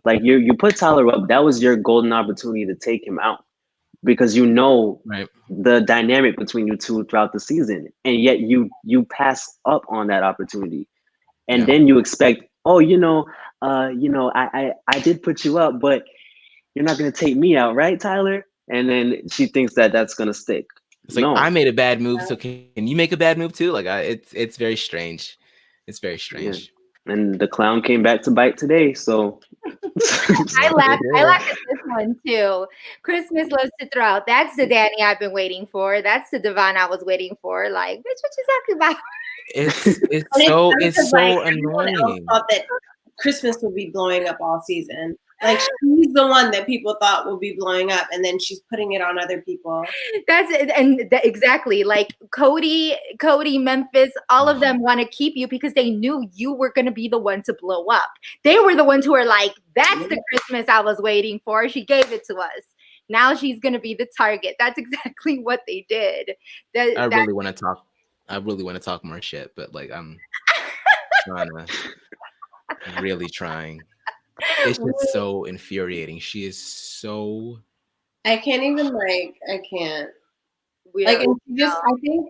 Like you put Tyler up, that was your golden opportunity to take him out, because you know the dynamic between you two throughout the season, and yet you pass up on that opportunity, and then you expect, oh, I did put you up, but you're not gonna take me out, right, Tyler? And then she thinks that that's gonna stick. It's like, I made a bad move, so can you make a bad move too? Like, it's very strange. It's very strange. Yeah. And the clown came back to bite today, so I laughed at this one too. Christmas loves to throw out. That's the Danny I've been waiting for. That's the Devon I was waiting for. Like, bitch, what you talking about? It's so annoying. Else thought that Christmas would be blowing up all season. Like, she's the one that people thought would be blowing up, and then she's putting it on other people. That's it, and exactly. Like Cody, Memphis, all of them want to keep you because they knew you were going to be the one to blow up. They were the ones who were like, "That's the Christmas I was waiting for. She gave it to us. Now she's going to be the target." That's exactly what they did. I really want to talk more shit, but like I'm really trying. It's just so infuriating. She is so. I can't even I can't. Like, I think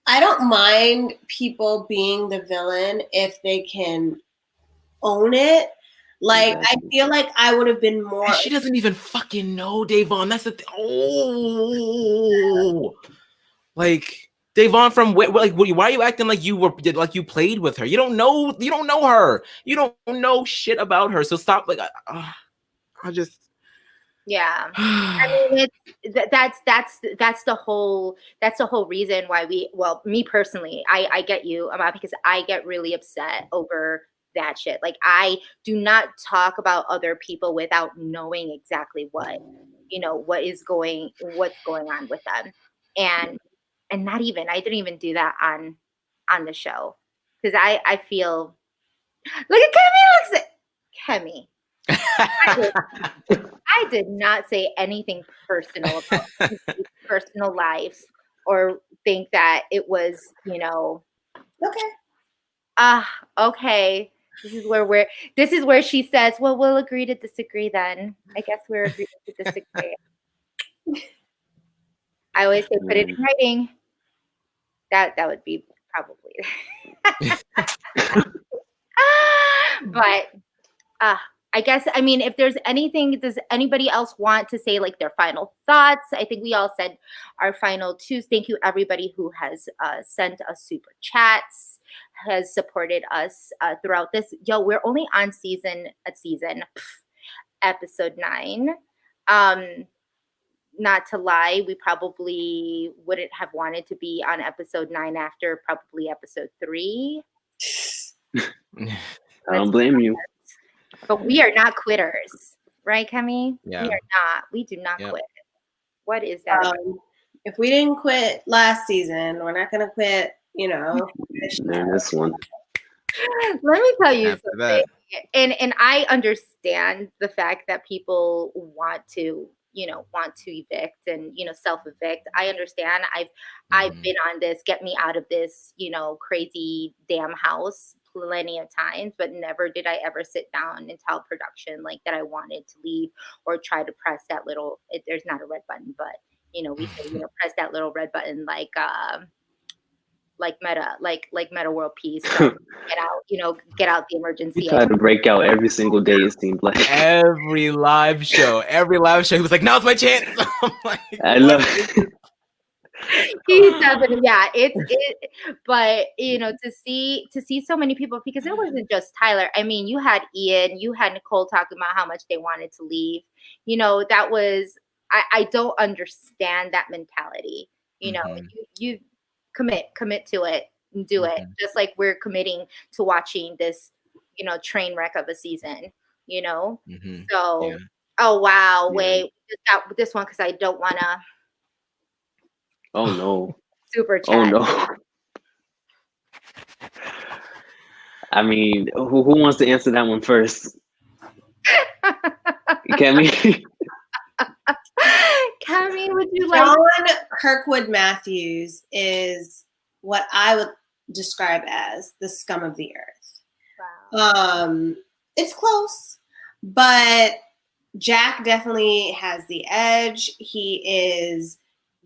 I don't mind people being the villain if they can own it. Like, I feel like I would have been more. She doesn't even fucking know Davon. That's the thing. Oh, like. Davon from why are you acting like you played with her? You don't know her. You don't know shit about her. So stop. Like I just. Yeah, I mean that's the whole reason why me personally, I get you about, because I get really upset over that shit. Like, I do not talk about other people without knowing exactly what's going on with them, and not even, I didn't even do that on the show, because I feel, look at Kemi. I did not say anything personal about his personal life or think that it was, okay. This is where she says, well, we'll agree to disagree then. I guess we're agreeing to disagree. I always say, put it in writing. That would be probably. But I guess, I mean, if there's anything, does anybody else want to say like their final thoughts? I think we all said our final twos. Thank you everybody who has sent us super chats, has supported us throughout this. Yo, we're only on episode 9. Not to lie, we probably wouldn't have wanted to be on episode 9 after probably episode 3. I don't blame you. But we are not quitters, right, Kemi? Yeah. We are not. We do not quit. What is that? If we didn't quit last season, we're not going to quit, this one. Let me tell you something. And I understand the fact that people want to evict and, self-evict. I understand. I've been on this, get me out of this, crazy damn house, plenty of times, but never did I ever sit down and tell production like that I wanted to leave or try to press that little. There's not a red button, but we say press that little red button like Meta World Peace. Get out, get out the emergency. You try to break out every single day. It seems like every live show, he was like, "Now's my chance." I'm like, I love. He's definitely but to see so many people, because it wasn't just Tyler. I mean, you had Ian, you had Nicole talking about how much they wanted to leave. That was I don't understand that mentality. You commit to it and do it, just like we're committing to watching this train wreck of a season. So oh wow, wait, we just got this one because I don't want to. Oh no. Super chat. Oh no. I mean, who wants to answer that one first? Cammy? Cammy, would you like? John Kirkwood Matthews is what I would describe as the scum of the earth. Wow. It's close, but Jack definitely has the edge. He is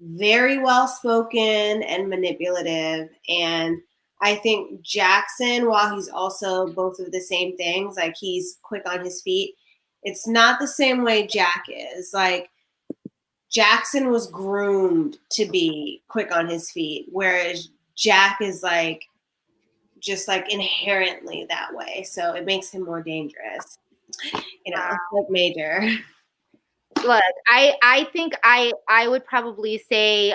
very well spoken and manipulative, and I think Jackson, while he's also both of the same things, like he's quick on his feet, it's not the same way Jack is. Like Jackson was groomed to be quick on his feet, whereas Jack is like just like inherently that way, so it makes him more dangerous, like Major. Look, I think I would probably say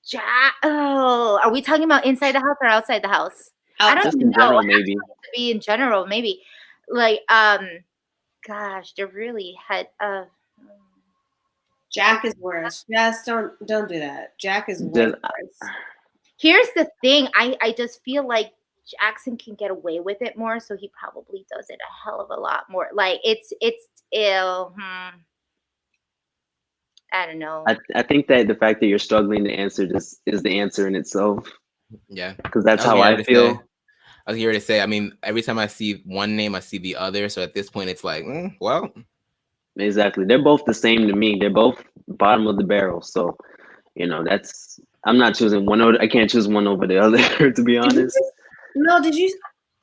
Jack. Oh, are we talking about inside the house or outside the house? I don't Just even in know. general, maybe. To be in general, maybe. Like gosh, they're really Jack is worse. Yes, don't do that. Jack is worse. Here's the thing. I just feel like Jackson can get away with it more, so he probably does it a hell of a lot more. Like it's ill. I don't know. I think that the fact that you're struggling to answer this is the answer in itself. Yeah, because that's how I feel. I was here to say, I mean, every time I see one name, I see the other. So at this point, it's like, well. Exactly. They're both the same to me. They're both bottom of the barrel. So, I'm not choosing one over. I can't choose one over the other, to be honest. Did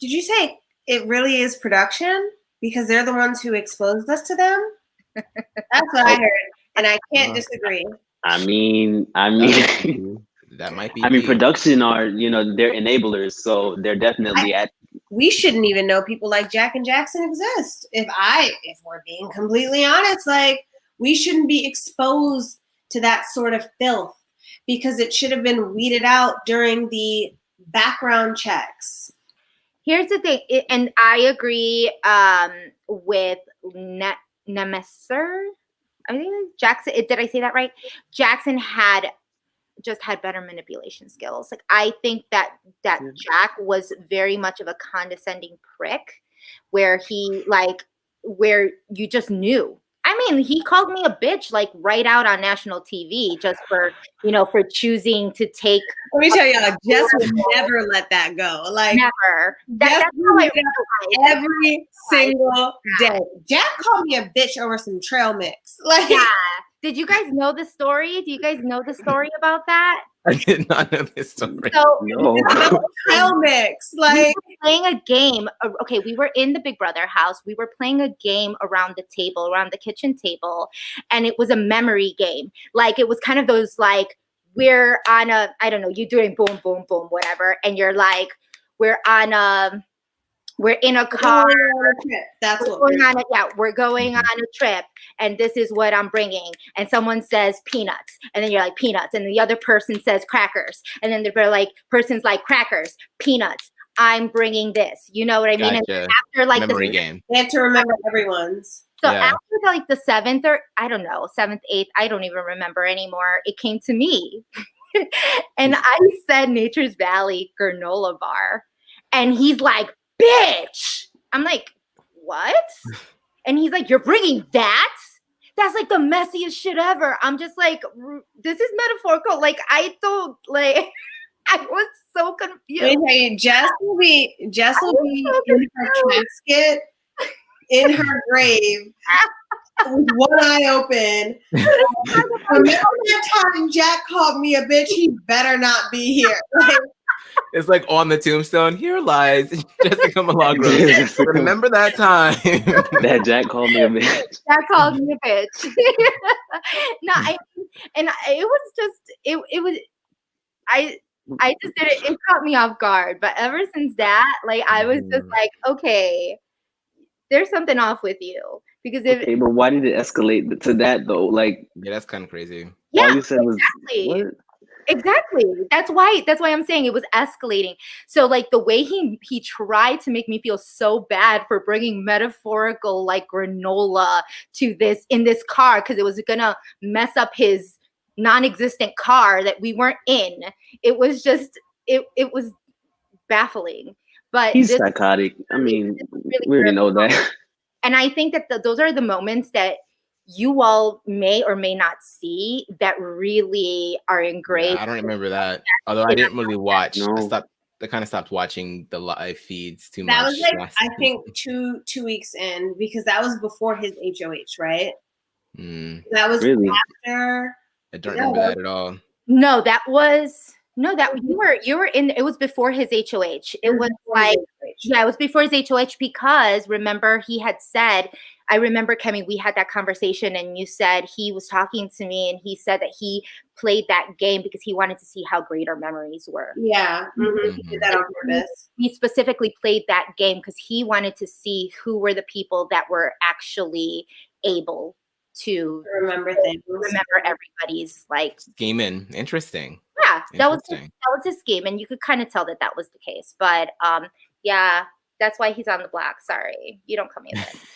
you say it really is production? Because they're the ones who exposed us to them? That's what I heard. And I can't disagree. I mean, that might be. I mean, production are, they're enablers, so they're definitely we shouldn't even know people like Jack and Jackson exist. If we're being completely honest, like we shouldn't be exposed to that sort of filth because it should have been weeded out during the background checks. Here's the thing, and I agree with Nemeser. I think Jackson. Did I say that right? Jackson had better manipulation skills. Like I think that Jack was very much of a condescending prick, where where you just knew. I mean, he called me a bitch like right out on national TV just for choosing to take. Let me tell y'all, Jess would never let that go. Like never. That's how I realized. Every single day. Jack called me a bitch over some trail mix. Like, yeah. Did you guys know the story? Do you guys know the story about that? I did not know this story. So, no. Trail mix. Like, we were playing a game. Okay, we were in the Big Brother house. We were playing a game around the kitchen table, and it was a memory game. Like, it was kind of those, like, we're on a, I don't know, you're doing boom, boom, boom, whatever, and you're like, we're in a car. We're going on a trip, and this is what I'm bringing. And someone says peanuts, and then you're like peanuts, and the other person says crackers, and then they're like, person's like crackers, peanuts. I'm bringing this. You know what I mean? Gotcha. And after like memory game, they have to remember everyone's. So after like the seventh, eighth, I don't even remember anymore. It came to me, and I said Nature's Valley granola bar, and he's like, bitch. I'm like, what? And he's like, you're bringing that? That's like the messiest shit ever. I'm just like, this is metaphorical. Like, I don't like. I was so Let me confused. tell you, Jess will be so in her casket, in her grave, with one eye open. Remember that time Jack called me a bitch? He better not be here. Like, It's like on the tombstone. Here lies Jessica Milagros. Remember that time? That Jack called me a bitch. That called me a bitch. No, it was just it was I just did it. It caught me off guard. But ever since that, like I was just like, okay, there's something off with you because if Okay, but why did it escalate to that though? Like, Yeah, that's kind of crazy. yeah, all you said was exactly. what? Exactly. That's why I'm saying it was escalating. So like the way he tried to make me feel so bad for bringing metaphorical like granola to this in this car because it was gonna mess up his non-existent car that we weren't in. It was just it was baffling. But He's this psychotic. I really, mean, this really we already hurt. know that. And I think that those are the moments that you all may or may not see that really are Yeah, engraved. I don't remember that. Although I didn't really watch. No. I kind of stopped watching the live feeds too that much. was like, last I think, season. 2 weeks in, because that was before his HOH, right? Mm, That was Really? after. I don't remember that at all. No, that you were in. It was before his HOH. It was like it was before his HOH because remember he had said. I remember, Kemi, we had that conversation, and you said he was talking to me, and he said that he played that game because he wanted to see how great our memories were. Yeah, he did that on purpose. He specifically played that game because he wanted to see who were the people that were actually able to Remember things. remember everybody's like Scheming. Interesting. yeah, that was Interesting. his scheme, and you could kind of tell that was the case. But yeah, that's why he's on the block. Sorry, you don't come in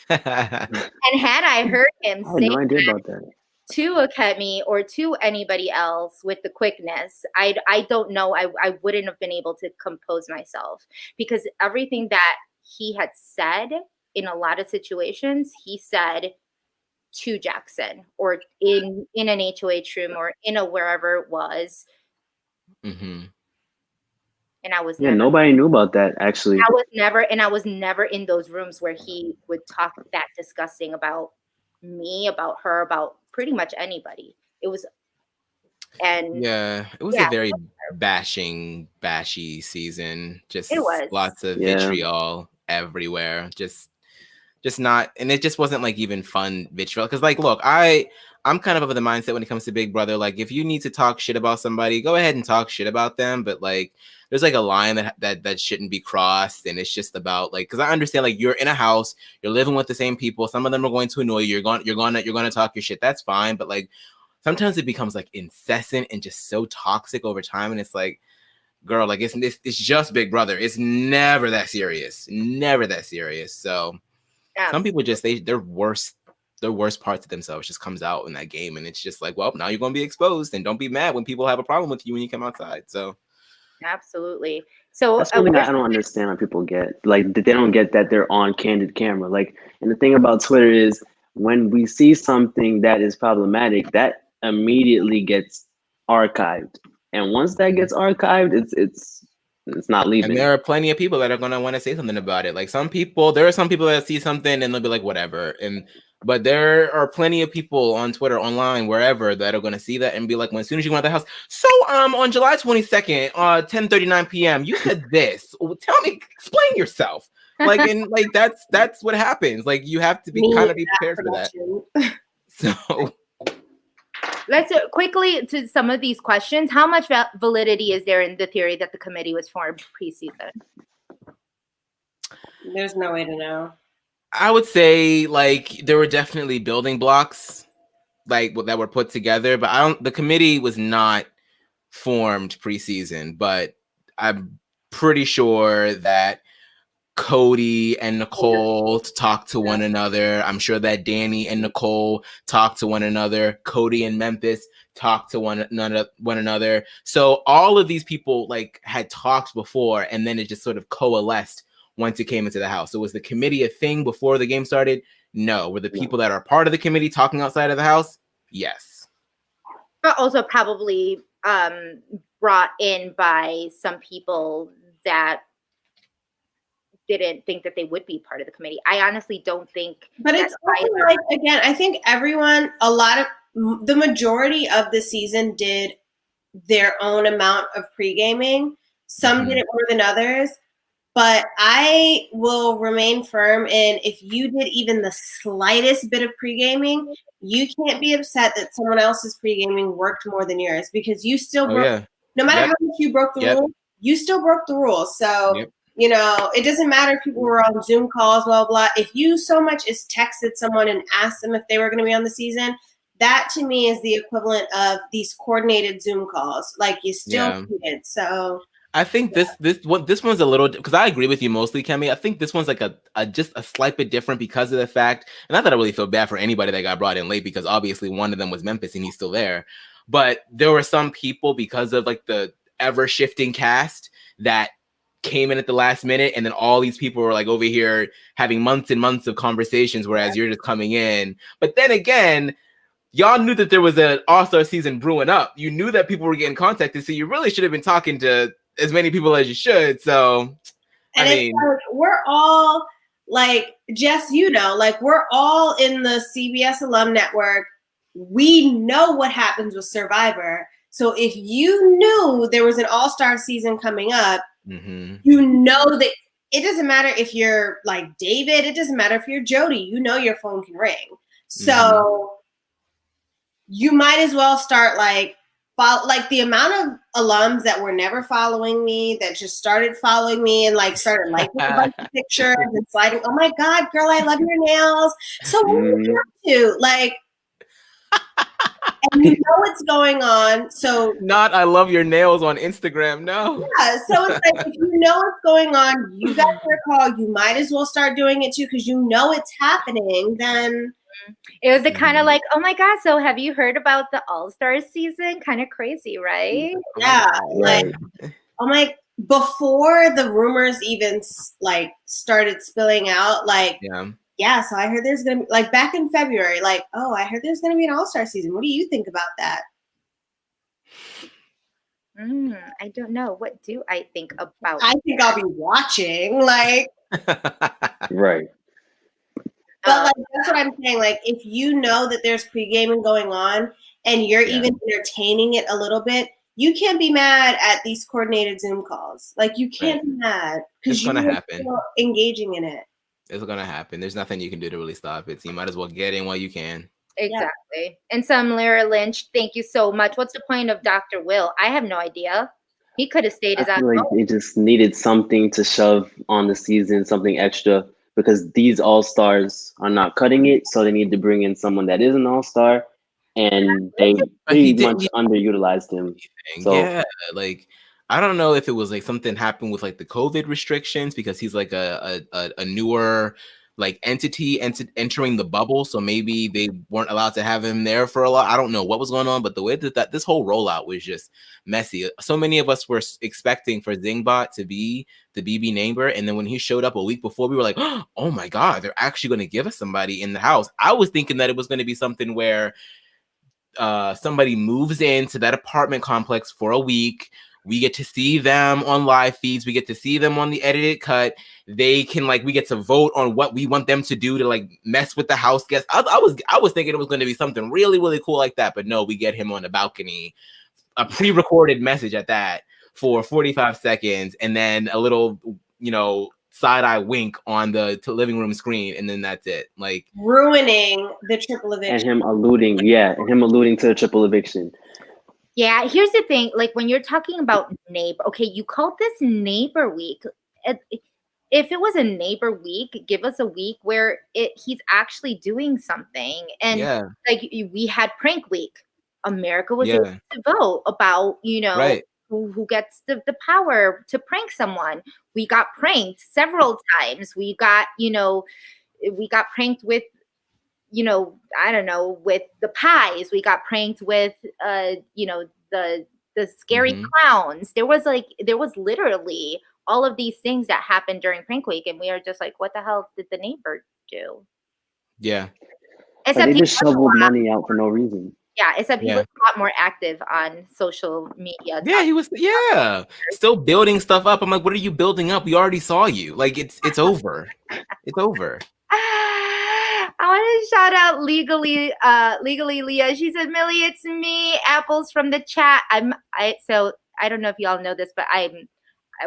there. And had I heard him I had say no idea that about that. to Akemi or to anybody else with the quickness, I don't know. I wouldn't have been able to compose myself because everything that he had said in a lot of situations, he said to Jackson or in an HOH room or in a wherever it was. Mm-hmm. And I was Yeah, never, nobody knew about that actually. I was never in those rooms where he would talk that disgusting about me, about her, about pretty much anybody. It was, and Yeah, it was yeah, a very bashy season. Just it was. lots of Yeah. vitriol everywhere. Just not, and it just wasn't like even fun vitriol. Because like, look, I'm kind of the mindset when it comes to Big Brother. Like, if you need to talk shit about somebody, go ahead and talk shit about them. But like, there's like a line that shouldn't be crossed, and it's just about like, because I understand like you're in a house, you're living with the same people. Some of them are going to annoy you. You're gonna talk your shit. That's fine. But like, sometimes it becomes like incessant and just so toxic over time, and it's like, girl, like it's just Big Brother. It's never that serious. Never that serious. So. Some people just their worst parts of themselves just comes out in that game, and it's just like, well, now you're gonna be exposed, and don't be mad when people have a problem with you when you come outside. So Absolutely. So That's one thing I don't understand how people get. Like, they don't get that they're on candid camera. Like, and the thing about Twitter is when we see something that is problematic, that immediately gets archived. And once that gets archived, it's not leaving. And there are plenty of people that are gonna want to say something about it. Like there are some people that see something and they'll be like, whatever. But there are plenty of people on Twitter, online, wherever, that are gonna see that and be like, as soon as you go out the house, so on July 22nd, 10:39 p.m., you said this. Tell me, explain yourself. Like, and like that's what happens. Like, you have to be kind of be prepared for that. So let's quickly to some of these questions. How much validity is there in the theory that the committee was formed preseason? There's no way to know. I would say like there were definitely building blocks like that were put together, but the committee was not formed preseason, but I'm pretty sure that Cody and Nicole talked to one another. I'm sure that Danny and Nicole talked to one another. Cody and Memphis talked to one another. So all of these people like had talked before, and then it just sort of coalesced once it came into the house. So was the committee a thing before the game started? No. Were the people that are part of the committee talking outside of the house? Yes. But also probably brought in by some people that didn't think that they would be part of the committee. I honestly don't think. But it's also like, again, I think the majority of the season did their own amount of pre-gaming. Some did it more than others. But I will remain firm in, if you did even the slightest bit of pre-gaming, you can't be upset that someone else's pre-gaming worked more than yours, because you still broke. No matter how much you broke the rules, you still broke the rules. So, you know, it doesn't matter if people were on Zoom calls, blah, blah. If you so much as texted someone and asked them if they were going to be on the season, that to me is the equivalent of these coordinated Zoom calls. Like, you still cheated. So I think this one's a little, because I agree with you mostly, Kemi. I think this one's like just a slight bit different because of the fact, and not that I really feel bad for anybody that got brought in late, because obviously one of them was Memphis and he's still there. But there were some people, because of like the ever shifting cast, that came in at the last minute, and then all these people were like over here having months and months of conversations, whereas you're just coming in. But then again, y'all knew that there was an all-star season brewing up. You knew that people were getting contacted, so you really should have been talking to as many people as you should. So, and I mean, like, we're all like, Jess, you know, like, we're all in the CBS Alum Network. We know what happens with Survivor. So if you knew there was an all-star season coming up, you know that it doesn't matter if you're like David, it doesn't matter if you're Jody, you know your phone can ring. So you might as well start like the amount of alums that were never following me, that just started following me and like started liking a bunch of pictures and sliding. Oh my God, girl, I love your nails. So what do you have to like? And you know what's going on. So not I love your nails on Instagram. No. Yeah. So it's like, if you know what's going on, you got your call. You might as well start doing it too, because you know it's happening. Then it was the kind of like, oh my God, so have you heard about the All-Star season? Kind of crazy, right? Yeah. Like, oh my, before the rumors even like started spilling out, like, yeah, so I heard there's going to be, like, back in February, like, oh, I heard there's going to be an all-star season. What do you think about that? I don't know. What do I think about I think I'll be watching, like. Right. But, like, that's what I'm saying. Like, if you know that there's pre-gaming going on and you're even entertaining it a little bit, you can't be mad at these coordinated Zoom calls. Like, you can't be mad because you're still engaging in it. It's gonna happen. There's nothing you can do to really stop it. So you might as well get in while you can. Exactly. Yeah. And some Lyra Lynch, thank you so much. What's the point of Dr. Will? I have no idea. He could have stayed as like they just needed something to shove on the season, something extra, because these all-stars are not cutting it. So they need to bring in someone that is an all-star, and they pretty much underutilized him. So yeah, like I don't know if it was like something happened with like the COVID restrictions, because he's like a newer like entity entering the bubble. So maybe they weren't allowed to have him there for a lot. I don't know what was going on, but the way that this whole rollout was just messy. So many of us were expecting for Zingbot to be the BB neighbor. And then when he showed up a week before, we were like, oh my God, they're actually going to give us somebody in the house. I was thinking that it was going to be something where somebody moves into that apartment complex for a week. We get to see them on live feeds. We get to see them on the edited cut. They can we get to vote on what we want them to do to like mess with the house guests. I was thinking it was going to be something really, really cool like that, but no, we get him on the balcony, a pre-recorded message at that for 45 seconds, and then a little, side-eye wink on the living room screen, and then that's it. Like ruining the triple eviction. And him alluding to the triple eviction. Yeah, here's the thing. Like when you're talking about neighbor, okay, you called this neighbor week. If it was a neighbor week, give us a week where he's actually doing something. And like we had prank week. America was able to vote about, who gets the power to prank someone. We got pranked several times. We got pranked with, I don't know, with the pies. We got pranked with, the scary clowns. There was literally all of these things that happened during prank week. And we are just like, what the hell did the neighbor do? Yeah. Except they just shoveled money out for no reason. Yeah, it's that he Yeah. was a lot more active on social media. Yeah, he was. Yeah, still building stuff up. I'm like, what are you building up? We already saw you. Like, it's over. It's over. I want to shout out legally Leah. She said, Millie, it's me, Apples from the chat. So I don't know if y'all know this, but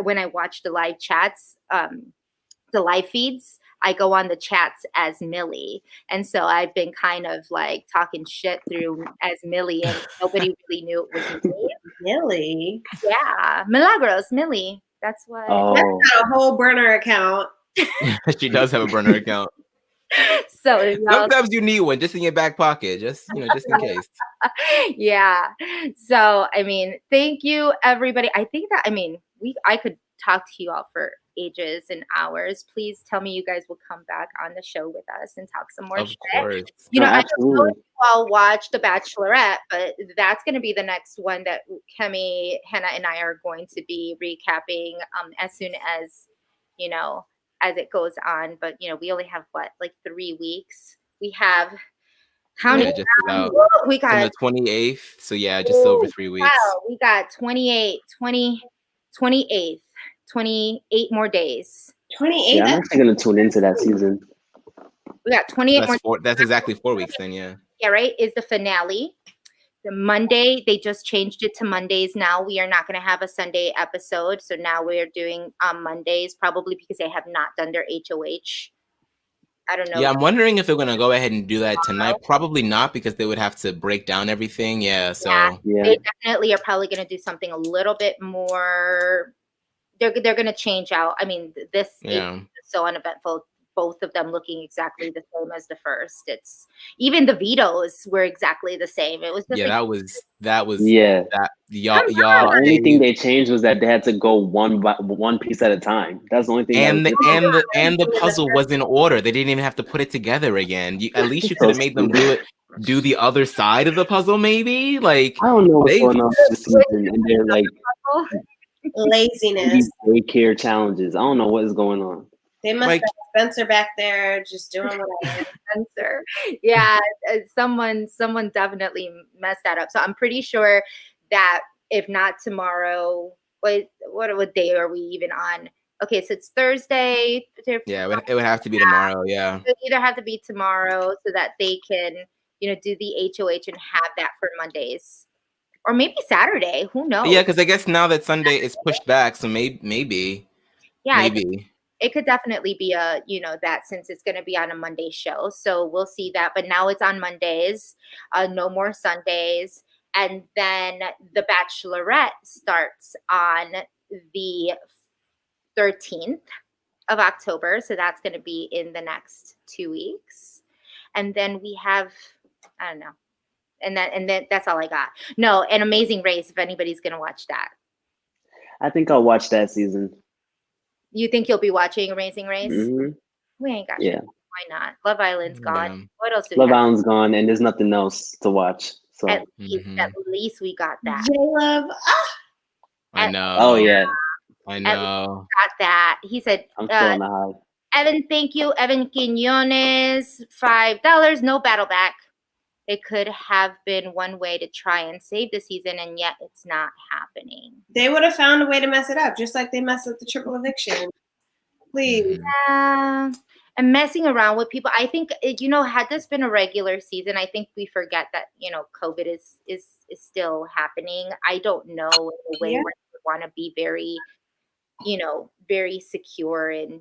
when I watch the live chats, the live feeds, I go on the chats as Millie. And so I've been kind of like talking shit through as Millie, and nobody really knew it was me. Millie. Yeah. Milagros, Millie. That's what. Oh, That's got a whole burner account. She does have a burner account. So if y'all, Sometimes you need one just in your back pocket, just in case. yeah. So I mean, thank you everybody. I think that I could talk to you all for ages and hours. Please tell me you guys will come back on the show with us and talk some more Of shit. course. You know, I don't know absolutely. if you all watch The Bachelorette, but that's going to be the next one that Kemi, Hannah, and I are going to be recapping as soon as, as it goes on. But, we only have, like 3 weeks? We have, how many? Yeah, just about We from got, the 28th. So yeah, just over 3 weeks. wow, we got 28 more days. 28. Yeah, I'm actually gonna tune into that season. We got 28 more. That's exactly 4 weeks then, yeah. Yeah, right, is the finale. The Monday, they just changed it to Mondays now. We are not going to have a Sunday episode. So now we're doing Mondays, probably because they have not done their HOH. I don't know. Yeah, I'm wondering if they're gonna go ahead and do that tonight. Probably not, because they would have to break down everything. Yeah, so Yeah. They definitely are probably going to do something a little bit more. They're going to change out. I mean, this is so uneventful. Both of them looking exactly the same as the first. It's even the vetoes were exactly the same. It was just that was Yeah. that The y'all only thing they changed was that they had to go one piece at a time. That's the only thing. and that the the puzzle was in order. They didn't even have to put it together again. At least you could have made them do the other side of the puzzle, maybe. Like, I don't know what's going on this season, and they're like Laziness. daycare challenges. I don't know what is going on. They must Like- have Spencer back there just doing what I did. Spencer. Yeah, someone definitely messed that up. So I'm pretty sure that if not tomorrow, what day are we even on? Okay, so it's Thursday. Yeah, it would have to be tomorrow. Yeah, It would either have to be tomorrow so that they can, do the HOH and have that for Mondays, or maybe Saturday. Who knows? yeah, because I guess now that Sunday is pushed back, so maybe. Yeah, it could definitely be that, since it's going to be on a Monday show. So we'll see that. But now it's on Mondays, no more Sundays. And then The Bachelorette starts on the 13th of October. So that's going to be in the next 2 weeks. And then we have, I don't know. And then that's all I got. No, an Amazing Race, if anybody's going to watch that. I think I'll watch that season. You think you'll be watching Amazing Race? Mhm. We ain't got Yeah. shit. Why not? Love Island's gone. Yeah. What else do we Love have? Island's gone, and there's nothing else to watch. So. At least we got that. J-Love. I know. Oh yeah, I know. Got that. He said, I'm still on the high. Evan, thank you. Evan Quinones, $5. No battle back. It could have been one way to try and save the season, and yet it's not happening. They would have found a way to mess it up, just like they messed up the triple eviction. Please. And messing around with people. I think, had this been a regular season, I think we forget that, COVID is still happening. I don't know the way where we want to be very, very secure in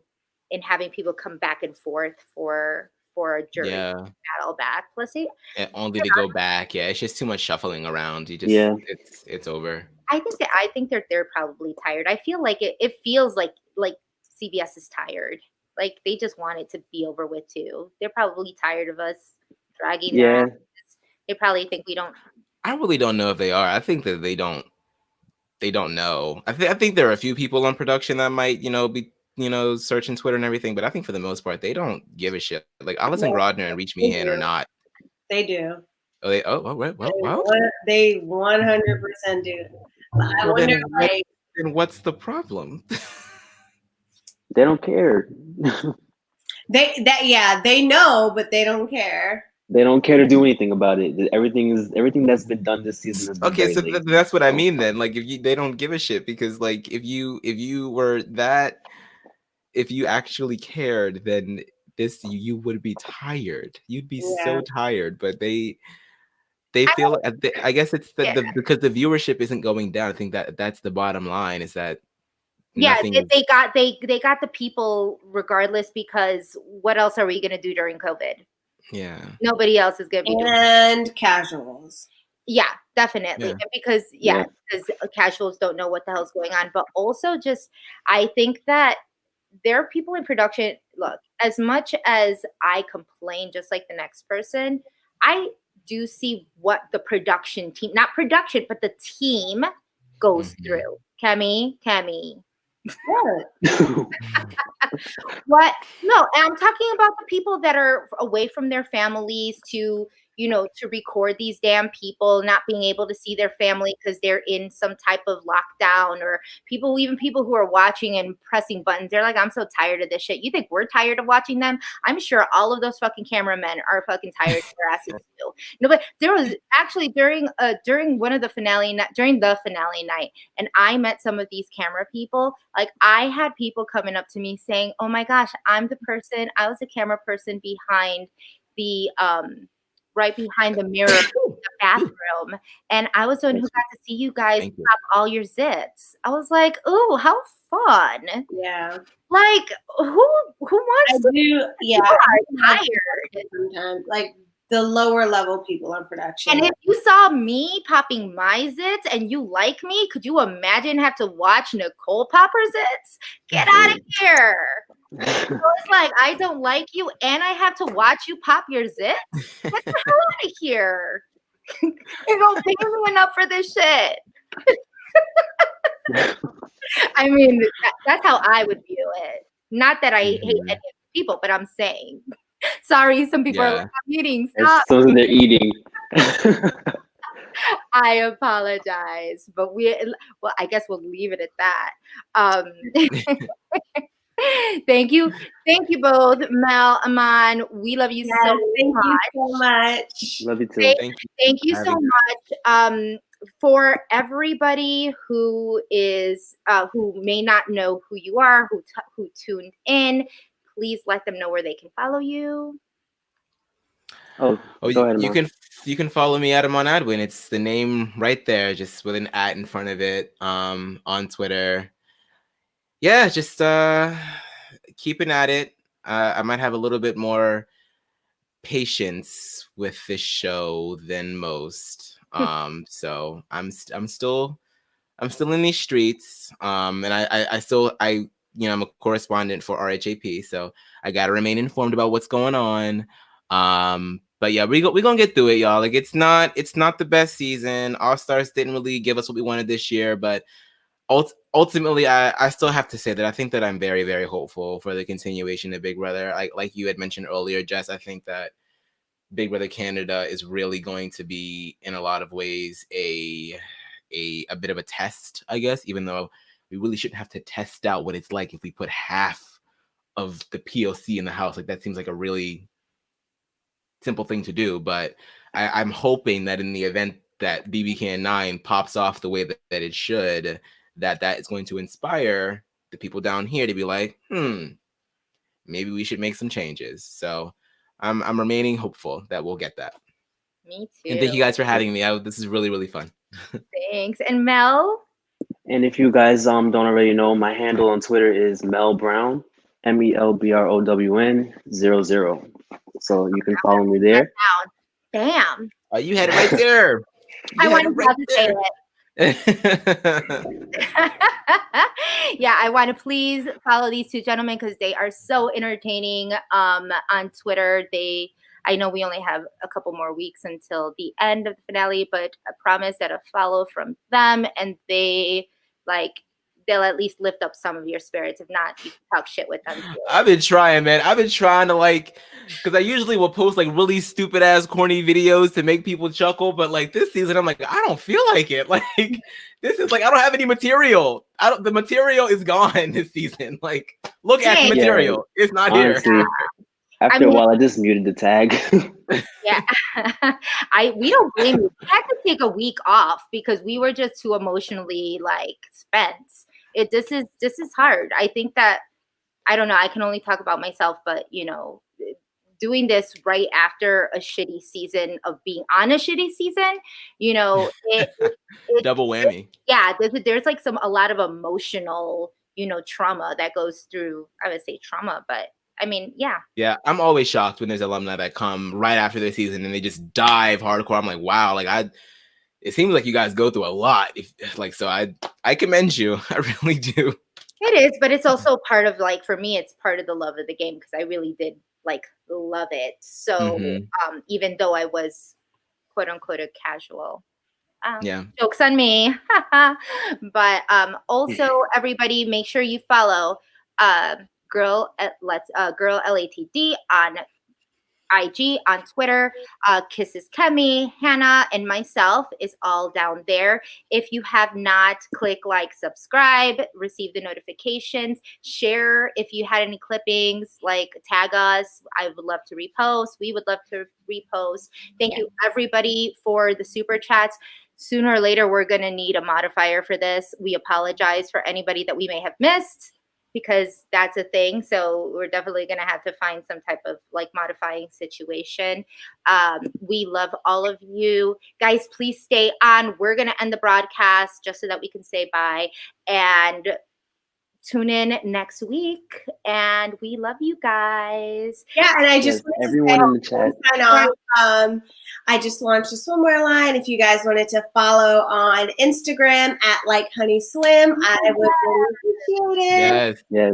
having people come back and forth for a jury battle back. Plus, only to go back. Yeah, it's just too much shuffling around. It's over. I think they're probably tired. I feel like it feels like CBS is tired. Like they just want it to be over with too. They're probably tired of us dragging their asses. They probably think we don't. I really don't know if they are. I think that they don't know. I think there are a few people on production that might, be searching Twitter and everything, but I think for the most part they don't give a shit. Like Alison Grodner and Reach Me In or not. They do. Oh, they wow. They 100% do. I wonder, then what's the problem? They don't care. they know, but they don't care. They don't care to do anything about it. Everything that's been done this season has been Okay, very so lazy. that's what I So, mean then. Like they don't give a shit because like if you were that, if you actually cared, then you would be tired. You'd be Yeah. so tired. But they I feel I guess it's Yeah. because the viewership isn't going down. I think that's the bottom line, is that Yeah, nothing they got the people regardless, because what else are we gonna do during COVID? yeah. Nobody else is gonna be doing. And casuals. Yeah, definitely. Yeah. And because Yeah. because casuals don't know what the hell's going on, but also just I think that there are people in production. Look, as much as I complain, just like the next person, I do see what the production team, not production, but the team goes Mhm. through. Kemi. What? What? No, and I'm talking about the people that are away from their families to, to record these damn people not being able to see their family because they're in some type of lockdown, or even people who are watching and pressing buttons. They're like, I'm so tired of this shit. You think we're tired of watching them? I'm sure all of those fucking cameramen are fucking tired of their asses too. No, but there was actually during one of the during the finale night, and I met some of these camera people. Like, I had people coming up to me saying, "Oh my gosh, I was a camera person behind the right behind the mirror in the bathroom, and I was the one who got to see you guys Thank you. pop all your zits." I was like, "Ooh, how fun." Yeah. Like, who wants I to do. Yeah. you I are do tired? sometimes, like the lower level people on production. And if you saw me popping my zits and you like me, could you imagine have to watch Nicole pop her zits? Get out of here. So it's like, I don't like you and I have to watch you pop your zits? Get the hell out of here. You don't pay me enough for this shit. I mean, that's how I would view it. Not that I hate any of the people, but I'm saying. Sorry, some people are like, I'm eating. Stop. As soon as they're eating. I apologize, but I guess we'll leave it at that. Thank you both, Mel, Aman. We love you so Thank much. you so much. Love you too. Thank you so much. For everybody who is who may not know who you are, who tuned in, please let them know where they can follow you. Go ahead, you can follow me at Amon Adwin. It's the name right there, just with an @ in front of it. On Twitter. Yeah, just keeping at it. I might have a little bit more patience with this show than most. So I'm still in these streets. And I'm a correspondent for RHAP, so I gotta remain informed about what's going on. But yeah, we're gonna get through it, y'all. Like, it's not the best season. All Stars didn't really give us what we wanted this year, but ultimately, I still have to say that I think that I'm very, very hopeful for the continuation of Big Brother. Like you had mentioned earlier, Jess, I think that Big Brother Canada is really going to be, in a lot of ways, a bit of a test, I guess, even though we really shouldn't have to test out what it's like if we put half of the POC in the house. Like, that seems like a really simple thing to do, but I'm hoping that in the event that BBK 9 pops off the way that it should, that is going to inspire the people down here to be like, maybe we should make some changes. So I'm remaining hopeful that we'll get that. Me too. And thank you guys for having me. This is really, really fun. Thanks. And Mel? And if you guys don't already know, my handle on Twitter is Mel Brown, MELBROWN 00. So you can follow me there. Damn. Oh, you had it right there. I wanted to say it. Yeah, I want to please follow these two gentlemen because they are so entertaining on Twitter. I know we only have a couple more weeks until the end of the finale, but I promise that a follow from them, and they'll at least lift up some of your spirits. If not, you can talk shit with them too. I've been trying, man. I've been trying to, because I usually will post really stupid ass corny videos to make people chuckle, but this season I'm like, I don't feel like it. This is I don't have any material. The material is gone this season. Look at the material. It's not honestly, here. After a while, I just muted the tag. Yeah, we don't blame you. We had to take a week off because we were just too emotionally like spent. This is hard. I think that I don't know. I can only talk about myself, but you know, doing this right after a shitty season of being on a shitty season, you know, it Double whammy. Yeah, there's like a lot of emotional, you know, trauma that goes through. I would say trauma, but I mean, yeah. Yeah, I'm always shocked when there's alumni that come right after their season and they just dive hardcore. I'm like, wow, like it seems like you guys go through a lot. So I commend you. I really do. It is, but it's also part of like, for me, it's part of the love of the game because I really did like love it. So even though I was quote unquote a casual, yeah, jokes on me. But also everybody make sure you follow girl LATD on IG, on Twitter. Kisses Kemi, Hannah, and myself is all down there. If you have not, click like, subscribe, receive the notifications, share if you had any clippings, like tag us. I would love to repost. We would love to repost. Thank you everybody for the super chats. Sooner or later, we're going to need a modifier for this. We apologize for anybody that we may have missed, because that's a thing. So we're definitely going to have to find some type of like modifying situation. We love all of you guys. Please stay on. We're going to end the broadcast just so that we can say bye and tune in next week. And we love you guys. Yeah, and I just everyone in the chat. Sign off. I just launched a swimwear line. If you guys wanted to follow on Instagram at Like Honey Swim, I would really appreciate it. Yes.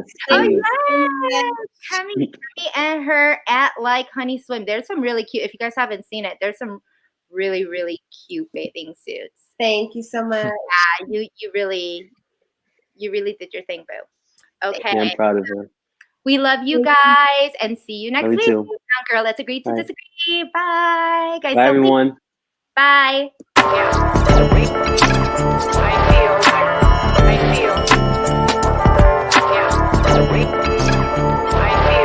Kemi and her at Like Honey Swim. There's some really cute. If you guys haven't seen it, there's some really, really cute bathing suits. Thank you so much. Yeah, you really did your thing, boo. Okay. Yeah, I'm proud of her. We love you guys and see you next week. Too. Girl, let's agree to disagree. Bye, guys. Bye, everyone. Bye.